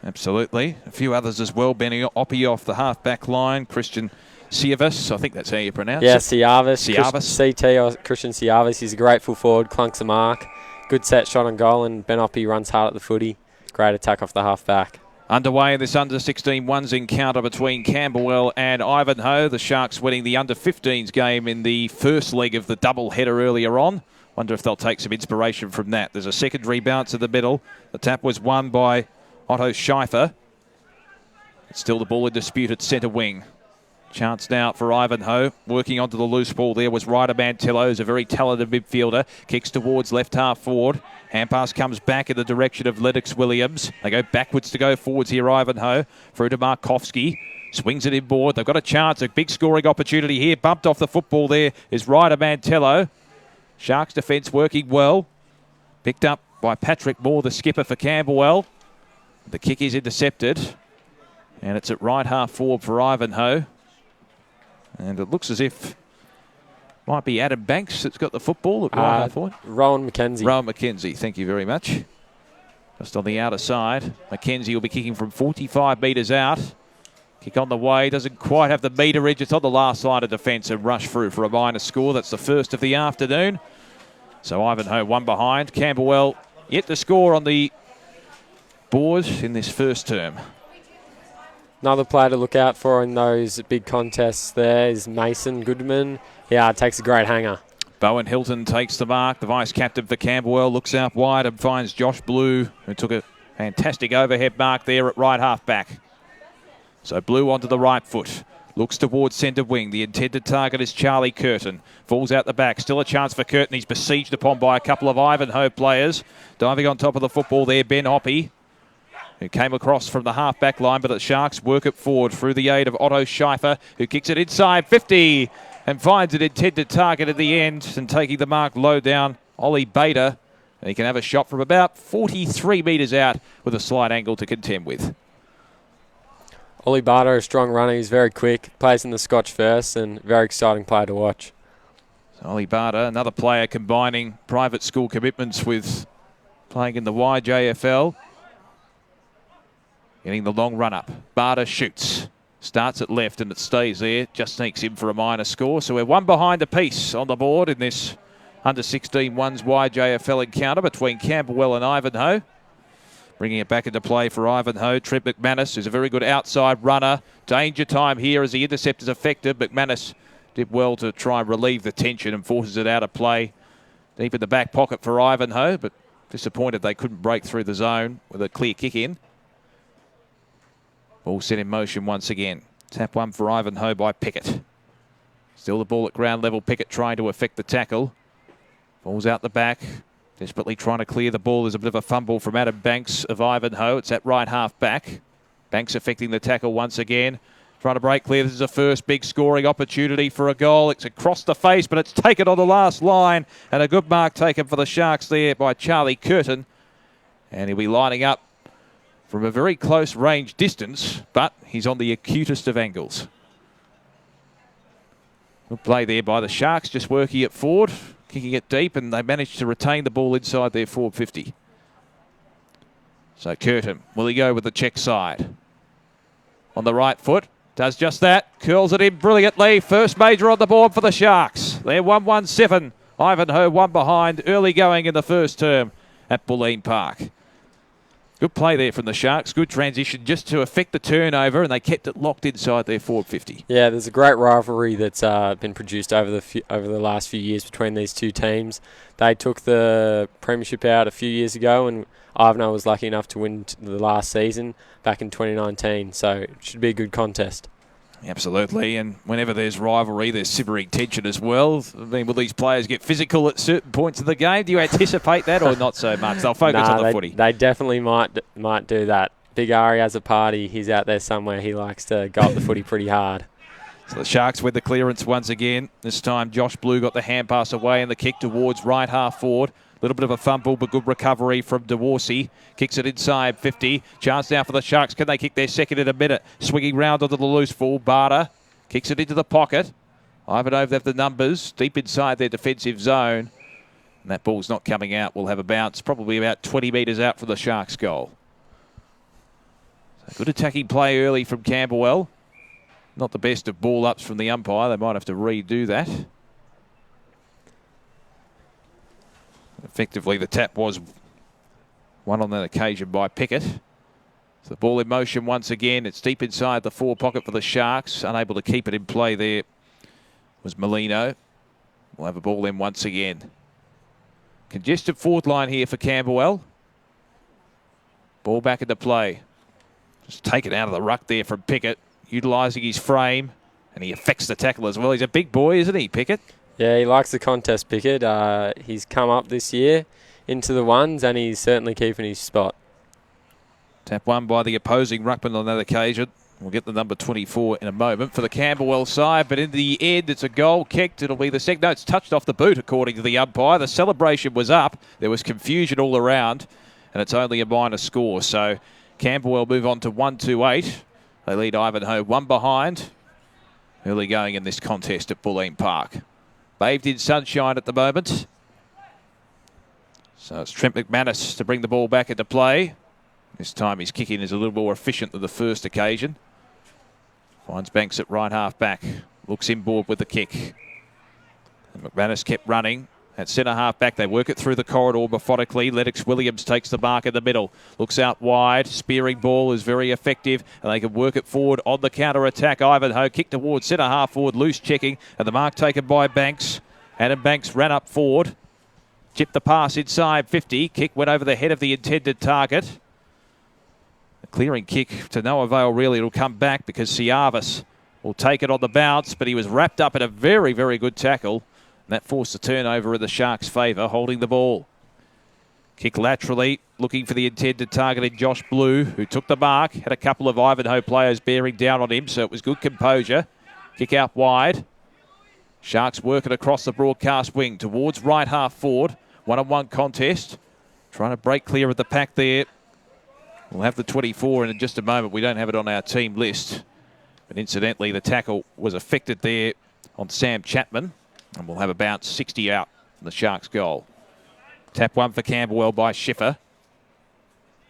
[SPEAKER 4] Absolutely. A few others as well. Benny Oppie off the half-back line. Christian Siavas, I think that's how you pronounce it.
[SPEAKER 12] Siavas. CT or Christian Siavas. He's a great full forward, clunks a mark. Good set shot on goal, and Ben Oppie runs hard at the footy. Great attack off the half-back.
[SPEAKER 4] Underway in this Under-16 Ones encounter between Camberwell and Ivanhoe. The Sharks winning the Under-15s game in the first leg of the double-header earlier on. Wonder if they'll take some inspiration from that. There's a secondary bounce in the middle. The tap was won by Otto Scheifer. It's still the ball in dispute at centre wing. Chance now for Ivanhoe. Working onto the loose ball there was Ryder Mantello, who's a very talented midfielder. Kicks towards left half forward. Hand pass comes back in the direction of Lennox Williams. They go backwards to go forwards here, Ivanhoe. Through to Markovski. Swings it inboard. They've got a chance, a big scoring opportunity here. Bumped off the football there is Ryder Mantello. Sharks defence working well. Picked up by Patrick Moore, the skipper for Camberwell. The kick is intercepted, and it's at right half forward for Ivanhoe. And it looks as if might be Adam Banks that's got the football at right half forward.
[SPEAKER 12] Rowan McKenzie,
[SPEAKER 4] thank you very much. Just on the outer side. McKenzie will be kicking from 45 metres out. Kick on the way, doesn't quite have the meterage. It's on the last line of defence and rush through for a minor score. That's the first of the afternoon. So Ivanhoe one behind. Camberwell yet to score on the board in this first term.
[SPEAKER 12] Another player to look out for in those big contests there is Mason Goodman. Yeah, takes a great hanger.
[SPEAKER 4] Bowen Hilton takes the mark. The vice-captain for Camberwell looks out wide and finds Josh Blue, who took a fantastic overhead mark there at right half-back. So Blue onto the right foot. Looks towards centre wing. The intended target is Charlie Curtin. Falls out the back. Still a chance for Curtin. He's besieged upon by a couple of Ivanhoe players. Diving on top of the football there, Ben Oppie, who came across from the half-back line, but the Sharks work it forward through the aid of Otto Scheifer, who kicks it inside 50 and finds an intended target at the end, and taking the mark low down, Ollie Bader. And he can have a shot from about 43 metres out with a slight angle to contend with.
[SPEAKER 12] Ollie Bader, a strong runner. He's very quick, plays in the Scotch first, and very exciting player to watch.
[SPEAKER 4] So Ollie Bader, another player combining private school commitments with playing in the YJFL. Getting the long run up. Barter shoots. Starts at left and it stays there. Just sneaks in for a minor score. So we're one behind a piece on the board in this Under-16 Ones YJFL encounter between Camberwell and Ivanhoe. Bringing it back into play for Ivanhoe. Trent McManus, who's a very good outside runner. Danger time here as the intercept is effective. McManus did well to try and relieve the tension and forces it out of play. Deep in the back pocket for Ivanhoe, but disappointed they couldn't break through the zone with a clear kick in. Ball set in motion once again. Tap one for Ivanhoe by Pickett. Still the ball at ground level. Pickett trying to effect the tackle. Falls out the back. Desperately trying to clear the ball. There's a bit of a fumble from Adam Banks of Ivanhoe. It's at right half back. Banks effecting the tackle once again. Trying to break clear. This is a first big scoring opportunity for a goal. It's across the face, but it's taken on the last line. And a good mark taken for the Sharks there by Charlie Curtin. And he'll be lining up from a very close range distance, but he's on the acutest of angles. Good play there by the Sharks, just working it forward, kicking it deep, and they managed to retain the ball inside their forward 50. So Curtin, will he go with the check side? On the right foot, does just that, curls it in brilliantly. First major on the board for the Sharks. They're 1-1-7. Ivanhoe one behind, early going in the first term at Bulleen Park. Good play there from the Sharks. Good transition just to affect the turnover, and they kept it locked inside their forward 50.
[SPEAKER 12] Yeah, there's a great rivalry that's been produced over the last few years between these two teams. They took the premiership out a few years ago, and Ivanhoe was lucky enough to win the last season back in 2019. So it should be a good contest.
[SPEAKER 4] Absolutely, and whenever there's rivalry, there's simmering tension as well. I mean, will these players get physical at certain points of the game? Do you anticipate that or not so much? They'll focus on the footy.
[SPEAKER 12] They definitely might do that. Big Ari has a party. He's out there somewhere. He likes to go up the footy pretty hard.
[SPEAKER 4] So the Sharks with the clearance once again. This time Josh Blue got the hand pass away and the kick towards right half forward. A little bit of a fumble, but good recovery from DeWarsey. Kicks it inside 50. Chance now for the Sharks. Can they kick their second in a minute? Swinging round onto the loose full. Barter kicks it into the pocket. Ivanhoe have the numbers deep inside their defensive zone. And that ball's not coming out. We'll have a bounce probably about 20 metres out from the Sharks' goal. So good attacking play early from Camberwell. Not the best of ball ups from the umpire. They might have to redo that. Effectively, the tap was won on that occasion by Pickett. So the ball in motion once again. It's deep inside the forward pocket for the Sharks. Unable to keep it in play there was Molino. We'll have a ball in once again. Congested forward line here for Camberwell. Ball back into play. Just taken out of the ruck there from Pickett, utilising his frame, and he affects the tackle as well. He's a big boy, isn't he, Pickett?
[SPEAKER 12] Yeah, he likes the contest, Pickett. He's come up this year into the ones, and he's certainly keeping his spot.
[SPEAKER 4] Tap won by the opposing ruckman on that occasion. We'll get the number 24 in a moment for the Camberwell side, but in the end, it's a goal kicked. It'll be the second. No, it's touched off the boot, according to the umpire. The celebration was up. There was confusion all around, and it's only a minor score. So Camberwell move on to 1-2-8. They lead Ivanhoe one behind. Early going in this contest at Bulleen Park. Bathed in sunshine at the moment. So it's Trent McManus to bring the ball back into play. This time his kicking is a little more efficient than the first occasion. Finds Banks at right half back. Looks inboard with the kick. And McManus kept running. At centre half back, they work it through the corridor methodically. Lennox Williams takes the mark in the middle. Looks out wide. Spearing ball is very effective. And they can work it forward on the counter-attack. Ivanhoe kick towards centre half forward. Loose checking. And the mark taken by Banks. Adam Banks ran up forward. Chipped the pass inside 50. Kick went over the head of the intended target. A clearing kick to no avail really. It'll come back because Siavis will take it on the bounce. But he was wrapped up in a very, very good tackle. And that forced the turnover in the Sharks' favour, holding the ball. Kick laterally, looking for the intended target in Josh Blue, who took the mark. Had a couple of Ivanhoe players bearing down on him, so it was good composure. Kick out wide. Sharks working across the broadcast wing towards right half forward. One-on-one contest. Trying to break clear of the pack there. We'll have the 24 in just a moment. We don't have it on our team list. But incidentally, the tackle was affected there on Sam Chapman. And we'll have a bounce 60 out from the Sharks' goal. Tap one for Camberwell by Schiffer.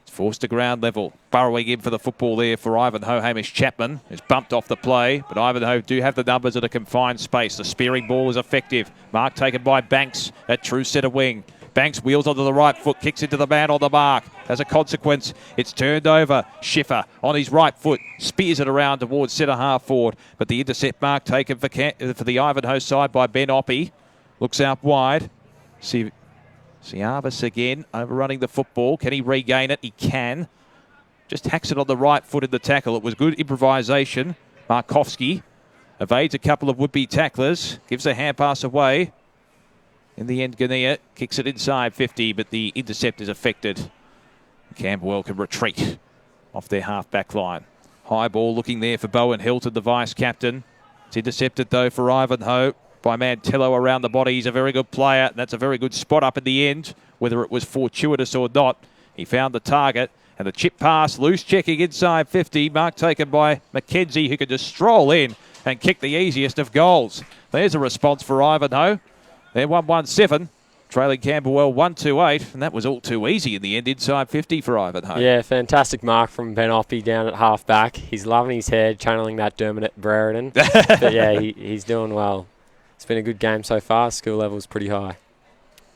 [SPEAKER 4] It's forced to ground level. Burrowing in for the football there for Ivanhoe. Hamish Chapman is bumped off the play. But Ivanhoe do have the numbers at a confined space. The spearing ball is effective. Mark taken by Banks at true centre wing. Banks wheels onto the right foot, kicks into the man on the mark. As a consequence, it's turned over. Schiffer on his right foot, spears it around towards centre half forward. But the intercept mark taken for the Ivanhoe side by Ben Oppie. Looks out wide. Siavis again, overrunning the football. Can he regain it? He can. Just hacks it on the right foot in the tackle. It was good improvisation. Markovski evades a couple of would-be tacklers. Gives a hand pass away. In the end, Ganea kicks it inside 50, but the intercept is affected. Camberwell can retreat off their half-back line. High ball looking there for Bowen Hilton, the vice-captain. It's intercepted, though, for Ivanhoe by Mantello around the body. He's a very good player, and that's a very good spot up in the end, whether it was fortuitous or not. He found the target, and the chip pass, loose checking inside 50. Mark taken by McKenzie, who could just stroll in and kick the easiest of goals. There's a response for Ivanhoe. They're 1-1-7, trailing Camberwell 1-2-8, and that was all too easy in the end, inside 50 for Ivanhoe.
[SPEAKER 12] Yeah, fantastic mark from Ben Oppie down at half-back. He's loving his head, channeling that Dermot Brereton. But yeah, he's doing well. It's been a good game so far. Skill level's pretty high.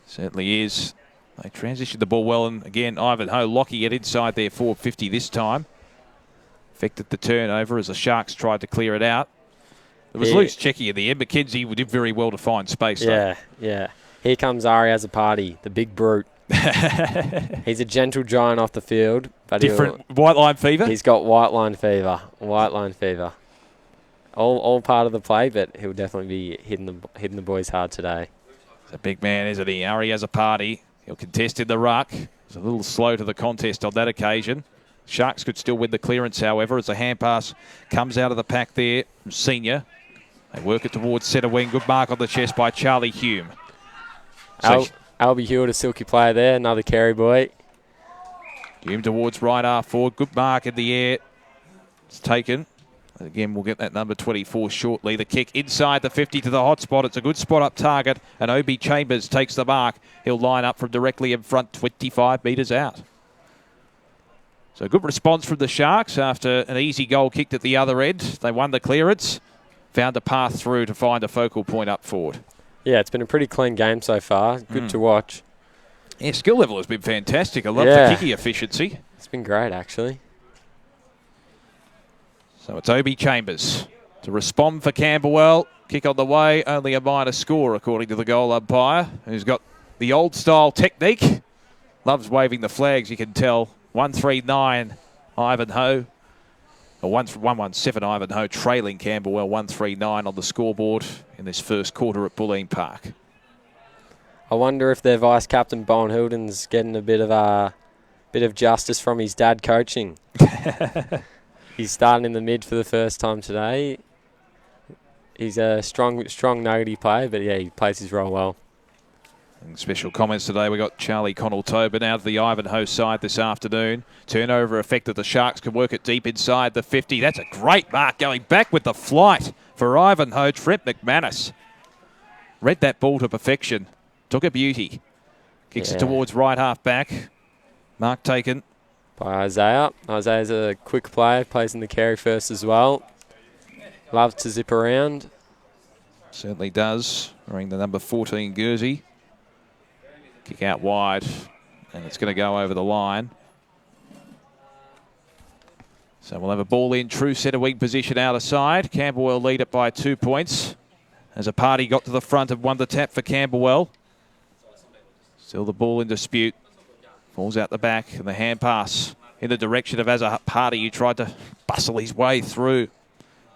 [SPEAKER 4] Certainly is. They transitioned the ball well, and again, Ivanhoe locking it inside their 450 this time. Affected the turnover as the Sharks tried to clear it out. It was loose checking at the end. McKenzie did very well to find space, though.
[SPEAKER 12] Yeah. Here comes Ari as a party, the big brute. He's a gentle giant off the field. But
[SPEAKER 4] different white line fever?
[SPEAKER 12] He's got white line fever. White line fever. All part of the play, but he'll definitely be hitting the boys hard today.
[SPEAKER 4] He's a big man, isn't he? Ari has a party. He'll contest in the ruck. He's a little slow to the contest on that occasion. Sharks could still win the clearance, however, as the hand pass comes out of the pack there from Senior. They work it towards centre wing. Good mark on the chest by Charlie Hume.
[SPEAKER 12] Albie Hewitt, a silky player there. Another carry boy.
[SPEAKER 4] Hume towards right half forward. Good mark in the air. It's taken. Again, we'll get that number 24 shortly. The kick inside the 50 to the hot spot. It's a good spot up target. And Obi Chambers takes the mark. He'll line up from directly in front, 25 metres out. So good response from the Sharks after an easy goal kicked at the other end. They won the clearance. Found a path through to find a focal point up forward.
[SPEAKER 12] Yeah, it's been a pretty clean game so far. Good to watch.
[SPEAKER 4] Yeah, skill level has been fantastic. I love the kicking efficiency.
[SPEAKER 12] It's been great, actually.
[SPEAKER 4] So it's Obi Chambers to respond for Camberwell. Kick on the way, only a minor score according to the goal umpire, who's got the old style technique. Loves waving the flags, you can tell. 139 Ivanhoe. Or 117 Ivanhoe trailing Camberwell 139 on the scoreboard in this first quarter at Bulleen Park.
[SPEAKER 12] I wonder if their vice captain Bowen Hilden's getting a bit of justice from his dad coaching. He's starting in the mid for the first time today. He's a strong nuggety player, but yeah, he plays his role well.
[SPEAKER 4] And special comments today. We got Charlie Connell-Tobin out of the Ivanhoe side this afternoon. Turnover effect that the Sharks can work it deep inside the 50. That's a great mark going back with the flight for Ivanhoe. Trent McManus read that ball to perfection. Took a beauty. Kicks it towards right half back. Mark taken
[SPEAKER 12] by Isaiah. Isaiah's a quick player, plays in the carry first as well. Loves to zip around.
[SPEAKER 4] Certainly does. Wearing the number 14 jersey. Kick out wide, and it's going to go over the line. So we'll have a ball in, true centre wing position out of side. Camberwell lead it by 2 points. As a party got to the front and won the tap for Camberwell. Still the ball in dispute. Falls out the back, and the hand pass in the direction of Azza Party, who tried to bustle his way through.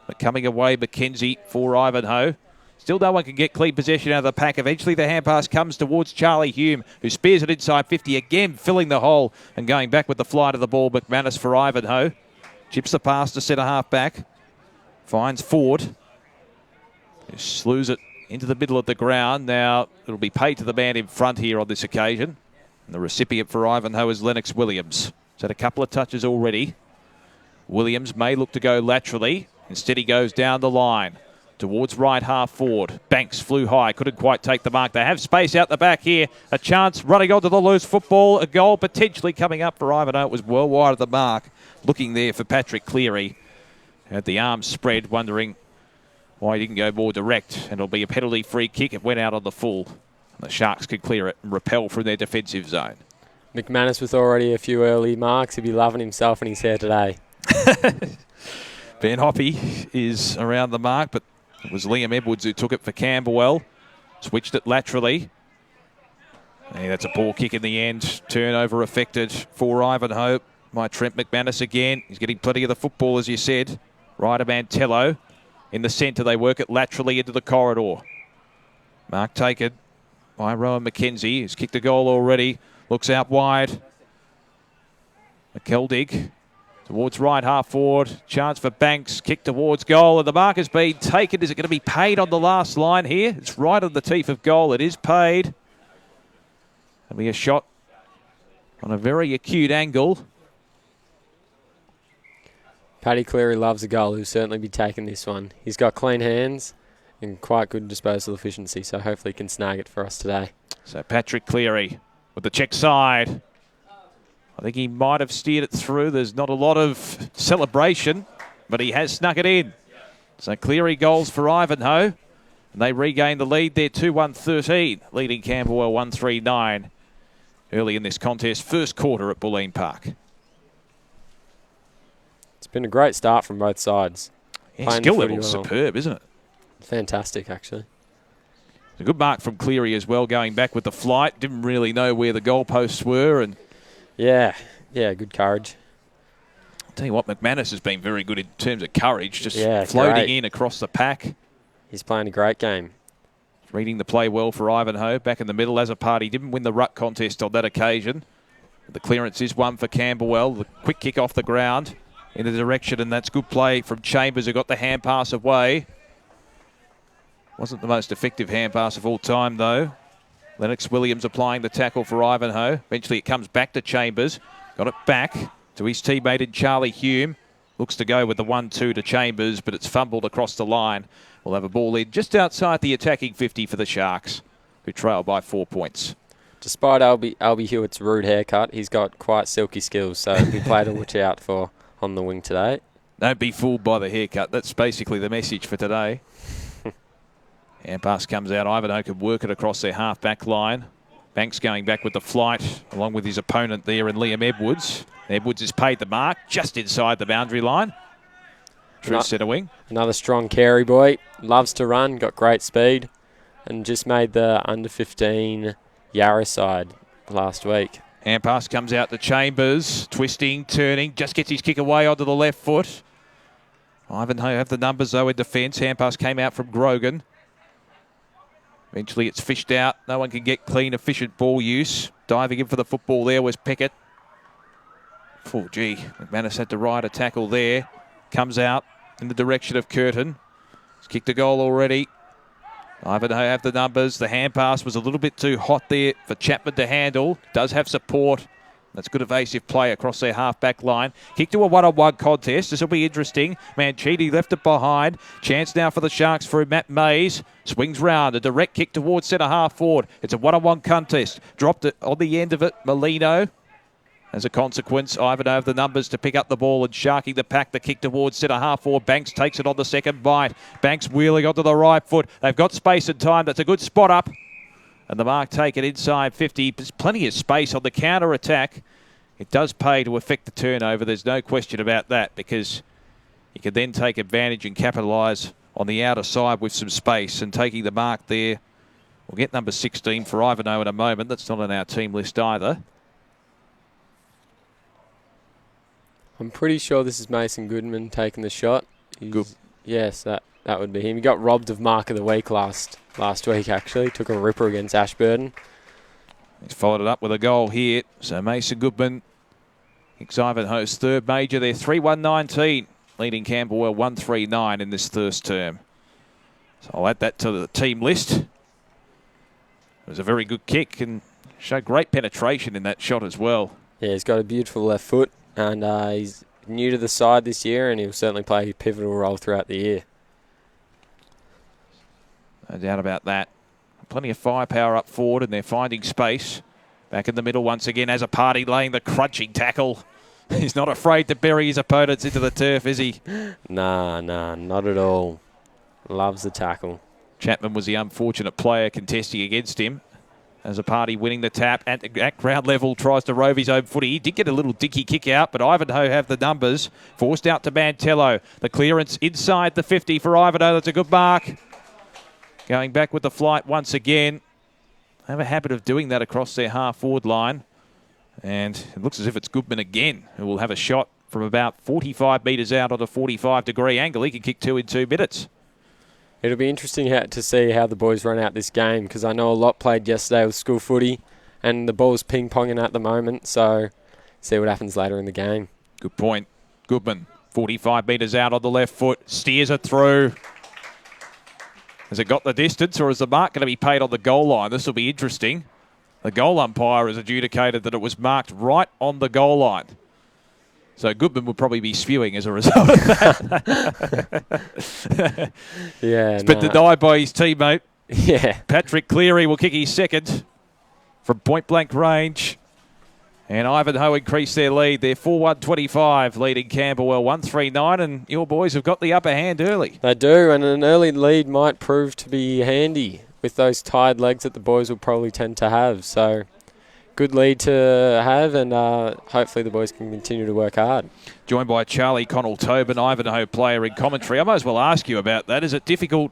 [SPEAKER 4] But coming away, McKenzie for Ivanhoe. Still no one can get clean possession out of the pack. Eventually the hand pass comes towards Charlie Hume, who spears it inside 50 again, filling the hole and going back with the flight of the ball. McManus for Ivanhoe. Chips the pass to centre half back. Finds Ford, who slews it into the middle of the ground. Now it'll be paid to the man in front here on this occasion. And the recipient for Ivanhoe is Lennox Williams. He's had a couple of touches already. Williams may look to go laterally. Instead he goes down the line. Towards right half forward. Banks flew high, couldn't quite take the mark. They have space out the back here. A chance running onto the loose football. A goal potentially coming up for Ivanhoe. It was well wide of the mark. Looking there for Patrick Cleary. Had the arms spread, wondering why he didn't go more direct. And it'll be a penalty free kick. It went out on the full. The Sharks could clear it and repel from their defensive zone.
[SPEAKER 12] McManus with already a few early marks. He'll be loving himself in his hair today.
[SPEAKER 4] Ben Hoppy is around the mark, but it was Liam Edwards who took it for Camberwell. Switched it laterally. And that's a ball kick in the end. Turnover affected for Ivanhoe by Trent McManus again. He's getting plenty of the football, as you said. Ryder Mantello in the centre. They work it laterally into the corridor. Mark taken by Rowan McKenzie, who's kicked a goal already. Looks out wide. McKeldig towards right half forward. Chance for Banks. Kick towards goal. And the mark has been taken. Is it going to be paid on the last line here? It's right on the teeth of goal. It is paid. There'll be a shot on a very acute angle.
[SPEAKER 12] Paddy Cleary loves a goal. He'll certainly be taking this one. He's got clean hands and quite good disposal efficiency, so hopefully he can snag it for us today.
[SPEAKER 4] So Patrick Cleary with the check side. I think he might have steered it through. There's not a lot of celebration, but he has snuck it in. So Cleary goals for Ivanhoe. And they regain the lead there, 2-1-13, leading Camberwell 1-3-9 early in this contest, first quarter at Bulleen Park.
[SPEAKER 12] It's been a great start from both sides.
[SPEAKER 4] Yeah,
[SPEAKER 12] Playing
[SPEAKER 4] skill
[SPEAKER 12] the footy
[SPEAKER 4] level's
[SPEAKER 12] well.
[SPEAKER 4] superb, isn't it?
[SPEAKER 12] Fantastic, actually.
[SPEAKER 4] It's a good mark from Cleary as well, going back with the flight. Didn't really know where the goalposts were. And
[SPEAKER 12] yeah, good courage.
[SPEAKER 4] I'll tell you what, McManus has been very good in terms of courage, just
[SPEAKER 12] Yeah,
[SPEAKER 4] floating
[SPEAKER 12] great.
[SPEAKER 4] in across the pack.
[SPEAKER 12] He's playing a great game.
[SPEAKER 4] Reading the play well for Ivanhoe. Back in the middle as a party. Didn't win the ruck contest on that occasion. The clearance is one for Camberwell. The quick kick off the ground in the direction, and that's good play from Chambers, who got the hand pass away. Wasn't the most effective hand pass of all time, though. Lennox Williams applying the tackle for Ivanhoe. Eventually it comes back to Chambers. Got it back to his teammate in Charlie Hume. Looks to go with the 1-2 to Chambers, but it's fumbled across the line. We'll have a ball in just outside the attacking 50 for the Sharks, who trail by 4 points.
[SPEAKER 12] Despite Albie Hewitt's rude haircut, he's got quite silky skills, so we play to watch out for on the wing today.
[SPEAKER 4] Don't be fooled by the haircut. That's basically the message for today. And pass comes out. Ivanhoe can work it across their half-back line. Banks going back with the flight, along with his opponent there in Liam Edwards. Edwards has paid the mark just inside the boundary line. True centre wing.
[SPEAKER 12] Another strong carry boy. Loves to run, got great speed, and just made the under-15 Yarra side last week.
[SPEAKER 4] And pass comes out to Chambers. Twisting, turning, just gets his kick away onto the left foot. Ivanhoe have the numbers, though, in defence. Hand pass came out from Grogan. Eventually it's fished out. No one can get clean, efficient ball use. Diving in for the football there was Pickett. Oh, gee. McManus had to ride a tackle there. Comes out in the direction of Curtin. He's kicked a goal already. Ivanhoe have the numbers. The hand pass was a little bit too hot there for Chapman to handle. Does have support. That's good evasive play across their half-back line. Kick to a one-on-one contest. This will be interesting. Mancini left it behind. Chance now for the Sharks through Matt Mays. Swings round. A direct kick towards centre-half forward. It's a one-on-one contest. Dropped it on the end of it. Molino. As a consequence, Ivanhoe have the numbers to pick up the ball and sharking the pack. The kick towards centre-half forward. Banks takes it on the second bite. Banks wheeling onto the right foot. They've got space and time. That's a good spot up. And the mark taken inside 50. There's plenty of space on the counter-attack. It does pay to affect the turnover. There's no question about that, because you can then take advantage and capitalise on the outer side with some space. And taking the mark there, we'll get number 16 for Ivanhoe in a moment. That's not on our team list either.
[SPEAKER 12] I'm pretty sure this is Mason Goodman taking the shot.
[SPEAKER 4] Good.
[SPEAKER 12] Yes, that would be him. He got robbed of Mark of the Week last week, actually. Took a ripper against Ashburton.
[SPEAKER 4] He's followed it up with a goal here. So Mason Goodman kicks Ivanhoe's third major. They're 3-1-19, leading Camberwell 1-3-9 in this first term. So I'll add that to the team list. It was a very good kick and showed great penetration in that shot as well.
[SPEAKER 12] Yeah, he's got a beautiful left foot, and he's new to the side this year, and he'll certainly play a pivotal role throughout the year.
[SPEAKER 4] No doubt about that. Plenty of firepower up forward, and they're finding space. Back in the middle once again as a party, laying the crunching tackle. He's not afraid to bury his opponents into the turf, is he?
[SPEAKER 12] Nah, not at all. Loves the tackle.
[SPEAKER 4] Chapman was the unfortunate player contesting against him. As a party winning the tap at ground level, tries to rove his own footy. He did get a little dinky kick out, but Ivanhoe have the numbers. Forced out to Mantello. The clearance inside the 50 for Ivanhoe. That's a good mark. Going back with the flight once again. They have a habit of doing that across their half-forward line. And it looks as if it's Goodman again, who will have a shot from about 45 metres out on a 45-degree angle. He can kick 2 in 2 minutes.
[SPEAKER 12] It'll be interesting to see how the boys run out this game, because I know a lot played yesterday with school footy, and the ball's ping-ponging at the moment, so see what happens later in the game.
[SPEAKER 4] Good point. Goodman, 45 metres out on the left foot, steers it through. Has it got the distance, or is the mark going to be paid on the goal line? This will be interesting. The goal umpire has adjudicated that it was marked right on the goal line. So Goodman would probably be spewing as a result of that.
[SPEAKER 12] Yeah,
[SPEAKER 4] it's been denied by his teammate.
[SPEAKER 12] Yeah.
[SPEAKER 4] Patrick Cleary will kick his second from point-blank range. And Ivanhoe increase their lead. They're 4-1-25, leading Camberwell 1-3-9, and your boys have got the upper hand early.
[SPEAKER 12] They do, and an early lead might prove to be handy with those tired legs that the boys will probably tend to have. So good lead to have, and hopefully the boys can continue to work hard.
[SPEAKER 4] Joined by Charlie Connell-Tobin, Ivanhoe player in commentary. I might as well ask you about that. Is it difficult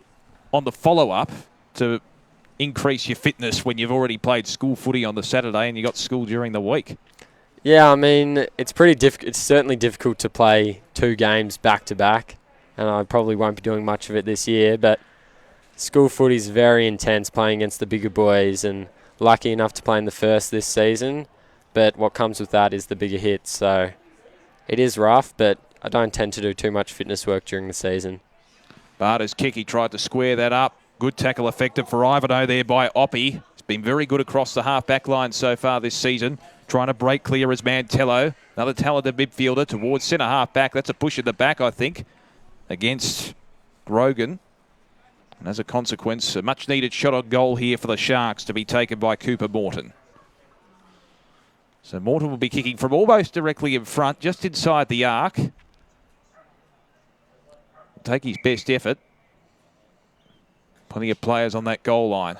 [SPEAKER 4] on the follow-up to increase your fitness when you've already played school footy on the Saturday and you got school during the week?
[SPEAKER 12] Yeah, I mean, it's pretty difficult. It's certainly difficult to play 2 games back-to-back, and I probably won't be doing much of it this year, but school footy is very intense playing against the bigger boys, and lucky enough to play in the first this season, but what comes with that is the bigger hits, so it is rough, but I don't tend to do too much fitness work during the season.
[SPEAKER 4] Barter's kick, he tried to square that up. Good tackle effective for Ivanhoe there by Oppie. He's been very good across the half-back line so far this season. Trying to break clear as Mantello. Another talented midfielder towards centre half-back. That's a push at the back, I think, against Grogan. And as a consequence, a much-needed shot on goal here for the Sharks to be taken by Cooper Morton. So Morton will be kicking from almost directly in front, just inside the arc. Will take his best effort. Plenty of players on that goal line.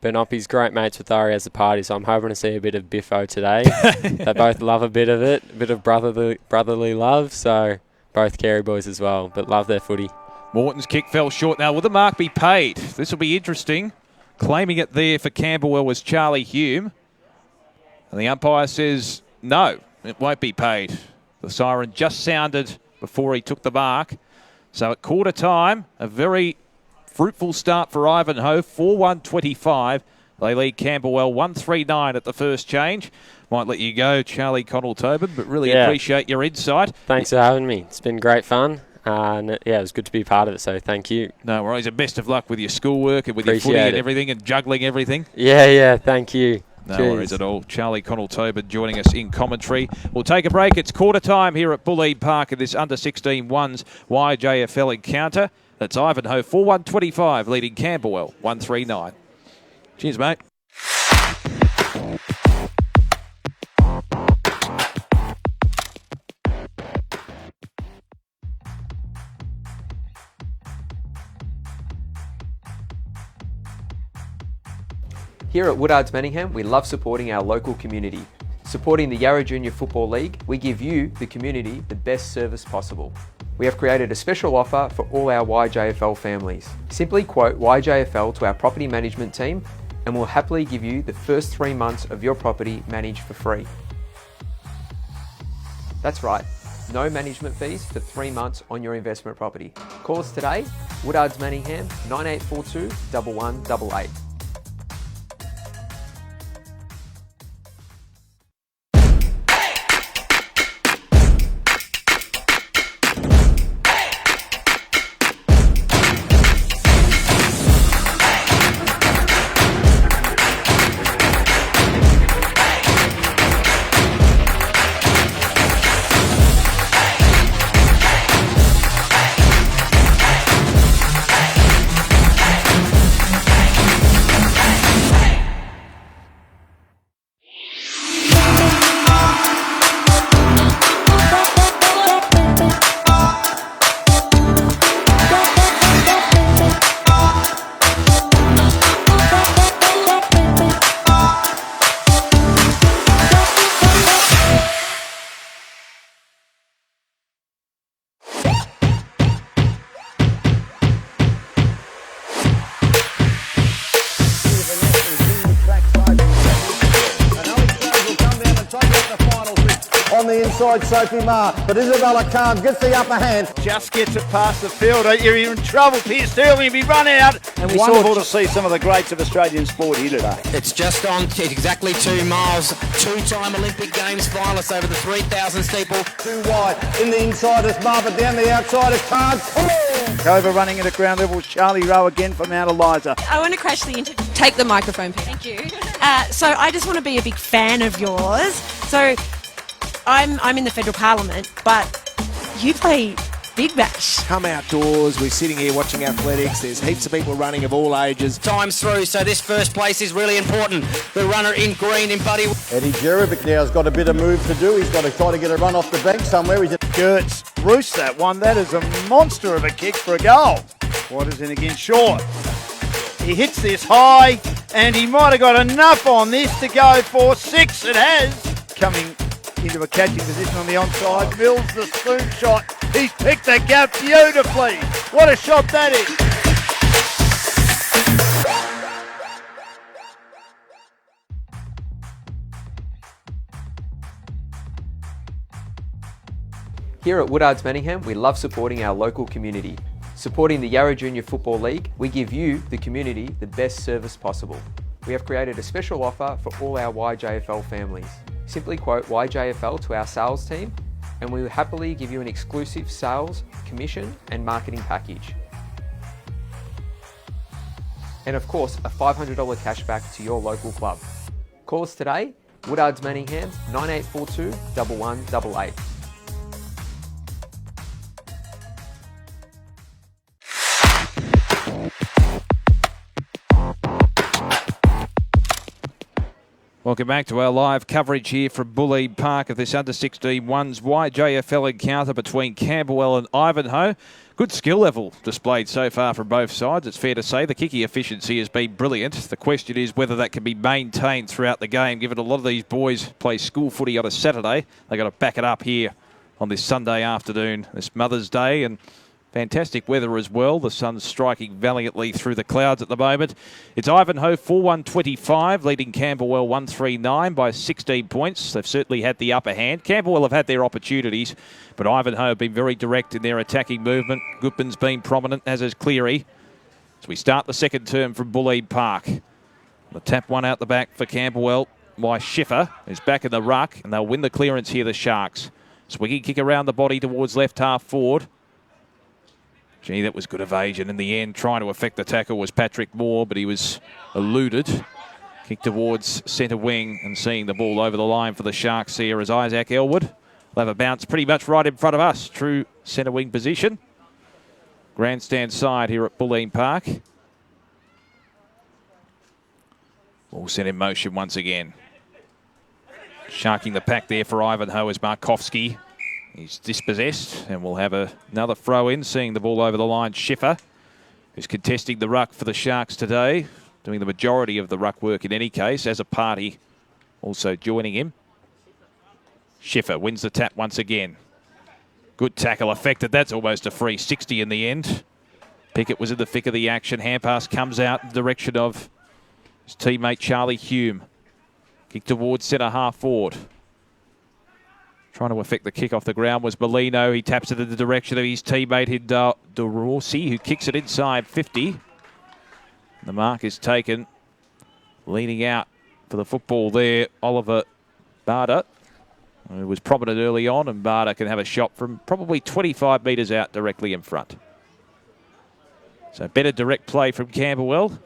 [SPEAKER 12] Ben Oppie's great mates with Ari as a party, so I'm hoping to see a bit of Biffo today. They both love a bit of it, a bit of brotherly love, so both Carey boys as well, but love their footy.
[SPEAKER 4] Morton's kick fell short. Now, will the mark be paid? This will be interesting. Claiming it there for Camberwell was Charlie Hume. And the umpire says, no, it won't be paid. The siren just sounded before he took the mark. So at quarter time, a very fruitful start for Ivanhoe, 4-1-25. They lead Camberwell 1-3-9 at the first change. Might let you go, Charlie Connell-Tobin, but really appreciate your insight.
[SPEAKER 12] Thanks for having me. It's been great fun. And it was good to be part of it, so thank you.
[SPEAKER 4] No worries, and best of luck with your schoolwork and with your footy and everything and juggling everything.
[SPEAKER 12] Yeah, thank you.
[SPEAKER 4] No
[SPEAKER 12] Cheers.
[SPEAKER 4] worries at all. Charlie Connell-Tobin joining us in commentary. We'll take a break. It's quarter time here at Bulleen Park in this under-16 ones YJFL encounter. That's Ivanhoe 4-1-25 leading Camberwell 1-3-9. Cheers, mate.
[SPEAKER 5] Here at Woodards Manningham, we love supporting our local community. Supporting the Yarra Junior Football League, we give you, the community, the best service possible. We have created a special offer for all our YJFL families. Simply quote YJFL to our property management team and we'll happily give you the first 3 months of your property managed for free. That's right, no management fees for 3 months on your investment property. Call us today, Woodards Manningham, 9842 1188.
[SPEAKER 6] On the inside, Sophie Marr, but Isabella Calm gets the upper hand.
[SPEAKER 2] Just gets it past the fielder. You're in trouble. Pierce Sterling will be run out. And wonderful to see some of the greats of Australian sport here today.
[SPEAKER 7] It's just on exactly 2 miles. 2-time Olympic Games finalists over the 3,000 steeple.
[SPEAKER 6] Too wide. In the inside is Marr, but down the outside is Calm.
[SPEAKER 2] Cover running it at ground level. Charlie Rowe again from Mount Eliza.
[SPEAKER 8] I want to crash the interview. Take the microphone, please. Thank you. So I just want to be a big fan of yours. So I'm in the federal parliament, but you play Big Bash.
[SPEAKER 9] Come outdoors, we're sitting here watching athletics, there's heaps of people running of all ages.
[SPEAKER 7] Time's through, so this first place is really important. The runner in green in Buddy.
[SPEAKER 6] Eddie Jerebic now has got a bit of move to do. He's got to try to get a run off the bank somewhere. He's
[SPEAKER 2] Gertz roosts that one. That is a monster of a kick for a goal. What is in again? Short. He hits this high and he might have got enough on this to go for 6. It has. Coming into a catching position on the onside. Mills the spoon shot. He's picked the gap beautifully. What a shot that is.
[SPEAKER 5] Here at Woodards Manningham, we love supporting our local community. Supporting the Yarra Junior Football League, we give you, the community, the best service possible. We have created a special offer for all our YJFL families. Simply quote YJFL to our sales team and we will happily give you an exclusive sales, commission and marketing package. And of course, a $500 cashback to your local club. Call us today, Woodards Manningham, 9842 1188.
[SPEAKER 4] Welcome back to our live coverage here from Bulleen Park of this under-16 ones YJFL encounter between Camberwell and Ivanhoe. Good skill level displayed so far from both sides. It's fair to say the kicking efficiency has been brilliant. The question is whether that can be maintained throughout the game, given a lot of these boys play school footy on a Saturday. They've got to back it up here on this Sunday afternoon, this Mother's Day, and fantastic weather as well. The sun's striking valiantly through the clouds at the moment. It's Ivanhoe 4-1-25, leading Camberwell 1-3-9 by 16 points. They've certainly had the upper hand. Camberwell have had their opportunities, but Ivanhoe have been very direct in their attacking movement. Goodman's been prominent, as has Cleary. So we start the second term from Bulleen Park. The tap one out the back for Camberwell by Schiffer, who's back in the ruck, and they'll win the clearance here, the Sharks. Swinging kick around the body towards left half forward. Gee, that was good evasion in the end. Trying to affect the tackle was Patrick Moore, but he was eluded. Kick towards centre wing and seeing the ball over the line for the Sharks here as Isaac Elwood will have a bounce pretty much right in front of us. True centre wing position. Grandstand side here at Bulleen Park. All set in motion once again. Sharking the pack there for Ivanhoe is Markovski. He's dispossessed and we'll have another throw in, seeing the ball over the line. Schiffer, who's contesting the ruck for the Sharks today, doing the majority of the ruck work in any case, as a party also joining him. Schiffer wins the tap once again. Good tackle affected. That's almost a free 60 in the end. Pickett was in the thick of the action. Hand pass comes out in the direction of his teammate Charlie Hume. Kick towards centre half forward. Trying to affect the kick off the ground was Molino. He taps it in the direction of his teammate DeRossi, who kicks it inside 50. The mark is taken. Leaning out for the football there, Oliver Barter, who was prominent early on, and Barter can have a shot from probably 25 metres out directly in front. So better direct play from Camberwell.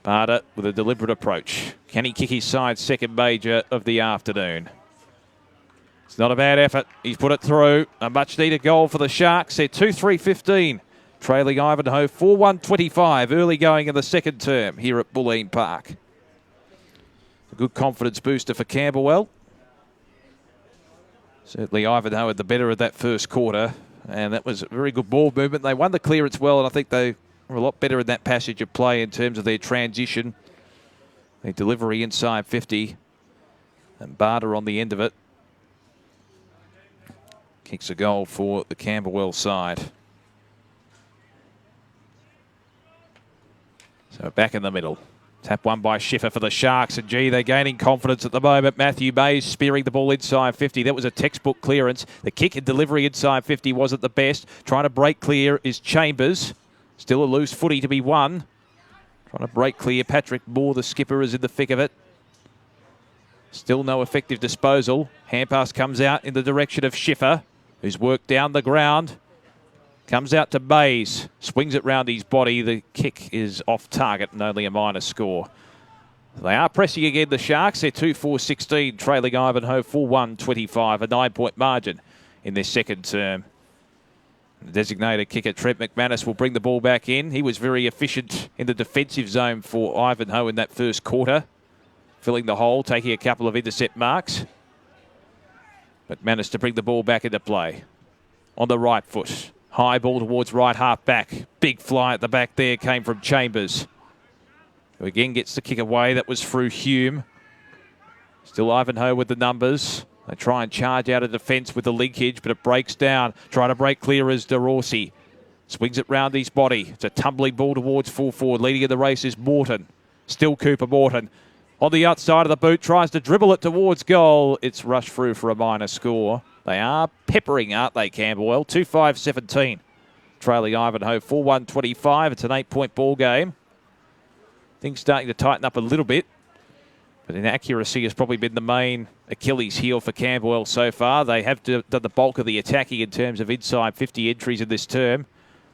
[SPEAKER 4] Barter with a deliberate approach. Can he kick his side second major of the afternoon? It's not a bad effort. He's put it through. A much needed goal for the Sharks. They're 2-3-15. Trailing Ivanhoe 4-1-25. Early going in the second term here at Bulleen Park. A good confidence booster for Camberwell. Certainly Ivanhoe had the better of that first quarter. And that was a very good ball movement. They won the clearance well, and I think they were a lot better in that passage of play in terms of their transition. Their delivery inside 50. And Barter on the end of it. Kicks a goal for the Camberwell side. So back in the middle. Tap one by Schiffer for the Sharks. And gee, they're gaining confidence at the moment. Matthew Mays spearing the ball inside 50. That was a textbook clearance. The kick and delivery inside 50 wasn't the best. Trying to break clear is Chambers. Still a loose footy to be won. Trying to break clear. Patrick Moore, the skipper, is in the thick of it. Still no effective disposal. Hand pass comes out in the direction of Schiffer, who's worked down the ground. Comes out to Mays. Swings it round his body. The kick is off target and only a minor score. They are pressing again, the Sharks. They're 2-4-16, trailing Ivanhoe 4-1-25, a 9-point margin in their second term. The designated kicker, Trent McManus, will bring the ball back in. He was very efficient in the defensive zone for Ivanhoe in that first quarter, filling the hole, taking a couple of intercept marks. McManus to bring the ball back into play. On the right foot, High ball towards right half back. Big fly at the back there came from Chambers, who again gets the kick away. That was through Hume. Still Ivanhoe with the numbers. They try and charge out of defence with the linkage, but it breaks down. Trying to break clear is DeRossi. Swings it round his body. It's a tumbling ball towards full forward. Leading in the race is Morton. Still Cooper Morton. On the outside of the boot, tries to dribble it towards goal. It's rushed through for a minor score. They are peppering, aren't they, Camberwell? 2-5-17. Trailing Ivanhoe 4-1-25. It's an 8-point ball game. Things starting to tighten up a little bit. But inaccuracy has probably been the main Achilles heel for Camberwell so far. They have done the bulk of the attacking in terms of inside 50 entries in this term.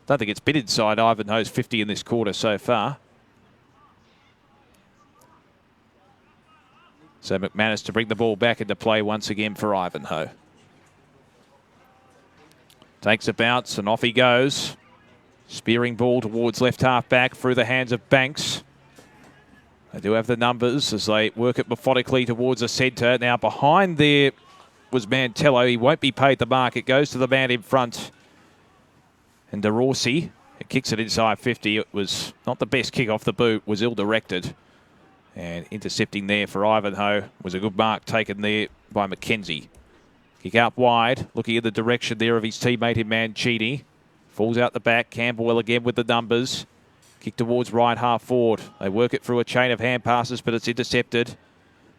[SPEAKER 4] Don't think it's been inside Ivanhoe's 50 in this quarter so far. So McManus to bring the ball back into play once again for Ivanhoe. Takes a bounce and off he goes. Spearing ball towards left half back through the hands of Banks. They do have the numbers as they work it methodically towards the centre. Now behind there was Mantello. He won't be paid the mark. It goes to the man in front. And DeRossi, it kicks it inside 50. It was not the best kick off the boot. Was ill-directed. And intercepting there for Ivanhoe was a good mark taken there by McKenzie. Kick out wide, looking in the direction there of his teammate in Mancini. Falls out the back. Camberwell again with the numbers. Kick towards right half forward. They work it through a chain of hand passes, but it's intercepted.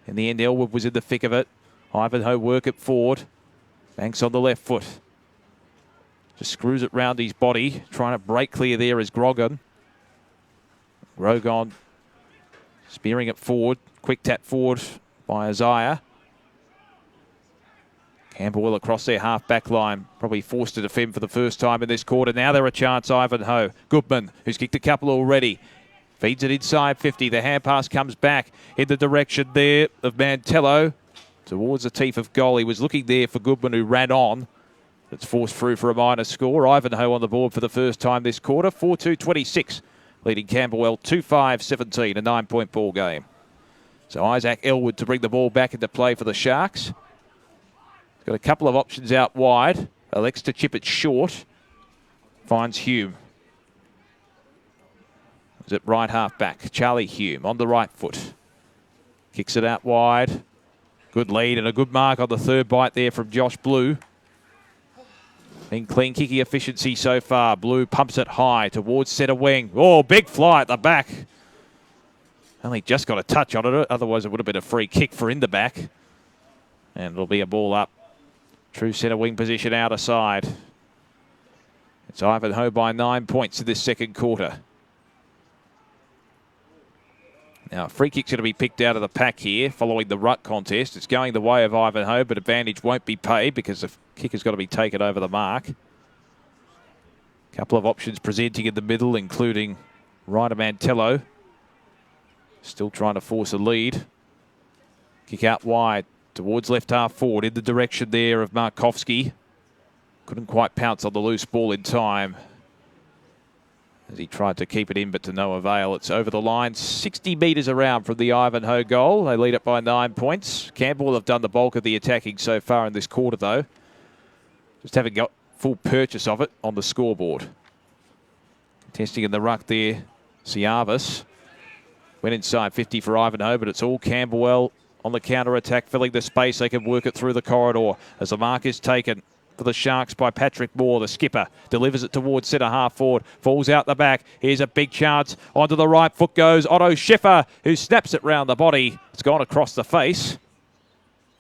[SPEAKER 4] In the end, Elwood was in the thick of it. Ivanhoe work it forward. Banks on the left foot. Just screws it round his body. Trying to break clear there is Grogan. Grogan spearing it forward. Quick tap forward by Isaiah. Camberwell across their half-back line. Probably forced to defend for the first time in this quarter. Now they're a chance, Ivanhoe. Goodman, who's kicked a couple already. Feeds it inside 50. The hand pass comes back in the direction there of Mantello. Towards the teeth of goal. He was looking there for Goodman, who ran on. It's forced through for a minor score. Ivanhoe on the board for the first time this quarter. 4-2-26. Leading Camberwell 2-5-17. A 9-point ball game. So Isaac Elwood to bring the ball back into play for the Sharks. Got a couple of options out wide. Elects to chip it short. Finds Hume. Is it right half back? Charlie Hume on the right foot. Kicks it out wide. Good lead and a good mark on the third bite there from Josh Blue. Been clean kicking efficiency so far. Blue pumps it high towards centre wing. Oh, big fly at the back. Only just got a touch on it. Otherwise, it would have been a free kick for in the back. And it'll be a ball up. True centre wing position out aside. It's Ivanhoe by 9 points in this second quarter. Now, a free kick's going to be picked out of the pack here following the ruck contest. It's going the way of Ivanhoe, but advantage won't be paid because the kick has got to be taken over the mark. A couple of options presenting in the middle, including Ryder Mantello. Still trying to force a lead. Kick out wide. Towards left half forward in the direction there of Markovski. Couldn't quite pounce on the loose ball in time as he tried to keep it in, but to no avail. It's over the line, 60 metres around from the Ivanhoe goal. They lead it by 9 points. Campbell have done the bulk of the attacking so far in this quarter, though. Just haven't got full purchase of it on the scoreboard. Contesting in the ruck there, Siavis. Went inside 50 for Ivanhoe, but it's all Camberwell on the counter-attack, filling the space. They can work it through the corridor as the mark is taken for the Sharks by Patrick Moore. The skipper delivers it towards centre half forward. Falls out the back. Here's a big chance. Onto the right foot goes Otto Schiffer, who snaps it round the body. It's gone across the face.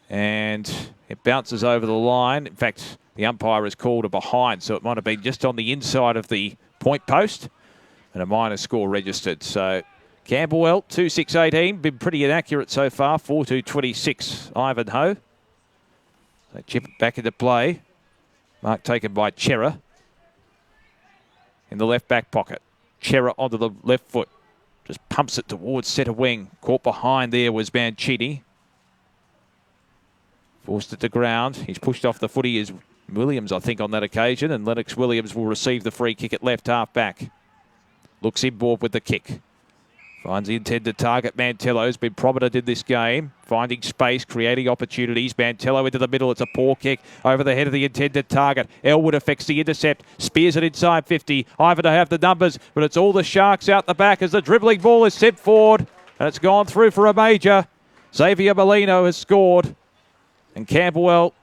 [SPEAKER 4] And it bounces over the line. In fact, the umpire has called a behind, so it might have been just on the inside of the point post. And a minor score registered. So Camberwell, 2-6-18, been pretty inaccurate so far, 4-2-26, Ivanhoe. They chip it back into play. Mark taken by Chera in the left back pocket. Chera onto the left foot, just pumps it towards centre wing. Caught behind there was Mancini. Forced it to ground. He's pushed off the footy as Williams, I think, on that occasion, and Lennox Williams will receive the free kick at left half back. Looks inboard with the kick. Finds the intended target. Mantello's been prominent in this game. Finding space, creating opportunities. Mantello into the middle. It's a poor kick over the head of the intended target. Elwood affects the intercept. Spears it inside 50. Ivanhoe have the numbers, but it's all the Sharks out the back as the dribbling ball is sent forward. And it's gone through for a major. Xavier Molino has scored. And Camberwell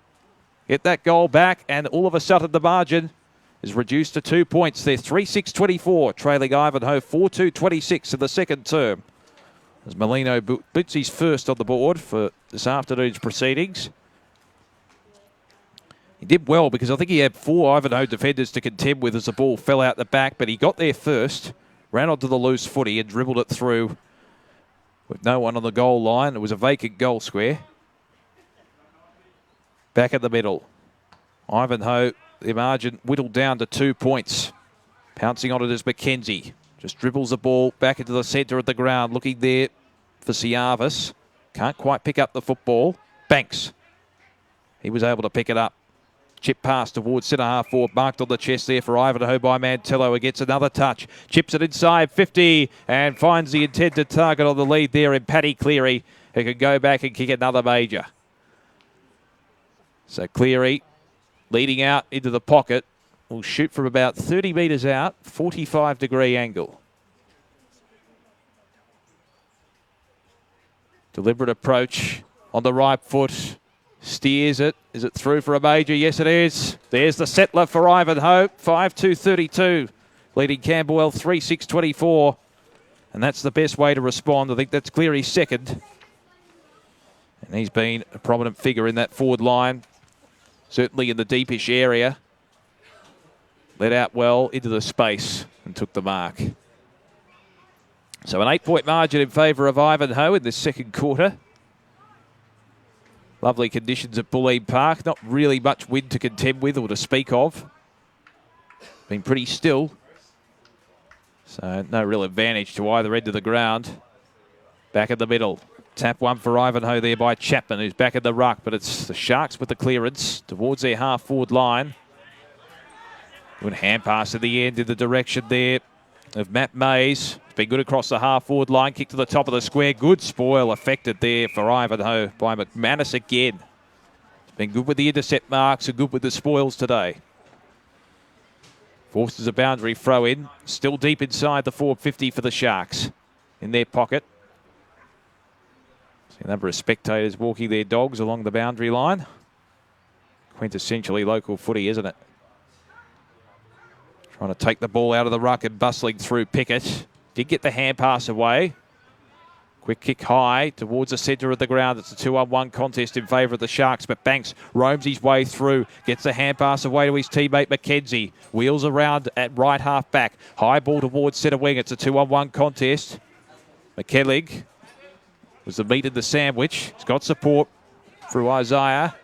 [SPEAKER 4] get that goal back. And all of a sudden the margin is reduced to 2 points. They're 3-6-24, trailing Ivanhoe 4-2-26 in the second term. As Molino boots his first on the board for this afternoon's proceedings. He did well because I think he had 4 Ivanhoe defenders to contend with as the ball fell out the back, but he got there first, ran onto the loose footy and dribbled it through with no one on the goal line. It was a vacant goal square. Back in the middle. Ivanhoe, the margin whittled down to 2 points. Pouncing on it is McKenzie. Just dribbles the ball back into the centre of the ground. Looking there for Siavis. Can't quite pick up the football. Banks. He was able to pick it up. Chip pass towards centre half forward. Marked on the chest there for Ivanhoe by Mantello. He gets another touch. Chips it inside 50 and finds the intended target on the lead there in Paddy Cleary, who can go back and kick another major. So Cleary leading out into the pocket, will shoot from about 30 metres out, 45-degree angle. Deliberate approach on the right foot, steers it. Is it through for a major? Yes, it is. There's the settler for Ivanhoe, 5-2-32, leading Camberwell 3-6-24. And that's the best way to respond. I think that's Cleary's second. And he's been a prominent figure in that forward line. Certainly in the deepish area. Let out well into the space and took the mark. So an 8-point margin in favour of Ivanhoe in this second quarter. Lovely conditions at Bulleen Park. Not really much wind to contend with or to speak of. Been pretty still. So no real advantage to either end of the ground. Back in the middle. Tap one for Ivanhoe there by Chapman, who's back in the ruck, but it's the Sharks with the clearance towards their half-forward line. Good hand pass at the end in the direction there of Matt Mays. It's been good across the half-forward line. Kick to the top of the square. Good spoil affected there for Ivanhoe by McManus again. It's been good with the intercept marks and good with the spoils today. Forces a boundary throw in. Still deep inside the 450 for the Sharks in their pocket. See a number of spectators walking their dogs along the boundary line. Quintessentially local footy, isn't it? Trying to take the ball out of the ruck and bustling through Pickett. Did get the hand pass away. Quick kick high towards the centre of the ground. It's a 2-on-1 contest in favour of the Sharks, but Banks roams his way through. Gets the hand pass away to his teammate McKenzie. Wheels around at right half back. High ball towards centre wing. It's a 2-on-1 contest. McKellig was the meat in the sandwich. He's got support through Isaiah.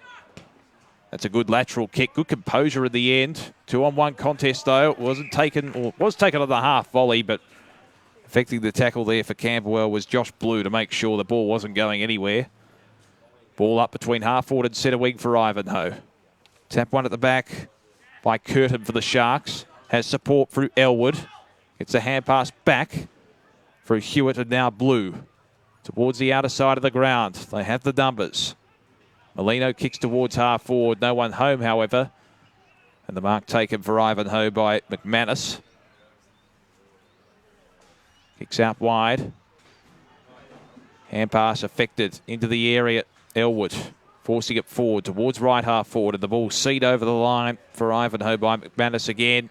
[SPEAKER 4] That's a good lateral kick. Good composure in the end. 2-on-1 contest, though. It wasn't taken, or was taken on the half volley, but affecting the tackle there for Camberwell was Josh Blue to make sure the ball wasn't going anywhere. Ball up between half forward and centre wing for Ivanhoe. Tap one at the back by Curtin for the Sharks. Has support through Elwood. Gets a hand pass back through Hewitt and now Blue. Towards the outer side of the ground. They have the numbers. Molino kicks towards half forward. No one home, however. And the mark taken for Ivanhoe by McManus. Kicks out wide. Hand pass affected into the area. Elwood forcing it forward towards right half forward. And the ball seed over the line for Ivanhoe by McManus again.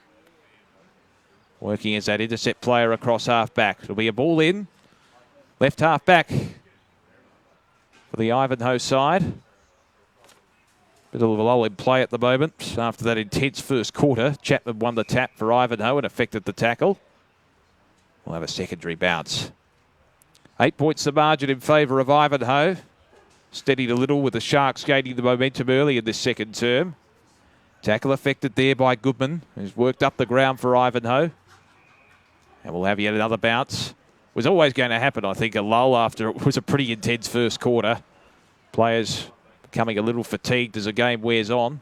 [SPEAKER 4] Working as that intercept player across half back. It'll be a ball in. Left half back for the Ivanhoe side. Bit of a lull in play at the moment after that intense first quarter. Chapman won the tap for Ivanhoe and affected the tackle. We'll have a secondary bounce. 8 points the margin in favour of Ivanhoe. Steadied a little with the Sharks gaining the momentum early in this second term. Tackle affected there by Goodman, who's worked up the ground for Ivanhoe. And we'll have yet another bounce. Was always going to happen, I think, a lull after it was a pretty intense first quarter. Players becoming a little fatigued as the game wears on.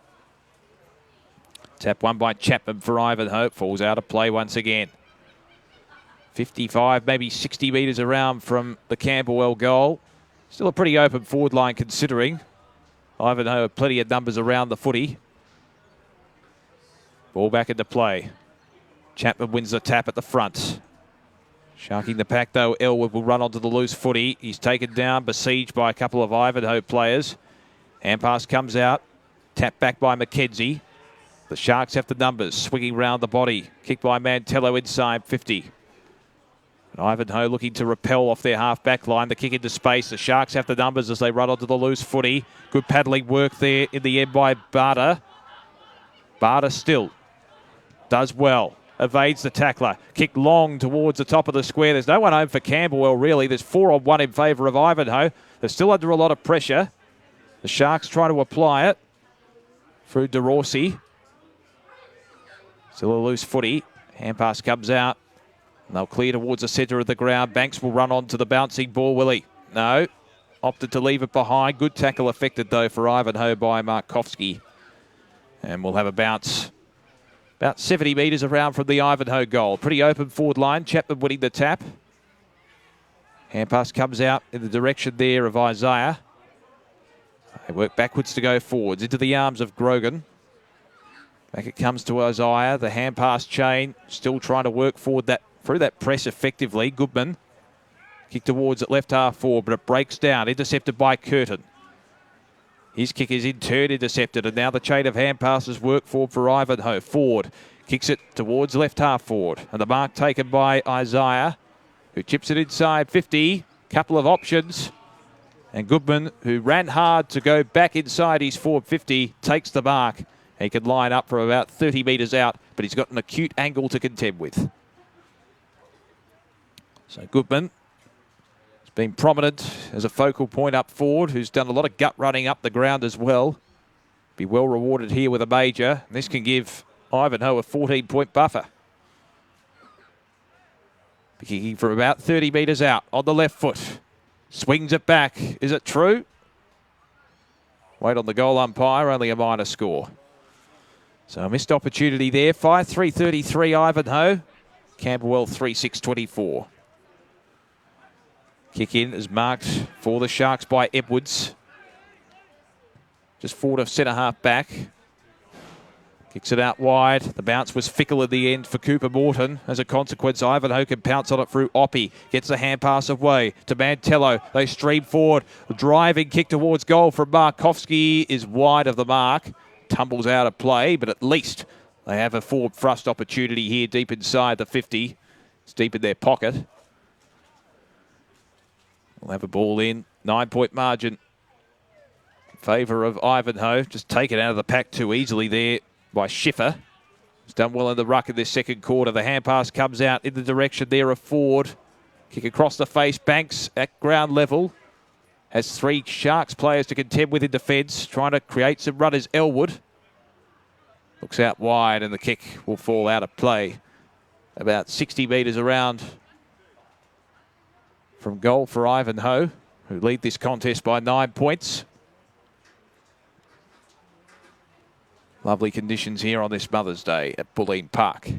[SPEAKER 4] Tap one by Chapman for Ivanhoe. Falls out of play once again. 55, maybe 60 metres around from the Camberwell goal. Still a pretty open forward line considering. Ivanhoe have plenty of numbers around the footy. Ball back into play. Chapman wins the tap at the front. Sharking the pack though, Elwood will run onto the loose footy. He's taken down, besieged by a couple of Ivanhoe players. Hand pass comes out. Tap back by McKenzie. The Sharks have the numbers, swinging round the body. Kicked by Mantello inside 50. And Ivanhoe looking to repel off their half-back line. The kick into space. The Sharks have the numbers as they run onto the loose footy. Good paddling work there in the end by Barter. Barter still does well. Evades the tackler. Kick long towards the top of the square. There's no one home for Camberwell, really. There's 4-on-1 in favour of Ivanhoe. They're still under a lot of pressure. The Sharks try to apply it through DeRossi. Still a loose footy. Hand pass comes out. And they'll clear towards the centre of the ground. Banks will run on to the bouncing ball, will he? No. Opted to leave it behind. Good tackle affected, though, for Ivanhoe by Markovski. And we'll have a bounce about 70 metres around from the Ivanhoe goal. Pretty open forward line. Chapman winning the tap. Hand pass comes out in the direction there of Isaiah. They work backwards to go forwards into the arms of Grogan. Back it comes to Isaiah. The hand pass chain still trying to work forward through that press effectively. Goodman kick towards it left half forward, but it breaks down. Intercepted by Curtin. His kick is in turn intercepted, and now the chain of hand passes work forward for Ivanhoe. Ford kicks it towards left half forward, and the mark taken by Isaiah, who chips it inside 50. Couple of options. And Goodman, who ran hard to go back inside his forward 50, takes the mark. He can line up from about 30 metres out, but he's got an acute angle to contend with. So Goodman has been prominent as a focal point up forward, who's done a lot of gut running up the ground as well. Be well rewarded here with a major. This can give Ivanhoe a 14-point buffer. Kicking from about 30 metres out on the left foot. Swings it back. Is it true? Wait on the goal umpire, only a minor score. So a missed opportunity there. 5-3-33 Ivanhoe. Camberwell 3-6-24. Kick in is marked for the Sharks by Edwards. Just forward of centre half back. Kicks it out wide. The bounce was fickle at the end for Cooper Morton. As a consequence, Ivanhoe can pounce on it through Oppie. Gets the hand pass away to Mantello. They stream forward. Driving kick towards goal from Markovski is wide of the mark. Tumbles out of play, but at least they have a forward thrust opportunity here deep inside the 50. It's deep in their pocket. We'll have a ball in. 9-point margin in favour of Ivanhoe. Just taken out of the pack too easily there by Schiffer. He's done well in the ruck in this second quarter. The hand pass comes out in the direction there of Ford. Kick across the face. Banks at ground level. Has 3 Sharks players to contend with in defence. Trying to create some runners. Elwood looks out wide and the kick will fall out of play. About 60 metres around from goal for Ivanhoe, who lead this contest by 9 points. Lovely conditions here on this Mother's Day at Bulleen Park.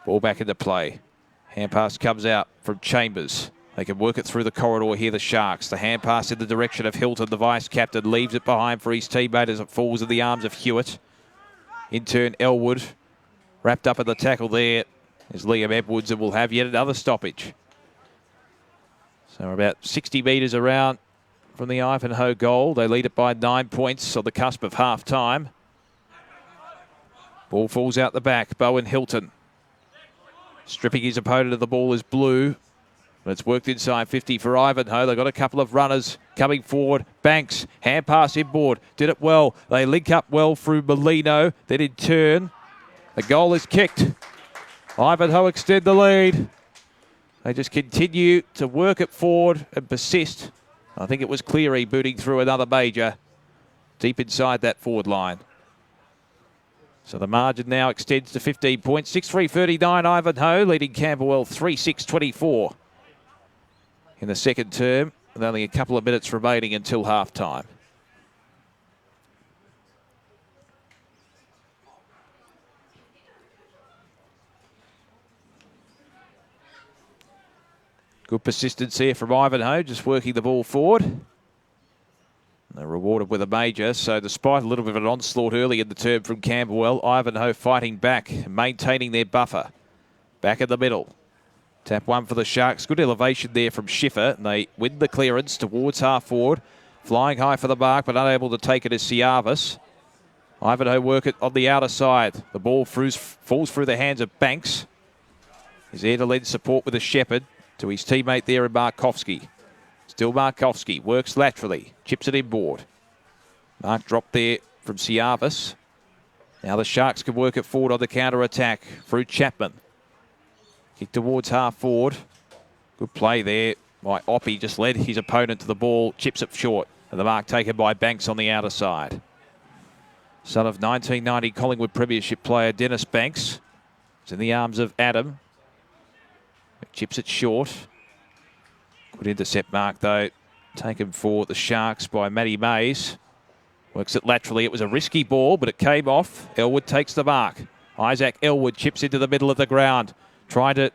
[SPEAKER 4] Ball back into play. Hand pass comes out from Chambers. They can work it through the corridor here, the Sharks. The hand pass in the direction of Hilton, the vice-captain, leaves it behind for his teammate as it falls in the arms of Hewitt. In turn, Elwood, wrapped up in the tackle there, is Liam Edwards, and will have yet another stoppage. So we're about 60 metres around from the Ivanhoe goal. They lead it by 9 points on the cusp of half-time. Ball falls out the back. Bowen Hilton stripping his opponent of the ball is Blue. But it's worked inside 50 for Ivanhoe. They've got a couple of runners coming forward. Banks, hand pass inboard. Did it well. They link up well through Molino. Then in turn, the goal is kicked. Ivanhoe extend the lead. They just continue to work it forward and persist. I think it was Cleary booting through another major deep inside that forward line. So the margin now extends to 15 points. 6-3-39 Ivanhoe, leading Camberwell 3-6-24 in the second term, with only a couple of minutes remaining until half-time. Good persistence here from Ivanhoe, just working the ball forward. They're rewarded with a major, so despite a little bit of an onslaught early in the term from Camberwell, Ivanhoe fighting back, maintaining their buffer. Back in the middle. Tap one for the Sharks. Good elevation there from Schiffer. And they win the clearance towards half forward. Flying high for the mark, but unable to take it is Siavis. Ivanhoe work it on the outer side. The ball falls through the hands of Banks. He's there to lend support with a Shepherd to his teammate there in Markovski. Still Markovski. Works laterally. Chips it inboard. Mark dropped there from Siavis. Now the Sharks can work it forward on the counter-attack through Chapman. Kick towards half forward. Good play there by Oppie. Just led his opponent to the ball. Chips it short. And the mark taken by Banks on the outer side. Son of 1990 Collingwood Premiership player Dennis Banks. It's in the arms of Adam. Chips it short. Good intercept mark though. Taken for the Sharks by Matty Mays. Works it laterally. It was a risky ball, but it came off. Elwood takes the mark. Isaac Elwood chips into the middle of the ground. Trying to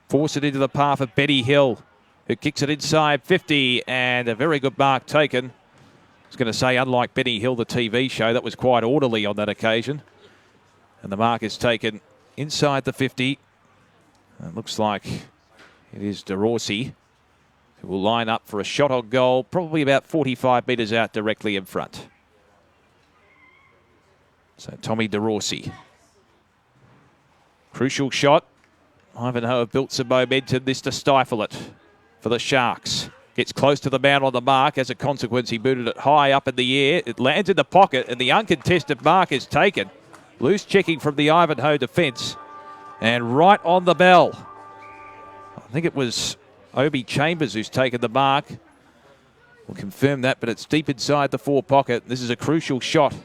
[SPEAKER 4] force it into the path of Benny Hill, who kicks it inside 50, and a very good mark taken. I was going to say, unlike Benny Hill, the TV show, that was quite orderly on that occasion. And the mark is taken inside the 50. It looks like it is DeRossi, who will line up for a shot on goal, probably about 45 metres out directly in front. So Tommy DeRossi. Crucial shot. Ivanhoe have built some momentum, this to stifle it for the Sharks. Gets close to the man on the mark. As a consequence, he booted it high up in the air. It lands in the pocket, and the uncontested mark is taken. Loose checking from the Ivanhoe defence. And right on the bell. I think it was Obi Chambers who's taken the mark. We'll confirm that, but it's deep inside the fore pocket. This is a crucial shot.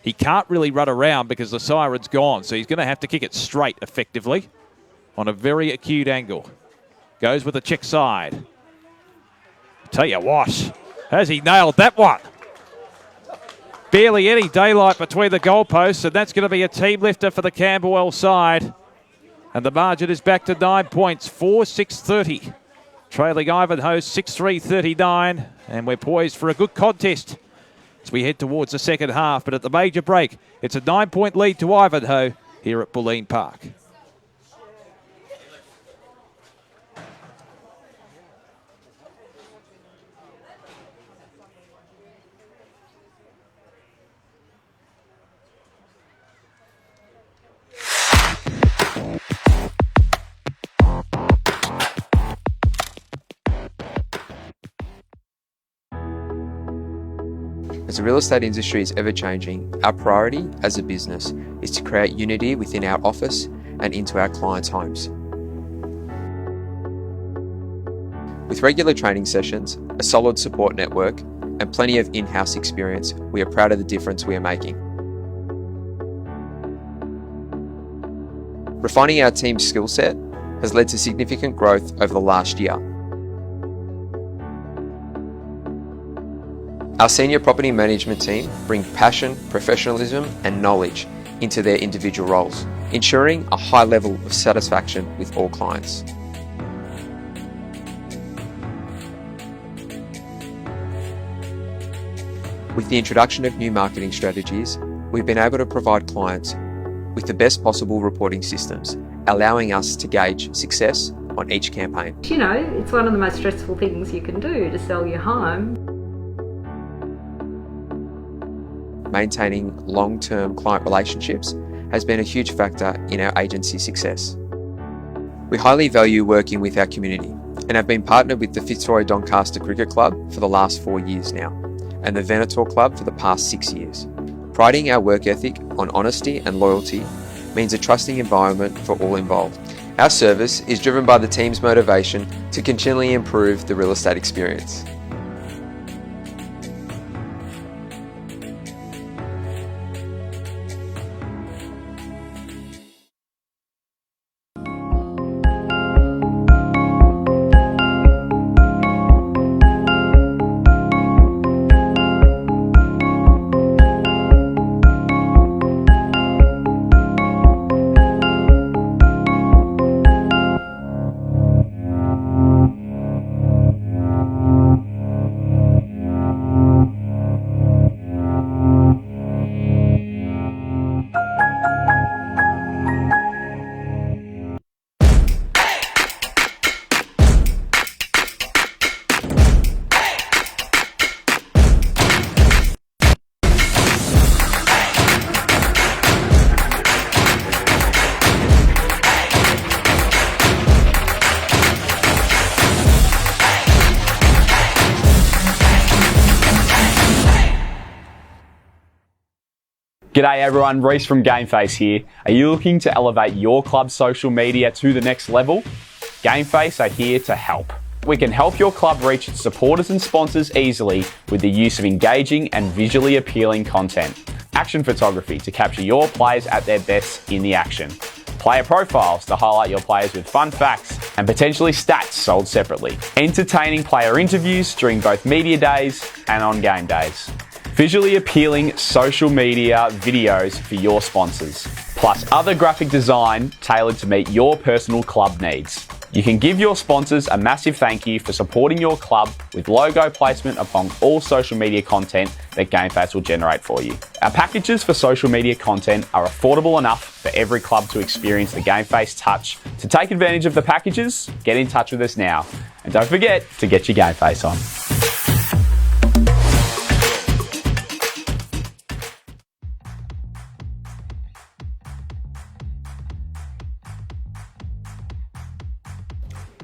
[SPEAKER 4] He can't really run around because the siren's gone, so he's going to have to kick it straight, effectively, on a very acute angle. Goes with the check side. Tell you what, has he nailed that one? Barely any daylight between the goalposts, and that's going to be a team lifter for the Camberwell side. And the margin is back to 9 points, 4-6-30. Trailing Ivanhoe 6-3-39, and we're poised for a good contest as we head towards the second half. But at the major break, it's a 9-point lead to Ivanhoe here at Bulleen Park.
[SPEAKER 5] As the real estate industry is ever-changing, our priority as a business is to create unity within our office and into our clients' homes. With regular training sessions, a solid support network, and plenty of in-house experience, we are proud of the difference we are making. Refining our team's skill set has led to significant growth over the last year. Our senior property management team bring passion, professionalism and knowledge into their individual roles, ensuring a high level of satisfaction with all clients. With the introduction of new marketing strategies, we've been able to provide clients with the best possible reporting systems, allowing us to gauge success on each campaign.
[SPEAKER 10] You know, it's one of the most stressful things you can do to sell your home.
[SPEAKER 5] Maintaining long-term client relationships has been a huge factor in our agency's success. We highly value working with our community and have been partnered with the Fitzroy Doncaster Cricket Club for the last 4 years now, and the Venator Club for the past 6 years. Priding our work ethic on honesty and loyalty means a trusting environment for all involved. Our service is driven by the team's motivation to continually improve the real estate experience.
[SPEAKER 11] G'day everyone, Reese from GameFace here. Are you looking to elevate your club's social media to the next level? GameFace are here to help. We can help your club reach its supporters and sponsors easily with the use of engaging and visually appealing content. Action photography to capture your players at their best in the action. Player profiles to highlight your players with fun facts and potentially stats sold separately. Entertaining player interviews during both media days and on game days. Visually appealing social media videos for your sponsors, plus other graphic design tailored to meet your personal club needs. You can give your sponsors a massive thank you for supporting your club with logo placement upon all social media content that GameFace will generate for you. Our packages for social media content are affordable enough for every club to experience the GameFace touch. To take advantage of the packages, get in touch with us now. And don't forget to get your GameFace on.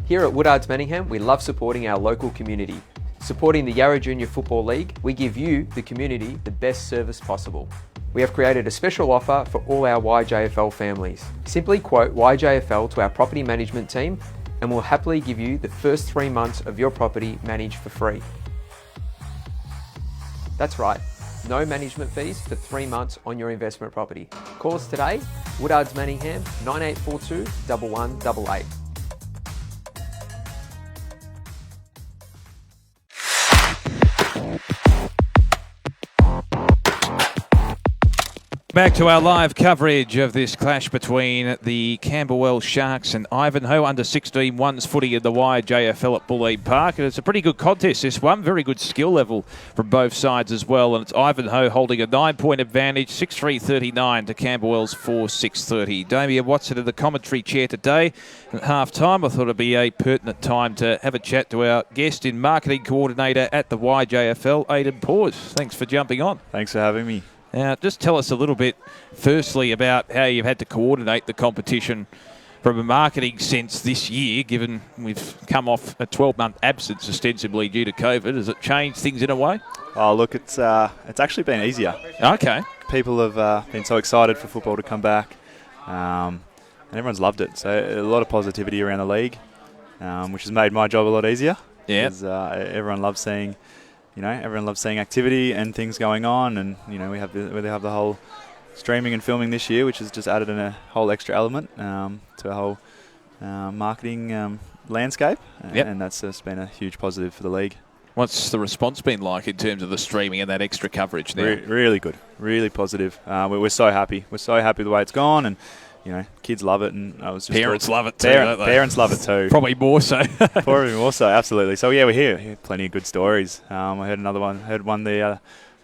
[SPEAKER 5] Here at Woodards Manningham, we love supporting our local community. Supporting the Yarra Junior Football League, we give you, the community, the best service possible. We have created a special offer for all our YJFL families. Simply quote YJFL to our property management team and we'll happily give you the first 3 months of your property managed for free. That's right, no management fees for 3 months on your investment property. Call us today, Woodards Manningham, 9842 1188.
[SPEAKER 4] Back to our live coverage of this clash between the Camberwell Sharks and Ivanhoe under 16 ones footy in the YJFL at Bulleen Park. And it's a pretty good contest, this one. Very good skill level from both sides as well. And it's Ivanhoe holding a 9-point advantage, 6-3-39 to Camberwell's 4-6-30. Damien Watson in the commentary chair today. At half-time, I thought it'd be a pertinent time to have a chat to our guest in marketing coordinator at the YJFL, Aidan Paws. Thanks for jumping on.
[SPEAKER 13] Thanks for having me.
[SPEAKER 4] Now, just tell us a little bit, firstly, about how you've had to coordinate the competition from a marketing sense this year, given we've come off a 12-month absence ostensibly due to COVID. Has it changed things in a way?
[SPEAKER 13] Oh, look, it's actually been easier.
[SPEAKER 4] Okay.
[SPEAKER 13] People have been so excited for football to come back, and everyone's loved it. So a lot of positivity around the league, which has made my job a lot easier.
[SPEAKER 4] Yeah.
[SPEAKER 13] Because everyone loves seeing... everyone loves seeing activity and things going on, and we have the whole streaming and filming this year, which has just added in a whole extra element to our whole marketing landscape, and that's just been a huge positive for the league.
[SPEAKER 4] What's the response been like in terms of the streaming and that extra coverage now?
[SPEAKER 13] Really good, really positive. We're so happy. We're so happy the way it's gone, and kids love it, and I was just
[SPEAKER 4] parents love it too. Don't they?
[SPEAKER 13] Parents love it too.
[SPEAKER 4] Probably more so.
[SPEAKER 13] Probably more so, absolutely. So yeah, we're here. Plenty of good stories. I heard another one. Heard one the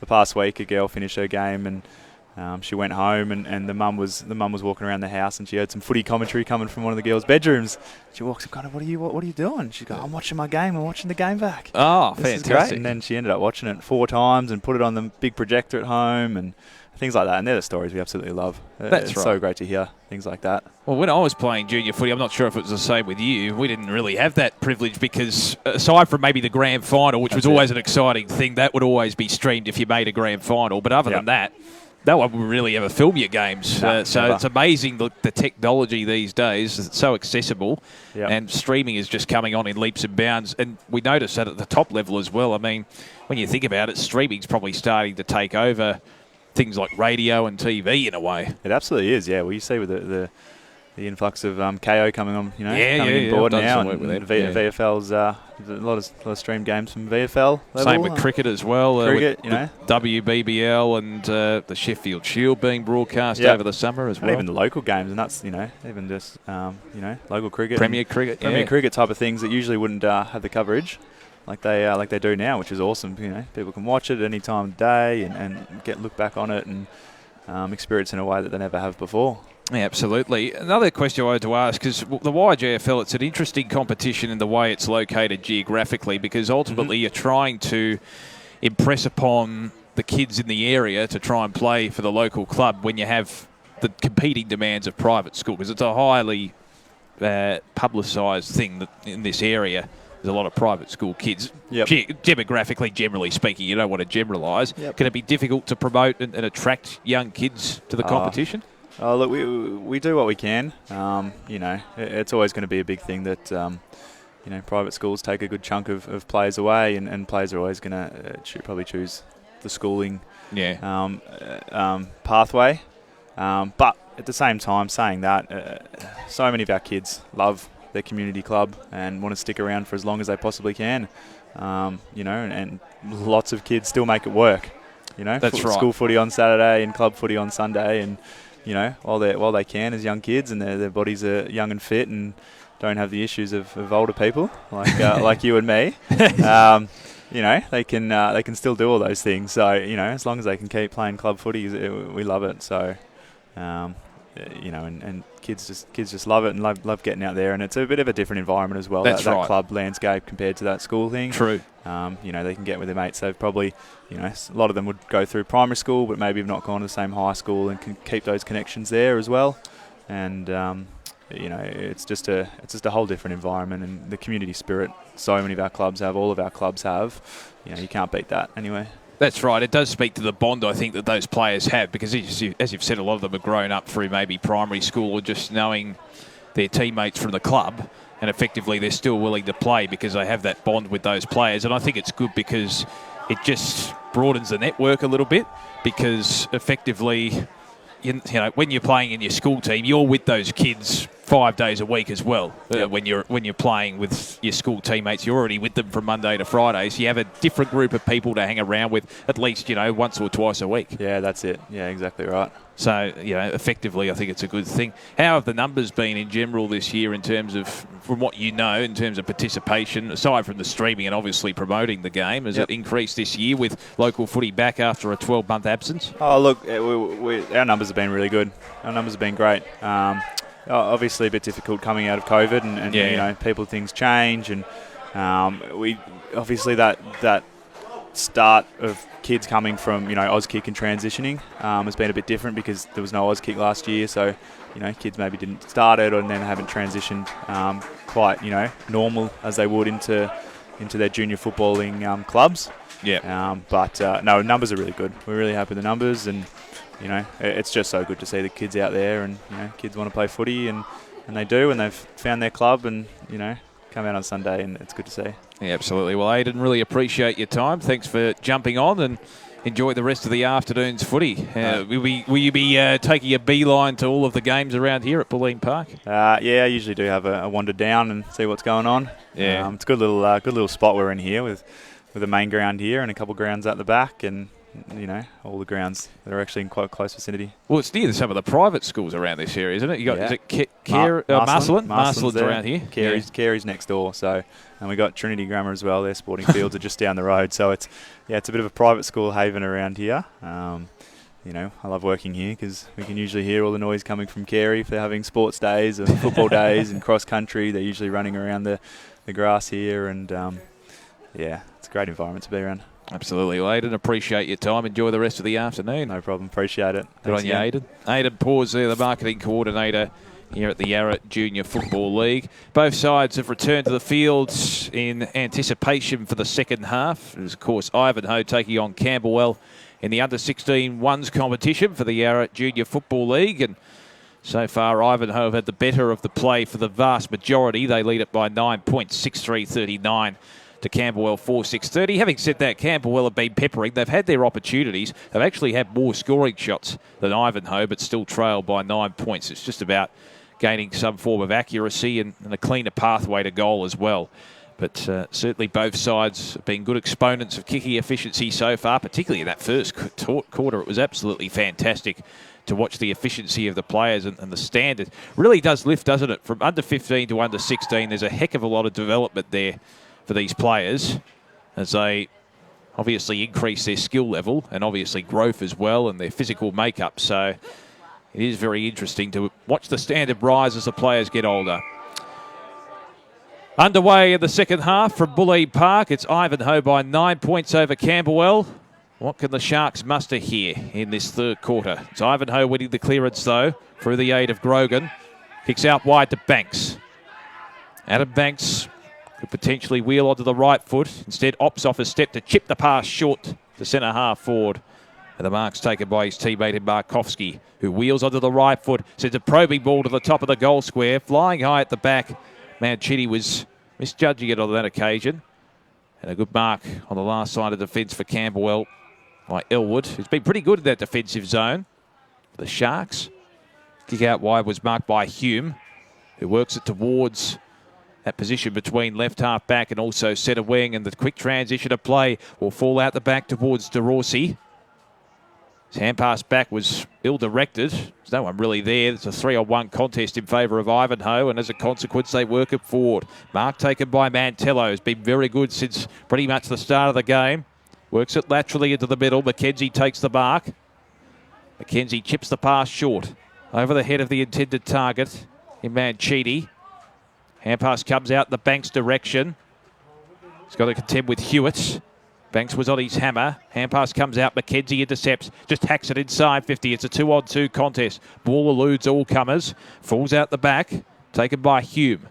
[SPEAKER 13] past week. A girl finished her game and she went home, and the mum was walking around the house, and she heard some footy commentary coming from one of the girls' bedrooms. She walks up, kind of, what are you doing? She goes, I'm watching my game. I'm watching the game back.
[SPEAKER 4] Oh,
[SPEAKER 13] this
[SPEAKER 4] fantastic!
[SPEAKER 13] Is great. And then she ended up watching it 4 times and put it on the big projector at home and things like that. And they're the stories we absolutely love.
[SPEAKER 4] That's
[SPEAKER 13] it's
[SPEAKER 4] right.
[SPEAKER 13] so great to hear things like that.
[SPEAKER 4] Well, when I was playing junior footy, I'm not sure if it was the same with you, we didn't really have that privilege because aside from maybe the grand final, which was always an exciting thing, that would always be streamed if you made a grand final. But other than that, no one would really ever film your games.
[SPEAKER 13] No,
[SPEAKER 4] so
[SPEAKER 13] never.
[SPEAKER 4] it's amazing the technology these days. It's so accessible.
[SPEAKER 13] Yep.
[SPEAKER 4] And streaming is just coming on in leaps and bounds. And we notice that at the top level as well. I mean, when you think about it, streaming's probably starting to take over things like radio and TV in a way.
[SPEAKER 13] It absolutely is, yeah. Well, you see with the influx of KO coming on,
[SPEAKER 4] coming
[SPEAKER 13] on board
[SPEAKER 4] I've done
[SPEAKER 13] now,
[SPEAKER 4] some work with
[SPEAKER 13] and
[SPEAKER 4] it.
[SPEAKER 13] VFL's a lot of streamed games from VFL level.
[SPEAKER 4] Same with cricket as well.
[SPEAKER 13] Cricket,
[SPEAKER 4] with WBBL and the Sheffield Shield being broadcast over the summer as well.
[SPEAKER 13] And even the local games, and that's even just local cricket,
[SPEAKER 4] Premier cricket,
[SPEAKER 13] Premier cricket type of things that usually wouldn't have the coverage like they do now, which is awesome. People can watch it at any time of day and look back on it and experience in a way that they never have before.
[SPEAKER 4] Yeah, absolutely. Another question I wanted to ask, because the YJFL, it's an interesting competition in the way it's located geographically, because ultimately you're trying to impress upon the kids in the area to try and play for the local club when you have the competing demands of private school, because it's a highly publicised thing in this area. there's a lot of private school kids.
[SPEAKER 13] Yep.
[SPEAKER 4] Demographically, generally speaking, you don't want to generalise.
[SPEAKER 13] Yep.
[SPEAKER 4] Can it be difficult to promote and attract young kids to the competition?
[SPEAKER 13] Oh, look, we do what we can. It's always going to be a big thing that, private schools take a good chunk of players away, and players are always going to probably choose the schooling pathway. But at the same time, saying that, so many of our kids love their community club and want to stick around for as long as they possibly can. And lots of kids still make it work.
[SPEAKER 4] That's right.
[SPEAKER 13] School footy on Saturday and club footy on Sunday, and while they can as young kids, and their bodies are young and fit and don't have the issues of older people like you and me. They can still do all those things. So as long as they can keep playing club footy, we love it. So and kids just love it and love getting out there, and it's a bit of a different environment as well.
[SPEAKER 4] That's
[SPEAKER 13] that
[SPEAKER 4] right.
[SPEAKER 13] Club landscape compared to that school thing.
[SPEAKER 4] True.
[SPEAKER 13] They can get with their mates. They've probably, a lot of them would go through primary school, but maybe have not gone to the same high school and can keep those connections there as well. And it's just a whole different environment, and the community spirit so many of our clubs have, all of our clubs have. You can't beat that anyway.
[SPEAKER 4] That's right. It does speak to the bond, I think, that those players have, because as you've said, a lot of them have grown up through maybe primary school or just knowing their teammates from the club, and effectively they're still willing to play because they have that bond with those players. And I think it's good because it just broadens the network a little bit, because effectively, when you're playing in your school team, you're with those kids 5 days a week as well.
[SPEAKER 13] Yep.
[SPEAKER 4] When you're playing with your school teammates, you're already with them from Monday to Friday, so you have a different group of people to hang around with at least once or twice a week.
[SPEAKER 13] Yeah, that's it. Yeah, exactly right.
[SPEAKER 4] So effectively, I think it's a good thing. How have the numbers been in general this year in terms of, from what you know, in terms of participation, aside from the streaming and obviously promoting the game? Has it increased this year with local footy back after a 12-month absence?
[SPEAKER 13] Oh, look, our numbers have been really good. Our numbers have been great. Obviously a bit difficult coming out of COVID, and things change, and we obviously that start of kids coming from Auskick and transitioning has been a bit different because there was no Auskick last year, so kids maybe didn't start it and then haven't transitioned quite normal as they would into their junior footballing clubs. But numbers are really good. We're really happy with the numbers, and it's just so good to see the kids out there, and kids want to play footy, and they do, and they've found their club, and come out on Sunday, and it's good to see.
[SPEAKER 4] Yeah, absolutely. Well, Aidan, really appreciate your time. Thanks for jumping on, and enjoy the rest of the afternoon's footy. Will you be taking a beeline to all of the games around here at Bulleen Park?
[SPEAKER 13] I usually do have a wander down and see what's going on.
[SPEAKER 4] Yeah,
[SPEAKER 13] it's a good little spot we're in here with the main ground here and a couple of grounds out the back, and all the grounds that are actually in quite close vicinity.
[SPEAKER 4] Well, it's near some of the private schools around this area, isn't it? Is it Marcelin's around here.
[SPEAKER 13] Carey's next door. So, and we got Trinity Grammar as well. Their sporting fields are just down the road. So it's a bit of a private school haven around here. I love working here because we can usually hear all the noise coming from Carey if they're having sports days and football days and cross country. They're usually running around the grass here, and it's a great environment to be around.
[SPEAKER 4] Absolutely. Well, Aidan, appreciate your time. Enjoy the rest of the afternoon.
[SPEAKER 13] No problem. Appreciate it.
[SPEAKER 4] Good on you, Aidan. Aidan Paws there, the marketing coordinator here at the Yarra Junior Football League. Both sides have returned to the fields in anticipation for the second half. It is, of course, Ivanhoe taking on Camberwell in the under-16 ones competition for the Yarra Junior Football League. And so far, Ivanhoe have had the better of the play for the vast majority. They lead it by 9 points, 6-3-39. To Camberwell 4-6-30. Having said that, Camberwell have been peppering. They've had their opportunities. They've actually had more scoring shots than Ivanhoe, but still trail by 9 points. It's just about gaining some form of accuracy and a cleaner pathway to goal as well. But certainly both sides have been good exponents of kicking efficiency so far, particularly in that first quarter. It was absolutely fantastic to watch the efficiency of the players, and the standard really does lift, doesn't it? From under 15 to under 16, there's a heck of a lot of development there for these players as they obviously increase their skill level and obviously growth as well and their physical makeup. So it is very interesting to watch the standard rise as the players get older. Underway in the second half from Bulleen Park. It's Ivanhoe by 9 points over Camberwell. What can the Sharks muster here in this third quarter? It's Ivanhoe winning the clearance though through the aid of Grogan. Kicks out wide to Banks. Adam Banks Could potentially wheel onto the right foot. Instead, opts off a step to chip the pass short to centre half forward. And the mark's taken by his teammate in Markovski, who wheels onto the right foot, sends a probing ball to the top of the goal square, flying high at the back. Mancini was misjudging it on that occasion. And a good mark on the last side of defence for Camberwell by Elwood, who's been pretty good in that defensive zone. The Sharks. Kick out wide was marked by Hume, who works it towards that position between left half back and also centre wing, and the quick transition of play will fall out the back towards DeRossi. His hand pass back was ill-directed. There's no one really there. It's a 3-on-1 contest in favour of Ivanhoe, and as a consequence, they work it forward. Mark taken by Mantello. Has been very good since pretty much the start of the game. Works it laterally into the middle. McKenzie takes the mark. McKenzie chips the pass short over the head of the intended target in Mancini. Hand pass comes out in the Banks direction. He's got to contend with Hewitt. Banks was on his hammer. Hand pass comes out. McKenzie intercepts. Just hacks it inside 50. It's a 2-on-2 contest. Ball eludes all comers. Falls out the back. Taken by Hume.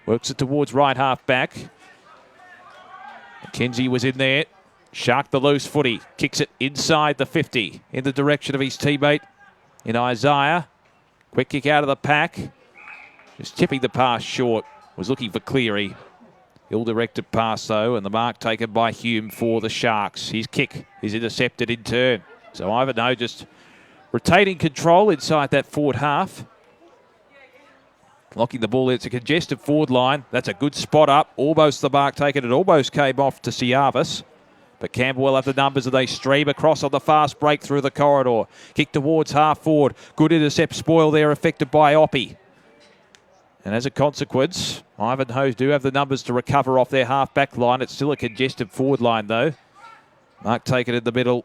[SPEAKER 4] Works it towards right half back. McKenzie was in there. Shark the loose footy. Kicks it inside the 50 in the direction of his teammate in Isaiah. Quick kick out of the pack. Just tipping the pass short. Was looking for Cleary. Ill-directed pass, though, and the mark taken by Hume for the Sharks. His kick is intercepted in turn. So Ivanhoe just retaining control inside that forward half. Locking the ball. It's a congested forward line. That's a good spot up. Almost the mark taken. It almost came off to Siavis. But Camberwell have the numbers and they stream across on the fast break through the corridor. Kick towards half forward. Good intercept spoil there, affected by Oppie. And as a consequence, Ivanhoe do have the numbers to recover off their half-back line. It's still a congested forward line, though. Mark taken in the middle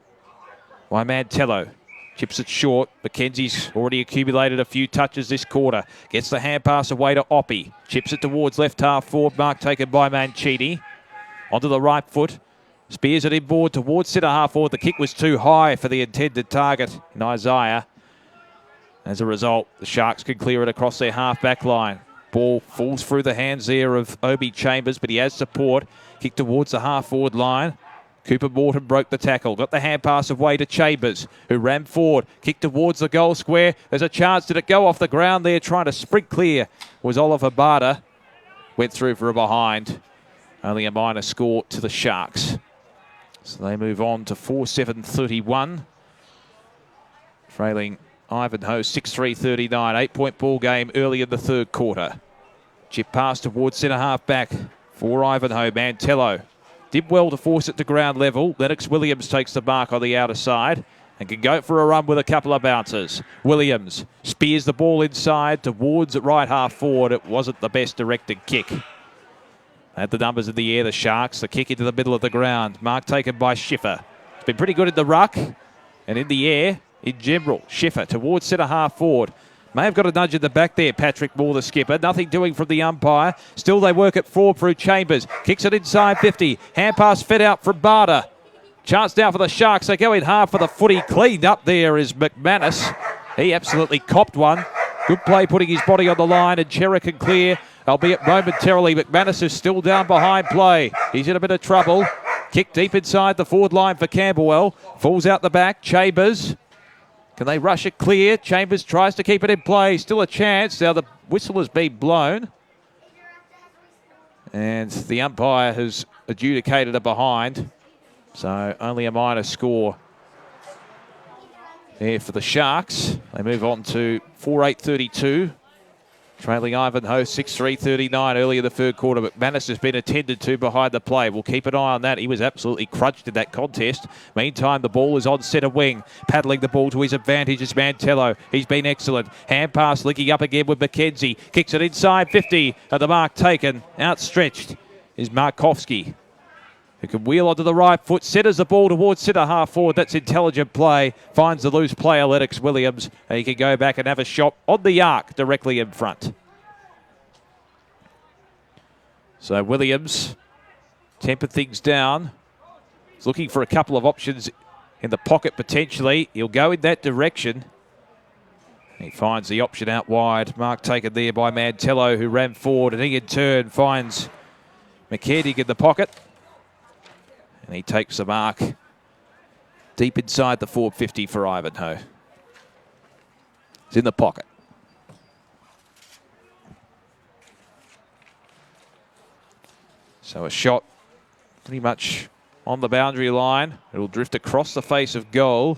[SPEAKER 4] by Mantello. Chips it short. McKenzie's already accumulated a few touches this quarter. Gets the hand pass away to Oppie. Chips it towards left half forward. Mark taken by Mancini. Onto the right foot. Spears it inboard towards centre half forward. The kick was too high for the intended target in Isaiah. As a result, the Sharks can clear it across their half-back line. Ball falls through the hands there of Obi Chambers, but he has support. Kick towards the half-forward line. Cooper Morton broke the tackle. Got the hand pass away to Chambers, who ran forward. Kick towards the goal square. There's a chance. Did it go off the ground there? Trying to sprint clear was Oliver Barter. Went through for a behind. Only a minor score to the Sharks. So they move on to 4-7-31. Trailing Ivanhoe 6-3-39. 8-point ball game early in the third quarter. Chip pass towards centre half back for Ivanhoe. Mantello did well to force it to ground level. Lennox Williams takes the mark on the outer side and can go for a run with a couple of bounces. Williams spears the ball inside towards right half forward. It wasn't the best directed kick. Had the numbers in the air, the Sharks. The kick into the middle of the ground. Mark taken by Schiffer. It's been pretty good in the ruck and in the air. In general, Schiffer towards centre half forward. May have got a nudge in the back there, Patrick Moore, the skipper. Nothing doing from the umpire. Still they work it forward through Chambers. Kicks it inside 50. Hand pass fed out from Barter. Chance now for the Sharks. They go in half for the footy. Cleaned up there is McManus. He absolutely copped one. Good play putting his body on the line, and Cherra can clear, albeit momentarily. McManus is still down behind play. He's in a bit of trouble. Kick deep inside the forward line for Camberwell. Falls out the back. Chambers. Can they rush it clear? Chambers tries to keep it in play. Still a chance. Now the whistle has been blown. And the umpire has adjudicated a behind. So only a minor score there for the Sharks. They move on to 4-8-32. Trailing Ivanhoe 6-3-39 early in the third quarter. McManus has been attended to behind the play. We'll keep an eye on that. He was absolutely crunched in that contest. Meantime, the ball is on centre wing. Paddling the ball to his advantage is Mantello. He's been excellent. Hand pass linking up again with McKenzie. Kicks it inside 50. And the mark taken. Outstretched is Markovski, who can wheel onto the right foot. Centres the ball towards centre half forward. That's intelligent play. Finds the loose player, Lennox Williams. And he can go back and have a shot on the arc directly in front. So Williams tempered things down. He's looking for a couple of options in the pocket potentially. He'll go in that direction. He finds the option out wide. Mark taken there by Mantello, who ran forward. And he in turn finds McKenzie in the pocket. And he takes the mark deep inside the 450 for Ivanhoe. It's in the pocket. So a shot pretty much on the boundary line. It'll drift across the face of goal.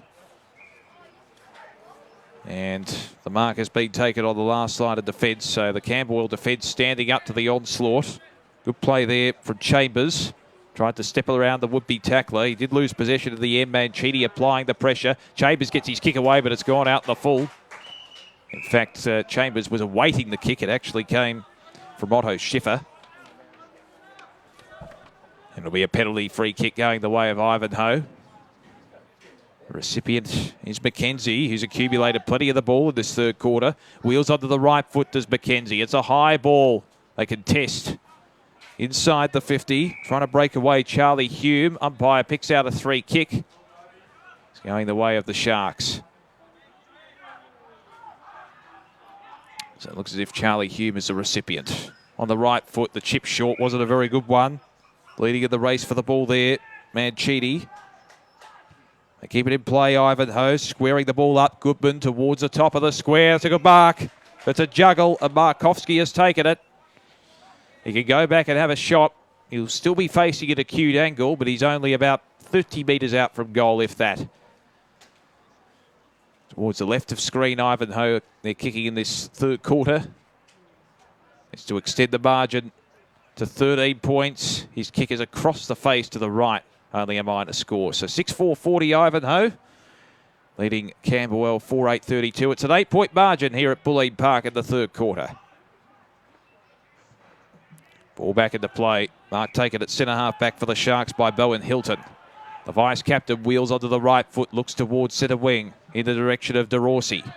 [SPEAKER 4] And the mark has been taken on the last line of defence. So the Camberwell defence standing up to the onslaught. Good play there from Chambers. Tried to step around the would-be tackler. He did lose possession of the end. Mancini applying the pressure. Chambers gets his kick away, but it's gone out in the full. In fact, Chambers was awaiting the kick. It actually came from Otto Schiffer. And it'll be a penalty free kick going the way of Ivanhoe. The recipient is McKenzie, who's accumulated plenty of the ball in this third quarter. Wheels onto the right foot does McKenzie. It's a high ball. They contest inside the 50. Trying to break away Charlie Hume. Umpire picks out a free kick. It's going the way of the Sharks. So it looks as if Charlie Hume is the recipient. On the right foot, the chip short wasn't a very good one. Leading in the race for the ball there, Mancini. They keep it in play, Ivanhoe, squaring the ball up. Goodman towards the top of the square. It's a good mark. It's a juggle, and Markovski has taken it. He can go back and have a shot. He'll still be facing an acute angle, but he's only about 30 metres out from goal, if that. Towards the left of screen, Ivanhoe, they're kicking in this third quarter. It's to extend the margin to 13 points. His kick is across the face to the right. Only a minor score. So 6-4-40 Ivanhoe. Leading Camberwell 4-8-32. It's an 8-point margin here at Bulleen Park in the third quarter. Ball back into play. Mark taken at centre-half back for the Sharks by Bowen Hilton. The vice-captain wheels onto the right foot, looks towards centre wing in the direction of DeRossi.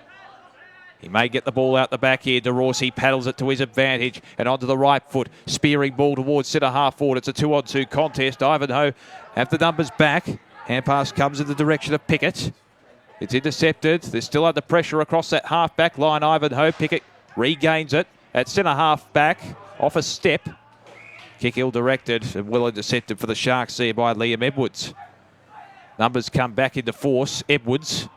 [SPEAKER 4] He may get the ball out the back here. DeRossi paddles it to his advantage and onto the right foot. Spearing ball towards centre-half forward. It's a 2-on-2 contest. Ivanhoe have the numbers back. Hand pass comes in the direction of Pickett. It's intercepted. They're still under pressure across that half-back line. Ivanhoe. Pickett regains it at centre-half back. Off a step. Kick ill-directed and well intercepted for the Sharks there by Liam Edwards. Numbers come back into force. Edwards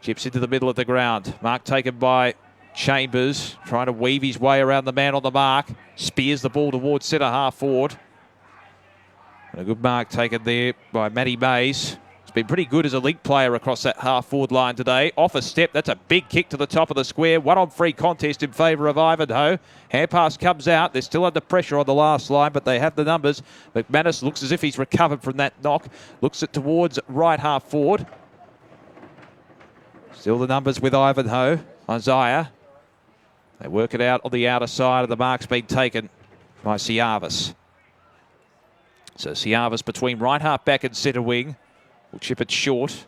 [SPEAKER 4] chips into the middle of the ground. Mark taken by Chambers, trying to weave his way around the man on the mark. Spears the ball towards centre-half forward. And a good mark taken there by Matty Mays. He's been pretty good as a link player across that half-forward line today. Off a step, that's a big kick to the top of the square. One-on-free contest in favour of Ivanhoe. Hand pass comes out. They're still under pressure on the last line, but they have the numbers. McManus looks as if he's recovered from that knock. Looks it towards right half forward. Still the numbers with Ivanhoe. Isaiah. They work it out on the outer side, and the mark's been taken by Siavas. So Siavas between right half back and centre wing. Will chip it short.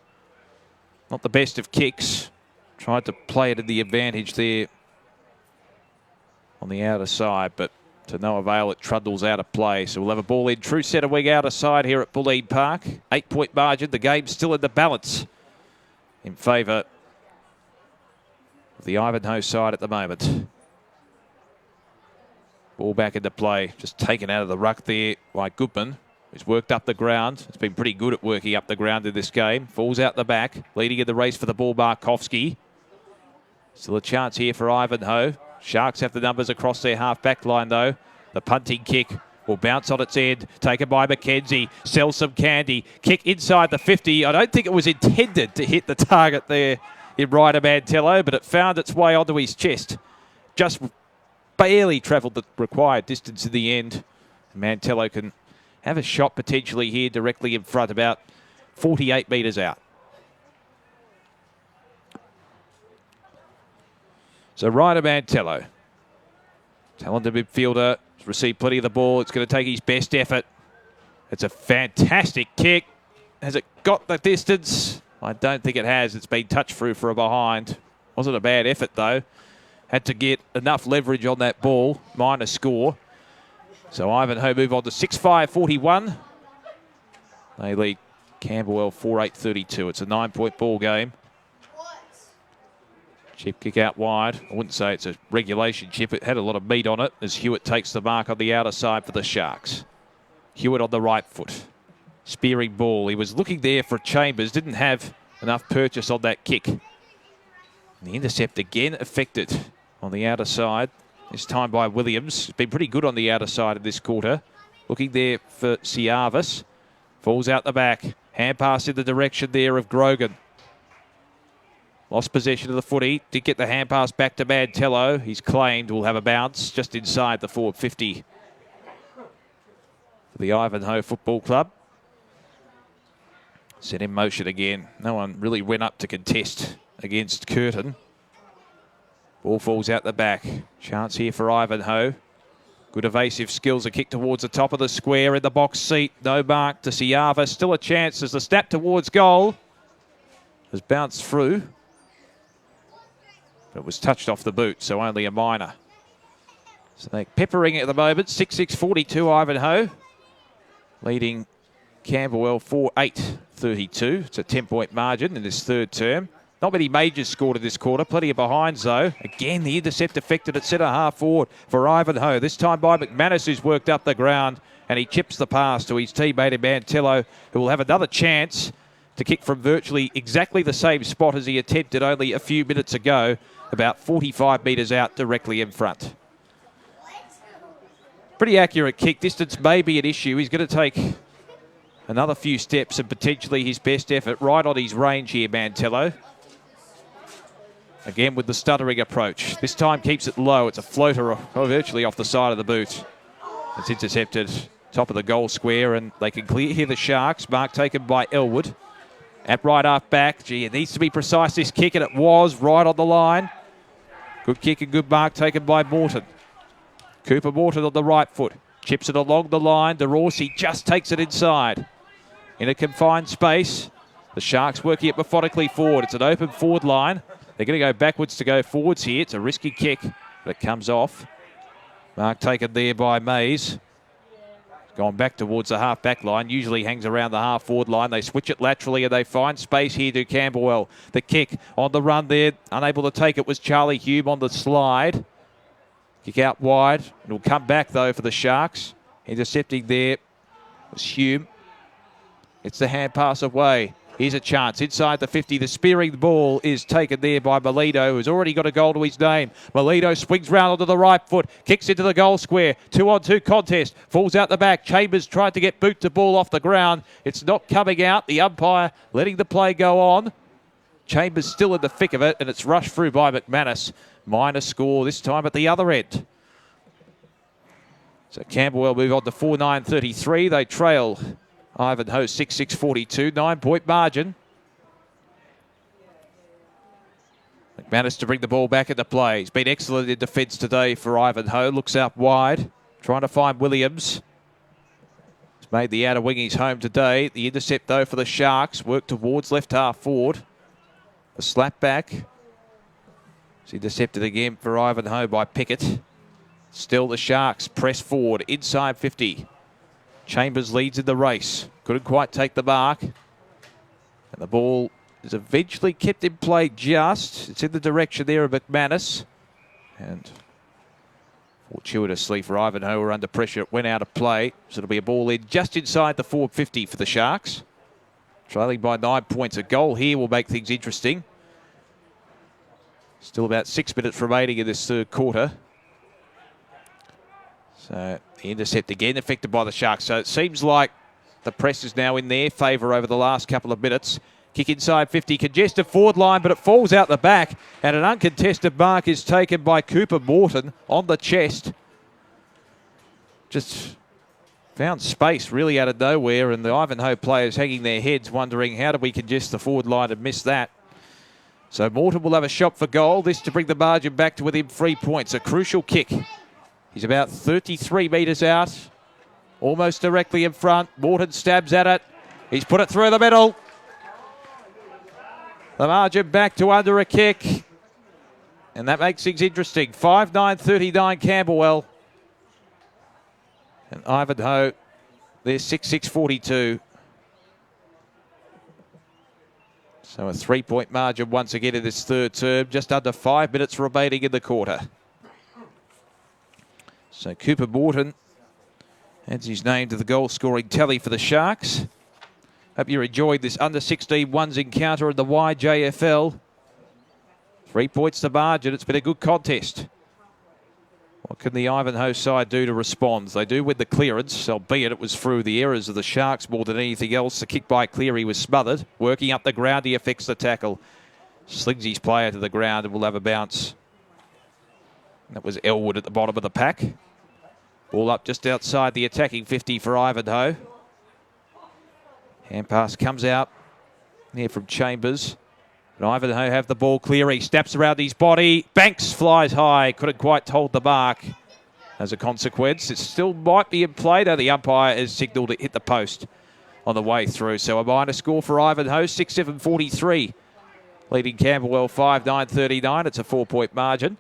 [SPEAKER 4] Not the best of kicks. Tried to play it in the advantage there on the outer side, but to no avail. It trundles out of play. So we'll have a ball in true centre wing outer side here at Bulleen Park. 8-point margin. The game's still in the balance in favour of the Ivanhoe side at the moment. Ball back into play. Just taken out of the ruck there by Goodman, who's worked up the ground. It's been pretty good at working up the ground in this game. Falls out the back. Leading in the race for the ball, Markovski. Still a chance here for Ivanhoe. Sharks have the numbers across their half-back line, though. The punting kick will bounce on its end. Taken by McKenzie. Sells some candy. Kick inside the 50. I don't think it was intended to hit the target there in Ryder Mantello, but it found its way onto his chest. Just barely travelled the required distance in the end. Mantello can have a shot potentially here directly in front, about 48 metres out. So Ryder Mantello, talented midfielder, has received plenty of the ball. It's going to take his best effort. It's a fantastic kick. Has it got the distance? I don't think it has. It's been touched through for a behind. Wasn't a bad effort, though. Had to get enough leverage on that ball. Minor score. So Ivanhoe move on to 6-5-41. They lead Camberwell 4-8-32. It's a 9-point ball game. Chip kick out wide. I wouldn't say it's a regulation chip. It had a lot of meat on it as Hewitt takes the mark on the outer side for the Sharks. Hewitt on the right foot. Spearing ball. He was looking there for Chambers. Didn't have enough purchase on that kick. And the intercept again affected on the outer side. This time by Williams. Been pretty good on the outer side of this quarter. Looking there for Ciavis. Falls out the back. Hand pass in the direction there of Grogan. Lost possession of the footy. Did get the hand pass back to Mantello. He's claimed will have a bounce just inside the forward 50 for the Ivanhoe Football Club. Set in motion again. No one really went up to contest against Curtin. Ball falls out the back. Chance here for Ivanhoe. Good evasive skills. A kick towards the top of the square in the box seat. No mark to Ciava. Still a chance as the snap towards goal has bounced through. But it was touched off the boot, so only a minor. So they're peppering at the moment. 6-6-42 Ivanhoe. Leading Camberwell 4-8-32. It's a 10-point margin in this third term. Not many majors scored in this quarter. Plenty of behinds, though. Again, the intercept affected at centre half forward for Ivanhoe. This time by McManus, who's worked up the ground. And he chips the pass to his teammate Mantello, who will have another chance to kick from virtually exactly the same spot as he attempted only a few minutes ago. About 45 metres out directly in front. Pretty accurate kick. Distance may be an issue. He's going to take another few steps and potentially his best effort right on his range here, Mantello. Again with the stuttering approach. This time keeps it low. It's a floater virtually off the side of the boot. It's intercepted top of the goal square and they can clear here the Sharks. Mark taken by Elwood. At right half back. Gee, it needs to be precise, this kick, and it was right on the line. Good kick and good mark taken by Morton. Cooper Morton on the right foot. Chips it along the line. DeRossi just takes it inside. In a confined space. The Sharks working it methodically forward. It's an open forward line. They're going to go backwards to go forwards here. It's a risky kick, but it comes off. Mark taken there by Mays. Gone back towards the half-back line. Usually hangs around the half-forward line. They switch it laterally and they find space here to Camberwell. The kick on the run there. Unable to take it was Charlie Hume on the slide. Kick out wide. It'll come back, though, for the Sharks. Intercepting there was Hume. It's the hand pass away. Here's a chance. Inside the 50, the spearing ball is taken there by Melito, who's already got a goal to his name. Melito swings round onto the right foot, kicks into the goal square. 2-on-2 contest. Falls out the back. Chambers tried to get boot the ball off the ground. It's not coming out. The umpire letting the play go on. Chambers still in the thick of it, and it's rushed through by McManus. Minor score this time at the other end. So Camberwell move on to 4-9-33. They trail Ivanhoe 6-6-42, 9-point margin. McManus to bring the ball back into play. He's been excellent in defence today for Ivanhoe. Looks out wide, trying to find Williams. He's made the outer wing his home today. The intercept, though, for the Sharks. Work towards left half forward. A slap back. It's intercepted again for Ivanhoe by Pickett. Still the Sharks press forward, inside 50. Chambers leads in the race. Couldn't quite take the mark. And the ball is eventually kept in play just. It's in the direction there of McManus. And fortuitously for Ivanhoe, were under pressure. It went out of play. So it'll be a ball in just inside the forward 50 for the Sharks. Trailing by 9 points. A goal here will make things interesting. Still about 6 minutes remaining in this third quarter. So the intercept again affected by the Sharks. So it seems like the press is now in their favour over the last couple of minutes. Kick inside 50, congested forward line, but it falls out the back. And an uncontested mark is taken by Cooper Morton on the chest. Just found space really out of nowhere, and the Ivanhoe players hanging their heads wondering how do we congest the forward line and miss that. So Morton will have a shot for goal. This to bring the margin back to within 3 points. A crucial kick. He's about 33 metres out. Almost directly in front. Morton stabs at it. He's put it through the middle. The margin back to under a kick. And that makes things interesting. 5-9-39 Camberwell. And Ivanhoe, they're 6-6-42. So a 3-point margin once again in this third term. Just under 5 minutes remaining in the quarter. So Cooper Morton Adds his name to the goal-scoring tally for the Sharks. Hope you enjoyed this under-16 ones encounter in the YJFL. 3 points to margin. It's been a good contest. What can the Ivanhoe side do to respond? They do win the clearance, albeit it was through the errors of the Sharks more than anything else. The kick by Cleary was smothered. Working up the ground, he affects the tackle. Slings his player to the ground and will have a bounce. That was Elwood at the bottom of the pack. Ball up just outside the attacking 50 for Ivanhoe. Hand pass comes out here from Chambers. And Ivanhoe have the ball. Cleary snaps around his body. Banks flies high. Couldn't quite hold the mark. As a consequence, it still might be in play, though the umpire has signalled it hit the post on the way through. So a minor score for Ivanhoe, 6-7-43. Leading Camberwell 5-9-39. It's a 4-point margin.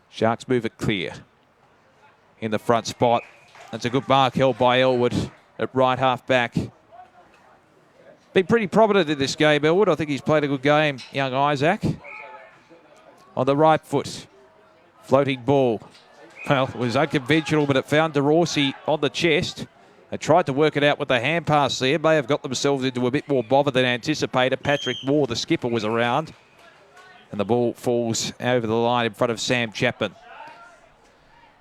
[SPEAKER 4] Sharks move it clear. In the front spot. That's a good mark held by Elwood at right half back. Been pretty prominent in this game, Elwood. I think he's played a good game, young Isaac. On the right foot. Floating ball. Well, it was unconventional, but it found DeRossi on the chest. They tried to work it out with the hand pass there. May have got themselves into a bit more bother than anticipated. Patrick Moore, the skipper, was around. And the ball falls over the line in front of Sam Chapman.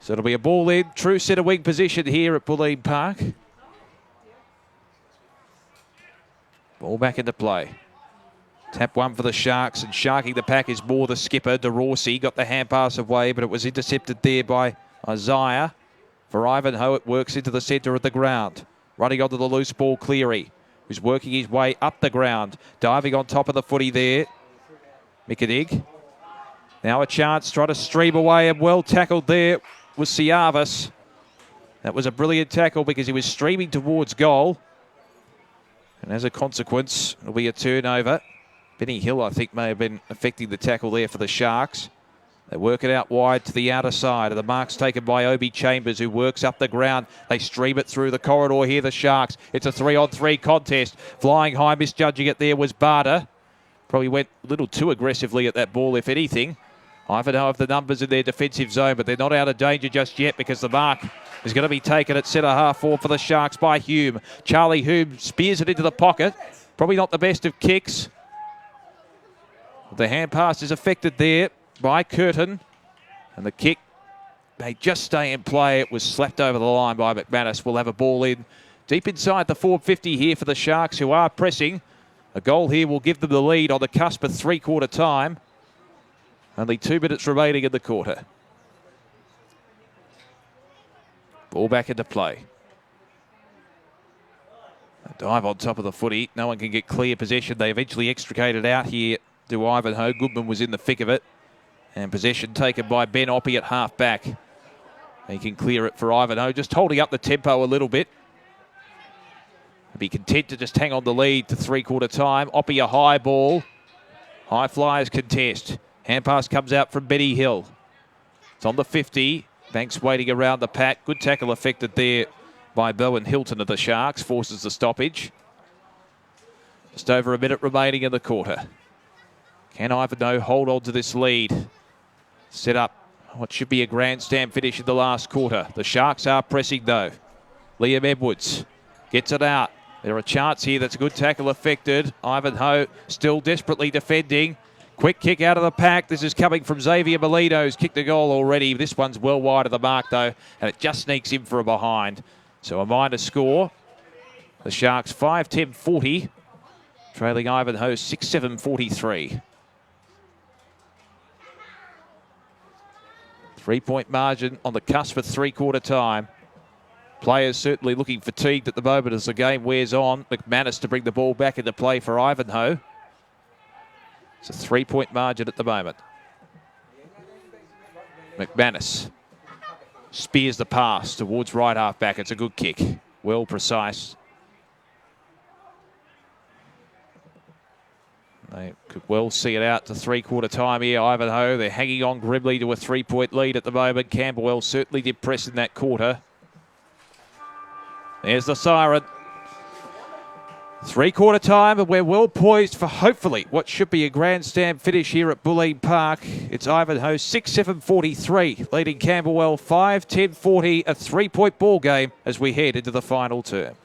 [SPEAKER 4] So it'll be a ball in. True centre wing position here at Bulleen Park. Ball back into play. Tap one for the Sharks, and sharking the pack is Moore, the skipper. DeRossi got the hand pass away, but it was intercepted there by Isaiah. For Ivanhoe, it works into the centre of the ground. Running onto the loose ball, Cleary, who's working his way up the ground. Diving on top of the footy there. Mikadig. Now a chance, try to stream away, and well tackled there was Siavas. That was a brilliant tackle because he was streaming towards goal. And as a consequence, it'll be a turnover. Benny Hill, I think, may have been affecting the tackle there for the Sharks. They work it out wide to the outer side. The mark's taken by Obi Chambers, who works up the ground. They stream it through the corridor here, the Sharks. It's a 3-on-3 contest. Flying high, misjudging it there was Barter. Probably went a little too aggressively at that ball, if anything. Ivanhoe have the numbers in their defensive zone, but they're not out of danger just yet because the mark is going to be taken at centre half forward for the Sharks by Hume. Charlie Hume spears it into the pocket. Probably not the best of kicks. The hand pass is affected there by Curtin. And the kick, they just stay in play. It was slapped over the line by McManus. We'll have a ball in deep inside the 450 here for the Sharks, who are pressing. A goal here will give them the lead on the cusp of three-quarter time. Only 2 minutes remaining in the quarter. Ball back into play. A dive on top of the footy. No one can get clear possession. They eventually extricated out here to Ivanhoe. Goodman was in the thick of it. And possession taken by Ben Oppie at half back. He can clear it for Ivanhoe. Just holding up the tempo a little bit. Be content to just hang on the lead to three-quarter time. Oppie a high ball. High flyers contest. Hand pass comes out from Benny Hill. It's on the 50. Banks waiting around the pack. Good tackle affected there by Bowen Hilton of the Sharks. Forces the stoppage. Just over a minute remaining in the quarter. Can Ivanhoe hold on to this lead? Set up what should be a grandstand finish in the last quarter. The Sharks are pressing though. Liam Edwards gets it out. There's a chance here. That's a good tackle affected. Ivanhoe still desperately defending. Quick kick out of the pack. This is coming from Xavier Molino, who's kicked a goal already. This one's well wide of the mark, though, and it just sneaks in for a behind. So a minor score. The Sharks 5-10-40, trailing Ivanhoe 6-7-43. 3-point margin on the cusp of three-quarter time. Players certainly looking fatigued at the moment as the game wears on. McManus to bring the ball back into play for Ivanhoe. It's a 3-point margin at the moment. McManus spears the pass towards right half back. It's a good kick. Well precise. They could well see it out to three-quarter time here. Ivanhoe, they're hanging on grimly to a 3-point lead at the moment. Camberwell certainly did press in that quarter. There's the siren. Three-quarter time, and we're well poised for hopefully what should be a grandstand finish here at Bulleen Park. It's Ivanhoe 6-7-43, leading Camberwell 5-10-40, a three-point ball game as we head into the final term.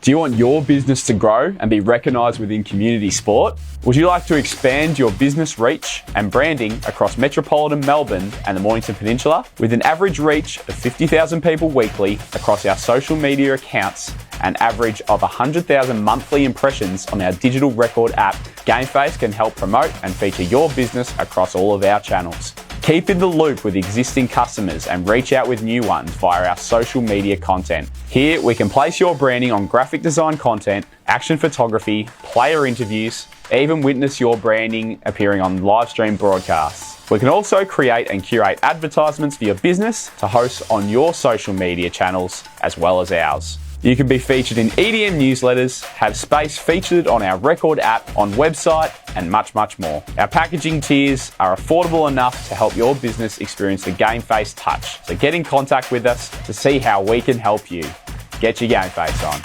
[SPEAKER 11] Do you want your business to grow and be recognised within community sport? Would you like to expand your business reach and branding across metropolitan Melbourne and the Mornington Peninsula? With an average reach of 50,000 people weekly across our social media accounts, an average of 100,000 monthly impressions on our digital record app, GameFace can help promote and feature your business across all of our channels. Keep in the loop with existing customers and reach out with new ones via our social media content. Here, we can place your branding on graphic design content, action photography, player interviews, even witness your branding appearing on live stream broadcasts. We can also create and curate advertisements for your business to host on your social media channels as well as ours. You can be featured in EDM newsletters, have space featured on our record app, on website, and much, much more. Our packaging tiers are affordable enough to help your business experience the GameFace touch. So get in contact with us to see how we can help you. Get your GameFace on.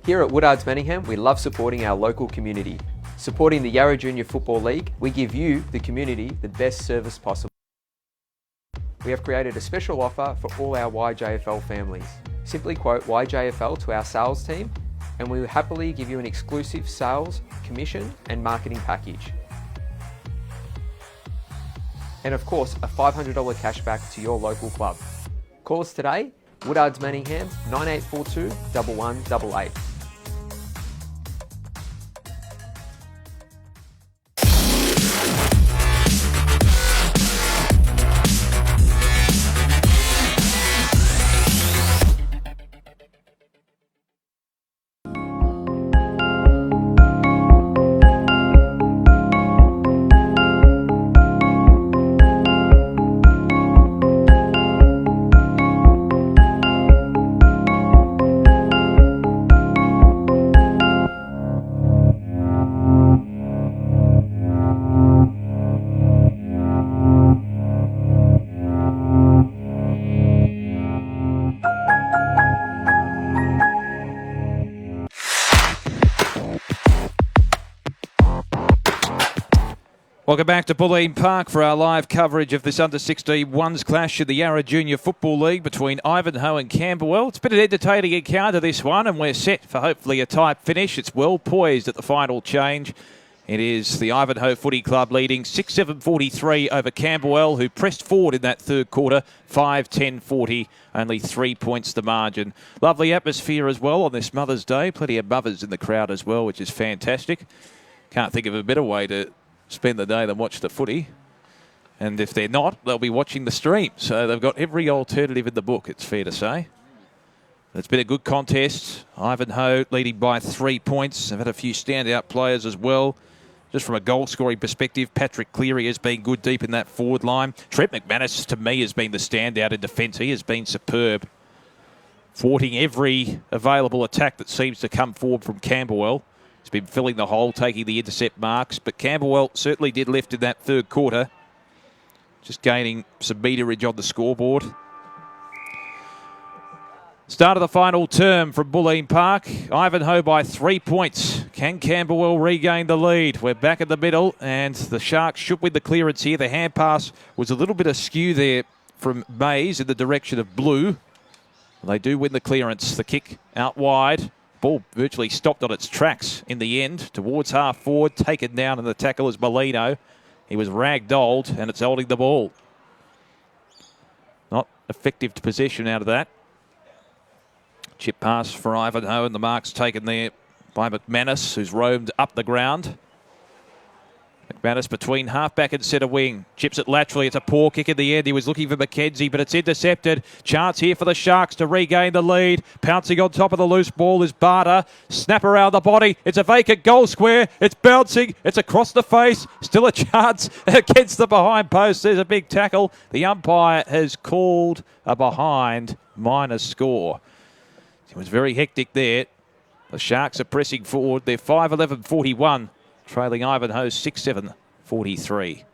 [SPEAKER 5] Here at Woodards Manningham, we love supporting our local community. Supporting the Yarra Junior Football League, we give you, the community, the best service possible. We have created a special offer for all our YJFL families. Simply quote YJFL to our sales team, and we will happily give you an exclusive sales, commission, and marketing package. And of course, a $500 cashback to your local club. Call us today, Woodards Manningham, 9842 1188.
[SPEAKER 4] Welcome back to Bulleen Park for our live coverage of this under-16 ones clash in the Yarra Junior Football League between Ivanhoe and Camberwell. It's been an entertaining encounter, this one, and we're set for hopefully a tight finish. It's well poised at the final change. It is the Ivanhoe Footy Club leading 6-7-43 over Camberwell, who pressed forward in that third quarter, 5-10-40, only 3 points the margin. Lovely atmosphere as well on this Mother's Day. Plenty of mothers in the crowd as well, which is fantastic. Can't think of a better way to spend the day than watch the footy. And if they're not, they'll be watching the stream. So they've got every alternative in the book, it's fair to say. It's been a good contest. Ivanhoe leading by 3 points. They've had a few standout players as well. Just from a goal-scoring perspective, Patrick Cleary has been good deep in that forward line. Trent McManus, to me, has been the standout in defence. He has been superb, thwarting every available attack that seems to come forward from Camberwell. He's been filling the hole, taking the intercept marks, but Camberwell certainly did lift in that third quarter. just gaining some meterage on the scoreboard. Start of the final term from Bulleen Park. Ivanhoe by 3 points. Can Camberwell regain the lead? We're back in the middle, and the Sharks should win the clearance here. The hand pass was a little bit askew there from Mays in the direction of Blue. They do win the clearance. The kick out wide. Ball virtually stopped on its tracks in the end. Towards half forward, taken down, and the tackle is Molino. He was ragdolled, and it's holding the ball. Not effective possession out of that. Chip pass for Ivanhoe, and the mark's taken there by McManus, who's roamed up the ground. McManus between halfback and centre wing. Chips it laterally. It's a poor kick in the end. He was looking for McKenzie, but it's intercepted. Chance here for the Sharks to regain the lead. Pouncing on top of the loose ball is Barter. Snap around the body. It's a vacant goal square. It's bouncing. It's across the face. Still a chance against the behind post. There's a big tackle. The umpire has called a behind minus score. It was very hectic there. The Sharks are pressing forward. They're 5-11-41. Trailing Ivanhoe 6-7-43.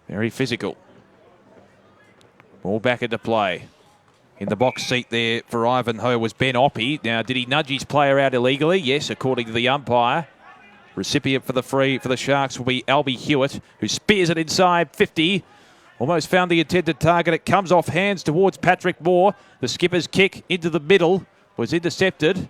[SPEAKER 4] Very physical. Ball back into play. In the box seat there for Ivanhoe was Ben Oppie. Now, did he nudge his player out illegally? Yes, according to the umpire. Recipient for the free for the Sharks will be Albie Hewitt, who spears it inside 50. Almost found the intended target. It comes off hands towards Patrick Moore. The skipper's kick into the middle was intercepted.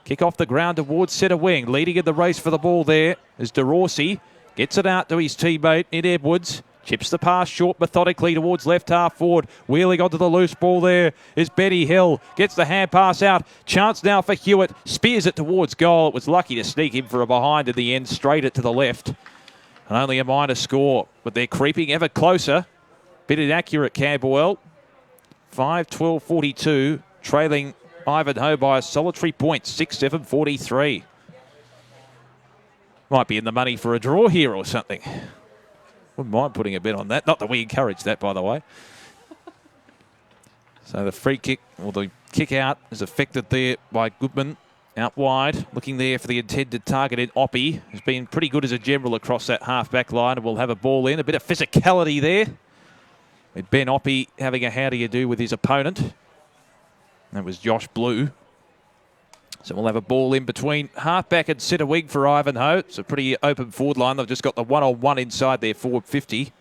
[SPEAKER 4] Kick off the ground towards centre wing. Leading in the race for the ball there is DeRossi. Gets it out to his teammate in Edwards. Chips the pass short methodically towards left half forward. Wheeling onto the loose ball there is Benny Hill. Gets the hand pass out. Chance now for Hewitt. Spears it towards goal. It was lucky to sneak in for a behind in the end. Straight it to the left. And only a minor score. But they're creeping ever closer. Bit inaccurate, Camberwell. 5-12-42. Trailing Ivanhoe by a solitary point, 6-7-43. Might be in the money for a draw here or something. Wouldn't mind putting a bet on that. Not that we encourage that, by the way. So the free kick, or the kick out, is affected there by Goodman. Out wide, looking there for the intended target in Oppie. Has been pretty good as a general across that half-back line, and we'll have a ball in. A bit of physicality there. With Ben Oppie having a how do you do with his opponent. That was Josh Blue. So we'll have a ball in between halfback and centre wing for Ivanhoe. It's a pretty open forward line. They've just got the one-on-one inside their forward 50.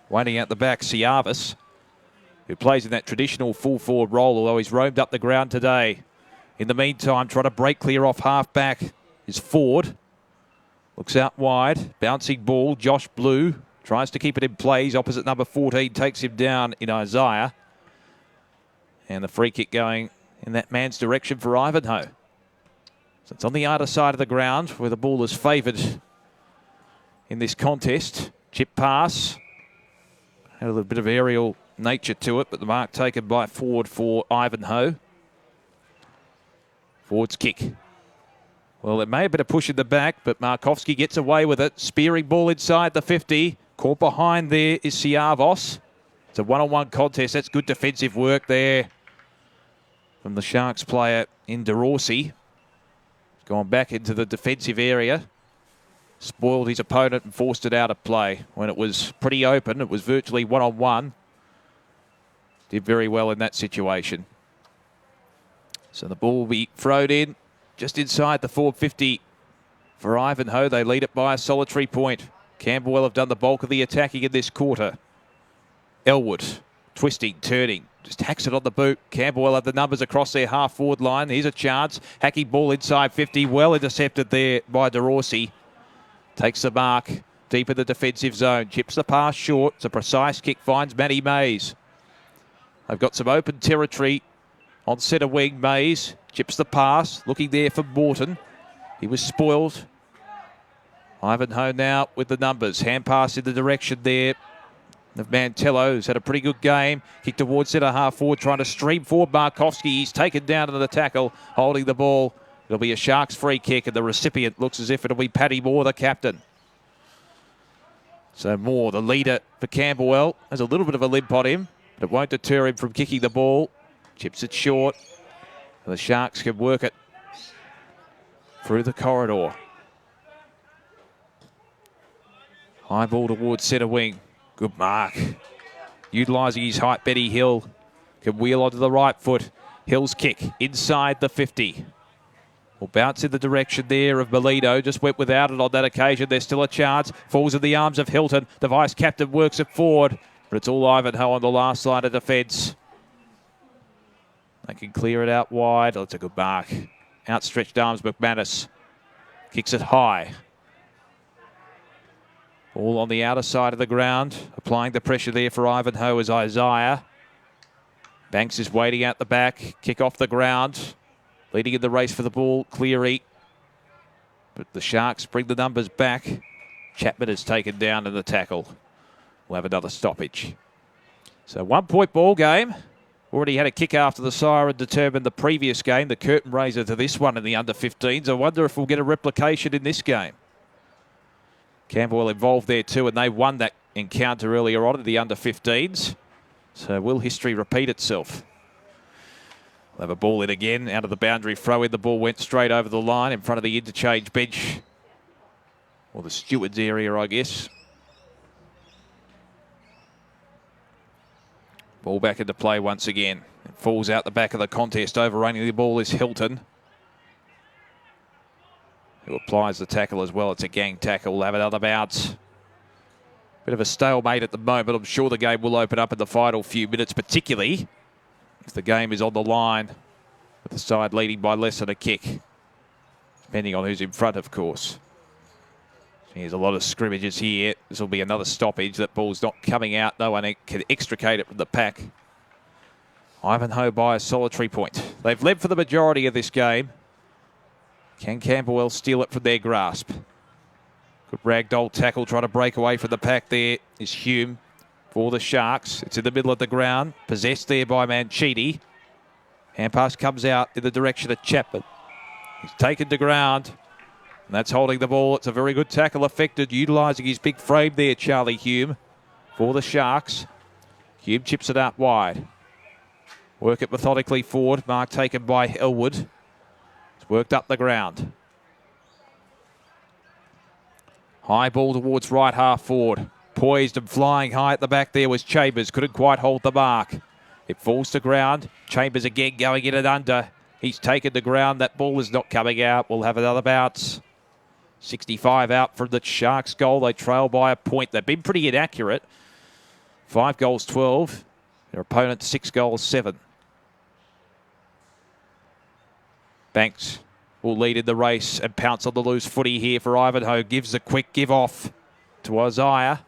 [SPEAKER 4] Waiting out the back, Siavis, who plays in that traditional full forward role, although he's roamed up the ground today. In the meantime, trying to break clear off halfback is Ford. Looks out wide. Bouncing ball, Josh Blue. Tries to keep it in play. He's opposite number 14. Takes him down in Isaiah. And the free kick going in that man's direction for Ivanhoe. So it's on the other side of the ground where the ball is favoured in this contest. Chip pass. Had a little bit of aerial nature to it, but the mark taken by Ford for Ivanhoe. Ford's kick. Well, it may have been a push in the back, but Markovski gets away with it. Spearing ball inside the 50. Caught behind there is Siavos. It's a one-on-one contest. That's good defensive work there from the Sharks player in DeRossi. He's gone back into the defensive area. Spoiled his opponent and forced it out of play. When it was pretty open, it was virtually one-on-one. Did very well in that situation. So the ball will be thrown in just inside the 450 for Ivanhoe. They lead it by a solitary point. Camberwell have done the bulk of the attacking in this quarter. Elwood, twisting, turning, just hacks it on the boot. Camberwell have the numbers across their half-forward line. Here's a chance. Hacking ball inside 50. Well intercepted there by DeRossi. Takes the mark deep in the defensive zone. Chips the pass short. It's a precise kick. Finds Matty Mays. They've got some open territory on centre wing. Mays chips the pass. Looking there for Morton. He was spoiled. Ivanhoe now with the numbers. Hand pass in the direction there of Mantello, who's had a pretty good game. Kick towards centre half forward, trying to stream forward Markovski. He's taken down to the tackle, holding the ball. It'll be a Sharks free kick, and the recipient looks as if it'll be Paddy Moore, the captain. So Moore, the leader for Camberwell, has a little bit of a limp on him, but it won't deter him from kicking the ball. Chips it short. And the Sharks can work it through the corridor. High ball towards centre wing. Good mark. Utilising his height, Benny Hill can wheel onto the right foot. Hill's kick inside the 50. Will bounce in the direction there of Melito. Just went without it on that occasion. There's still a chance. Falls in the arms of Hilton. The vice-captain works it forward. But it's all Ivanhoe on the last line of defence. They can clear it out wide. Oh, it's a good mark. Outstretched arms, McManus. Kicks it high. Ball on the outer side of the ground. Applying the pressure there for Ivanhoe is Isaiah. Banks is waiting out the back. Kick off the ground. Leading in the race for the ball, Cleary. But the Sharks bring the numbers back. Chapman is taken down in the tackle. We'll have another stoppage. So 1 point ball game. Already had a kick after the siren determined the previous game, the curtain raiser to this one in the under-15s. I wonder if we'll get a replication in this game. Camberwell involved there too, and they won that encounter earlier on in the under-15s. So will history repeat itself? We'll have a ball in again, out of the boundary throw in. The ball went straight over the line in front of the interchange bench. Or the stewards area, I guess. Ball back into play once again. It falls out the back of the contest. Overrunning the ball is Hilton, who applies the tackle as well. It's a gang tackle. We'll have another bounce. Bit of a stalemate at the moment. I'm sure the game will open up in the final few minutes, particularly if the game is on the line with the side leading by less than a kick, depending on who's in front, of course. There's a lot of scrimmages here. This will be another stoppage. That ball's not coming out. No one can extricate it from the pack. Ivanhoe by a solitary point. They've led for the majority of this game. Can Camberwell steal it from their grasp? Good ragdoll tackle, trying to break away from the pack there is Hume for the Sharks. It's in the middle of the ground. Possessed there by Manchini. Hand pass comes out in the direction of Chapman. He's taken to ground. And that's holding the ball. It's a very good tackle affected, utilising his big frame there, Charlie Hume, for the Sharks. Hume chips it out wide. Work it methodically forward. Mark taken by Elwood. It's worked up the ground. High ball towards right half forward. Poised and flying high at the back there was Chambers. Couldn't quite hold the mark. It falls to ground. Chambers again going in and under. He's taken to ground. That ball is not coming out. We'll have another bounce. 65 out from the Sharks goal. They trail by a point. They've been pretty inaccurate. 5 goals, 12. Their opponent, 6 goals, 7. Banks will lead in the race and pounce on the loose footy here for Ivanhoe. Gives a quick give off to Isaiah.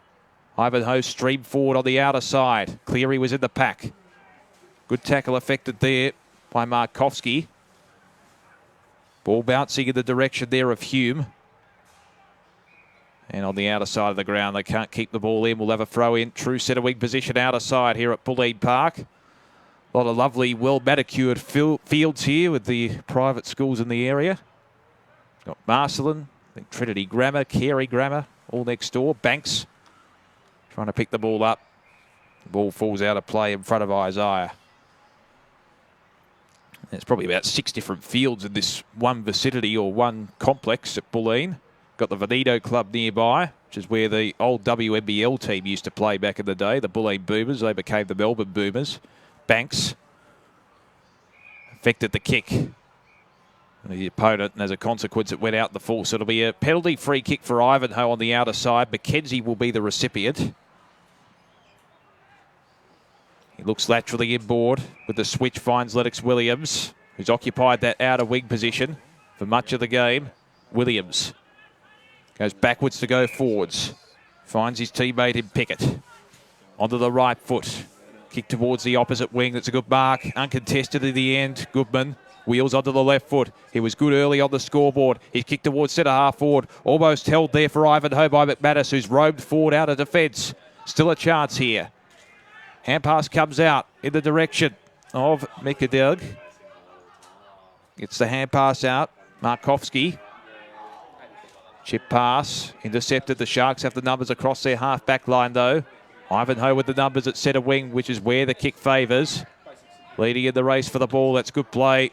[SPEAKER 4] Ivanhoe streamed forward on the outer side. Cleary was in the pack. Good tackle affected there by Markovski. Ball bouncing in the direction there of Hume. And on the outer side of the ground, they can't keep the ball in. We'll have a throw in. True centre wing position outer side here at Bulleen Park. A lot of lovely, well-manicured fields here with the private schools in the area. Got Marcelin, Trinity Grammar, Carey Grammar, all next door. Banks trying to pick the ball up. The ball falls out of play in front of Isaiah. There's probably about 6 different fields in this one vicinity or one complex at Bulleen. Got the Veneto Club nearby, which is where the old WNBL team used to play back in the day, the Bulleen Boomers. They became the Melbourne Boomers. Banks affected the kick. And the opponent, and as a consequence, it went out the full. So it'll be a penalty free kick for Ivanhoe on the outer side. McKenzie will be the recipient. He looks laterally inboard with the switch, finds Lennox Williams, who's occupied that outer wing position for much of the game. Williams goes backwards to go forwards. Finds his teammate in Pickett. Onto the right foot. Kick towards the opposite wing. That's a good mark. Uncontested at the end. Goodman wheels onto the left foot. He was good early on the scoreboard. He's kicked towards centre half forward. Almost held there for Ivanhoe by McManus, who's roamed forward out of defence. Still a chance here. Hand pass comes out in the direction of Mikadug. Gets the hand pass out. Markovski. Chip pass. Intercepted. The Sharks have the numbers across their half-back line, though. Ivanhoe with the numbers at centre wing, which is where the kick favours. Leading in the race for the ball. That's good play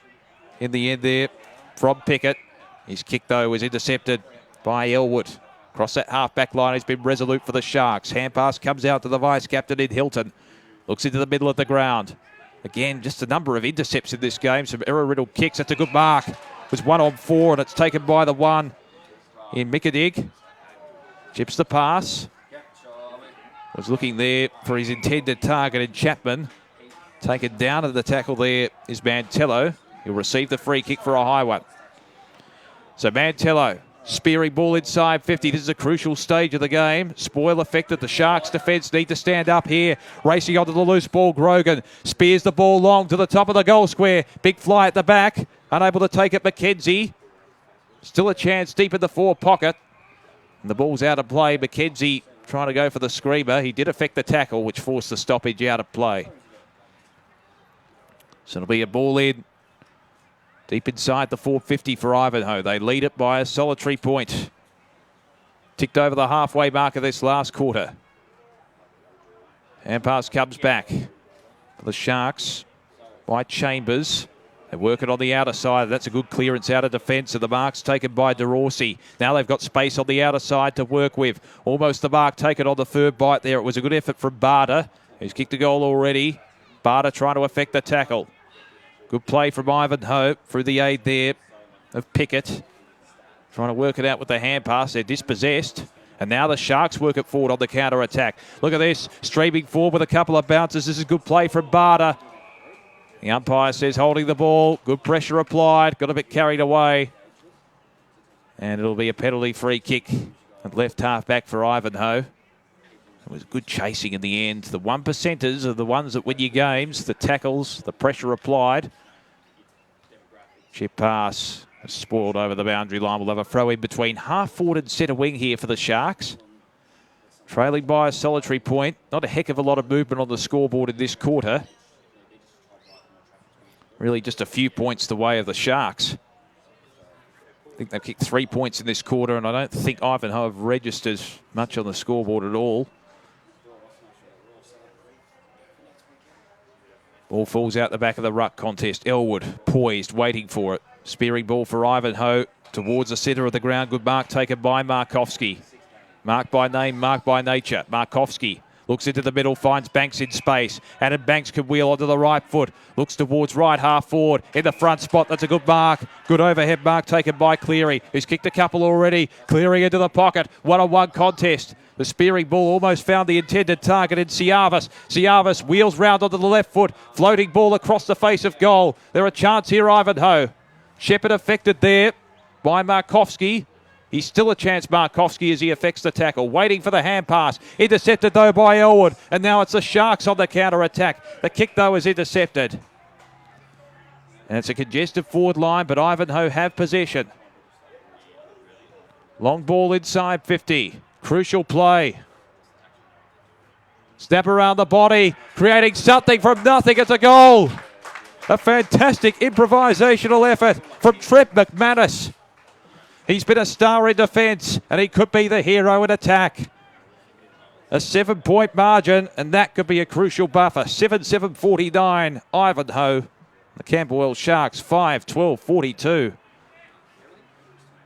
[SPEAKER 4] in the end there from Pickett. His kick, though, was intercepted by Elwood. Across that half-back line, he's been resolute for the Sharks. Hand pass comes out to the vice-captain in Hilton. Looks into the middle of the ground. Again, just a number of intercepts in this game. Some error-riddled kicks. That's a good mark. It was 1 on 4, and it's taken by the one in Mikadig. Chips the pass. Was looking there for his intended target in Chapman. Taken down to the tackle there is Mantello. He'll receive the free kick for a high one. So Mantello, spearing ball inside 50. This is a crucial stage of the game. Spoil affected. The Sharks defence need to stand up here. Racing onto the loose ball, Grogan spears the ball long to the top of the goal square. Big fly at the back. Unable to take it, McKenzie. Still a chance deep in the forward pocket. And the ball's out of play. McKenzie trying to go for the screamer. He did affect the tackle, which forced the stoppage out of play. So it'll be a ball in deep inside the 450 for Ivanhoe. They lead it by a solitary point. Ticked over the halfway mark of this last quarter. Hand pass comes back for the Sharks by Chambers. They work it on the outer side. That's a good clearance out of defence, and the mark's taken by DeRossi. Now they've got space on the outer side to work with. Almost the mark taken on the third bite there. It was a good effort from Barter, who's kicked a goal already. Barter trying to affect the tackle. Good play from Ivanhoe through the aid there of Pickett. Trying to work it out with the hand pass. They're dispossessed. And now the Sharks work it forward on the counter-attack. Look at this. Streaming forward with a couple of bounces. This is good play from Barter. The umpire says holding the ball. Good pressure applied. Got a bit carried away. And it'll be a penalty free kick at left half back for Ivanhoe. It was good chasing in the end. The 1%ers are the ones that win your games. The tackles, the pressure applied. Chip pass spoiled over the boundary line. We'll have a throw in between half forward and centre wing here for the Sharks. Trailing by a solitary point. Not a heck of a lot of movement on the scoreboard in this quarter. Really just a few points the way of the Sharks. I think they've kicked 3 points in this quarter, and I don't think Ivanhoe have registered much on the scoreboard at all. Ball falls out the back of the ruck contest. Elwood poised, waiting for it. Spearing ball for Ivanhoe towards the centre of the ground. Good mark taken by Markovski. Marked by name, marked by nature. Markovski looks into the middle, finds Banks in space. Adam Banks can wheel onto the right foot. Looks towards right half forward. In the front spot, that's a good mark. Good overhead mark taken by Cleary, who's kicked a couple already. Cleary into the pocket. One-on-one contest. The spearing ball almost found the intended target in Siavas. Siavas wheels round onto the left foot. Floating ball across the face of goal. There a chance here, Ivanhoe. Shepherd affected there by Markovski. He's still a chance, Markovski, as he affects the tackle. Waiting for the hand pass. Intercepted, though, by Elwood. And now it's the Sharks on the counter-attack. The kick, though, is intercepted. And it's a congested forward line, but Ivanhoe have possession. Long ball inside 50. Crucial play. Snap around the body. Creating something from nothing. It's a goal. A fantastic improvisational effort from Trent McManus. He's been a star in defence, and he could be the hero in attack. A 7-point margin, and that could be a crucial buffer. 7-7-49, Ivanhoe. The Camberwell Sharks, 5-12-42.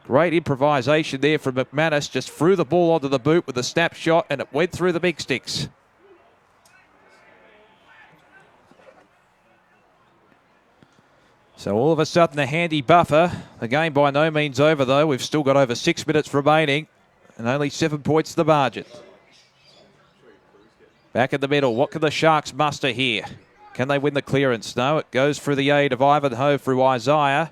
[SPEAKER 4] Great improvisation there from McManus. Just threw the ball onto the boot with a snapshot, and it went through the big sticks. So all of a sudden a handy buffer. The game by no means over though. We've still got over 6 minutes remaining and only 7 points to the margin. Back in the middle. What can the Sharks muster here? Can they win the clearance? No, it goes through the aid of Ivanhoe through Isaiah.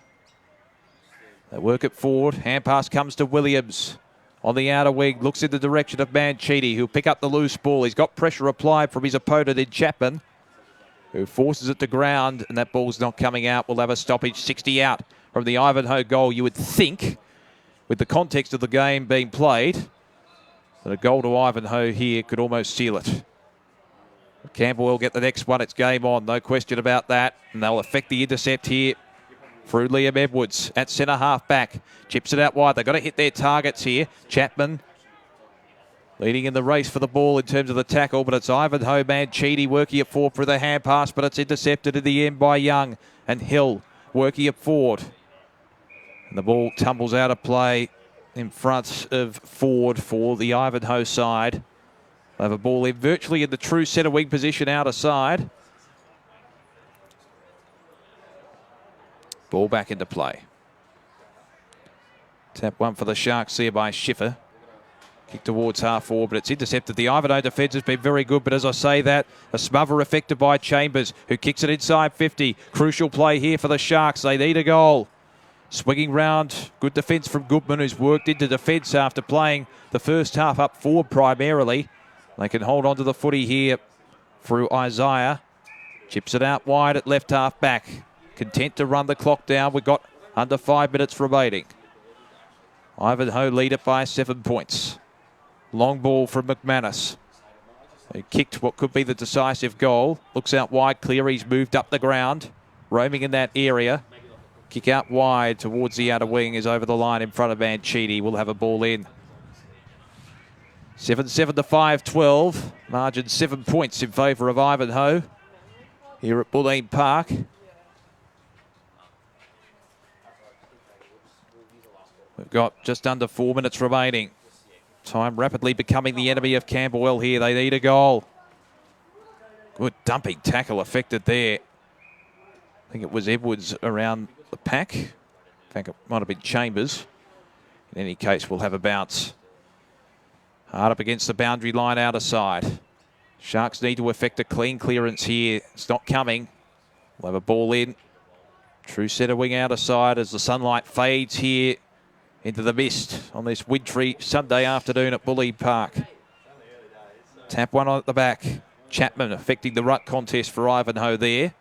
[SPEAKER 4] They work it forward. Hand pass comes to Williams. On the outer wing, looks in the direction of Manchini, who'll pick up the loose ball. He's got pressure applied from his opponent in Chapman, who forces it to ground, and that ball's not coming out. We'll have a stoppage. 60 out from the Ivanhoe goal. You would think, with the context of the game being played, that a goal to Ivanhoe here could almost seal it. Campbell will get the next one. It's game on, no question about that. And they'll affect the intercept here through Liam Edwards at centre half back. Chips it out wide. They've got to hit their targets here. Chapman leading in the race for the ball in terms of the tackle, but it's Ivanhoe Mancini working it forward for the hand pass, but it's intercepted in the end by Young, and Hill working it forward. And the ball tumbles out of play in front of Ford for the Ivanhoe side. They have a ball in virtually in the true centre wing position out of side. Ball back into play. Tap one for the Sharks here by Schiffer. Kick towards half forward, but it's intercepted. The Ivanhoe defence has been very good, but as I say that, a smother affected by Chambers, who kicks it inside 50. Crucial play here for the Sharks. They need a goal. Swinging round, good defence from Goodman, who's worked into defence after playing the first half up forward primarily. They can hold on to the footy here through Isaiah. Chips it out wide at left half back. Content to run the clock down. We've got under 5 minutes remaining. Ivanhoe lead it by 7 points. Long ball from McManus, who kicked what could be the decisive goal. Looks out wide, Cleary's moved up the ground, roaming in that area. Kick out wide towards the outer wing is over the line in front of Mancini. Will have a ball in. 7-7 to 5-12. Margin 7 points in favour of Ivanhoe here at Bulleen Park. We've got just under 4 minutes remaining. Time rapidly becoming the enemy of Camberwell here. They need a goal. Good dumping tackle affected there. I think it was Edwards around the pack. In fact, it might have been Chambers. In any case, we'll have a bounce. Hard up against the boundary line out of side. Sharks need to effect a clean clearance here. It's not coming. We'll have a ball in. True centre wing out of side as the sunlight fades here into the mist on this wintry Sunday afternoon at Bulleen Park. Tap one on at the back. Chapman affecting the ruck contest for Ivanhoe there.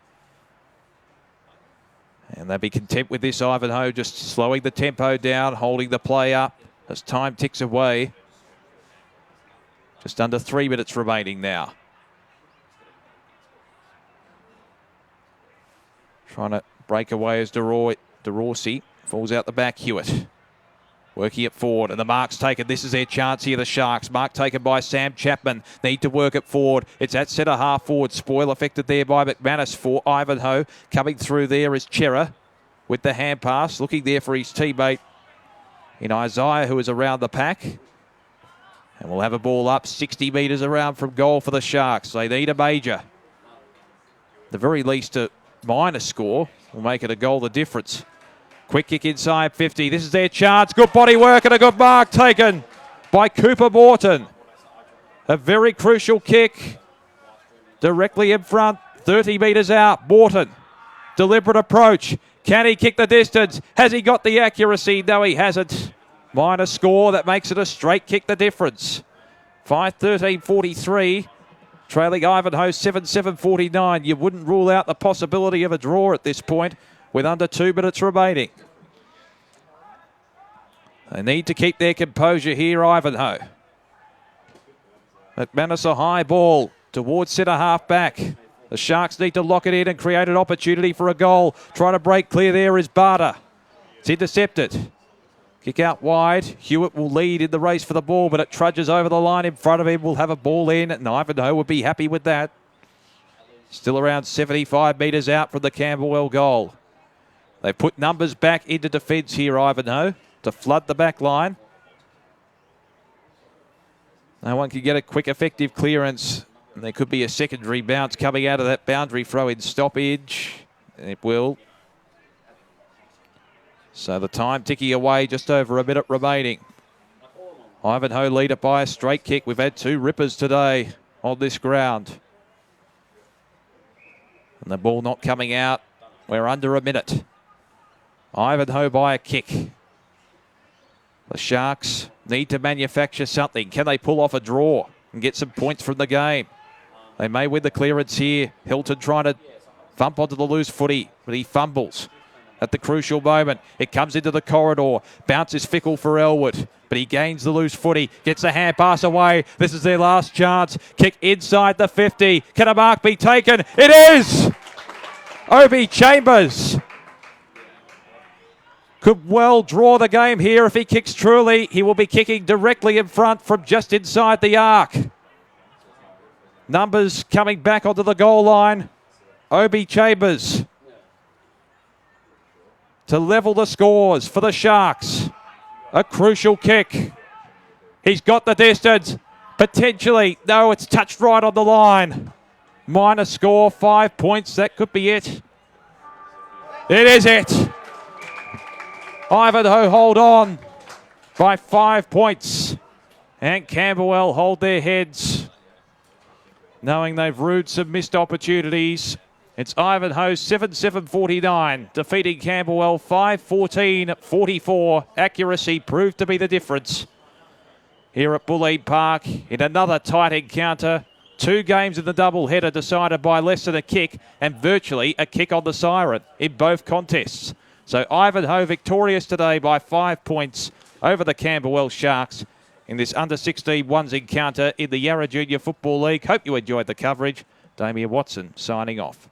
[SPEAKER 4] And they'll be content with this. Ivanhoe just slowing the tempo down, holding the play up as time ticks away. Just under 3 minutes remaining now. Trying to break away as DeRossi falls out the back. Hewitt working it forward, and the mark's taken. This is their chance here, the Sharks. Mark taken by Sam Chapman. Need to work it forward. It's at centre half forward. Spoil affected there by McManus for Ivanhoe. Coming through there is Chera with the hand pass. Looking there for his teammate in Isaiah, who is around the pack. And we'll have a ball up 60 metres around from goal for the Sharks. They need a major. The very least a minor score will make it a goal the difference. Quick kick inside 50. This is their chance. Good body work and a good mark taken by Cooper Morton. A very crucial kick. Directly in front. 30 metres out. Morton. Deliberate approach. Can he kick the distance? Has he got the accuracy? No, he hasn't. Minor score. That makes it a straight kick the difference. 5-13-43. Trailing Ivanhoe 7-7-49. You wouldn't rule out the possibility of a draw at this point, with under 2 minutes remaining. They need to keep their composure here, Ivanhoe. McManus a high ball towards centre half back. The Sharks need to lock it in and create an opportunity for a goal. Trying to break clear there is Barter. It's intercepted. Kick out wide. Hewitt will lead in the race for the ball, but it trudges over the line in front of him. Will have a ball in, and Ivanhoe would be happy with that. Still around 75 metres out from the Camberwell goal. They put numbers back into defence here, Ivanhoe, to flood the back line. No one can get a quick, effective clearance. And there could be a secondary bounce coming out of that boundary throw-in stoppage. It will. So the time ticking away, just over a minute remaining. Ivanhoe lead it by a straight kick. We've had 2 rippers today on this ground. And the ball not coming out. We're under a minute. Ivanhoe by a kick. The Sharks need to manufacture something. Can they pull off a draw and get some points from the game? They may win the clearance here. Hilton trying to thump onto the loose footy, but he fumbles at the crucial moment. It comes into the corridor. Bounce is fickle for Elwood, but he gains the loose footy. Gets the hand pass away. This is their last chance. Kick inside the 50. Can a mark be taken? It is! Obi Chambers could well draw the game here if he kicks truly. He will be kicking directly in front from just inside the arc. Numbers coming back onto the goal line. Obi Chambers to level the scores for the Sharks. A crucial kick. He's got the distance. Potentially. No, it's touched right on the line. Minor score, 5 points. That could be it. It is it. Ivanhoe hold on by 5 points. And Camberwell hold their heads, knowing they've rued some missed opportunities. It's Ivanhoe 7-7-49, defeating Camberwell 5-14-44. Accuracy proved to be the difference here at Bulleen Park in another tight encounter. 2 games in the double-header decided by less than a kick and virtually a kick on the siren in both contests. So Ivanhoe victorious today by 5 points over the Camberwell Sharks in this under-16 ones encounter in the Yarra Junior Football League. Hope you enjoyed the coverage. Damien Watson signing off.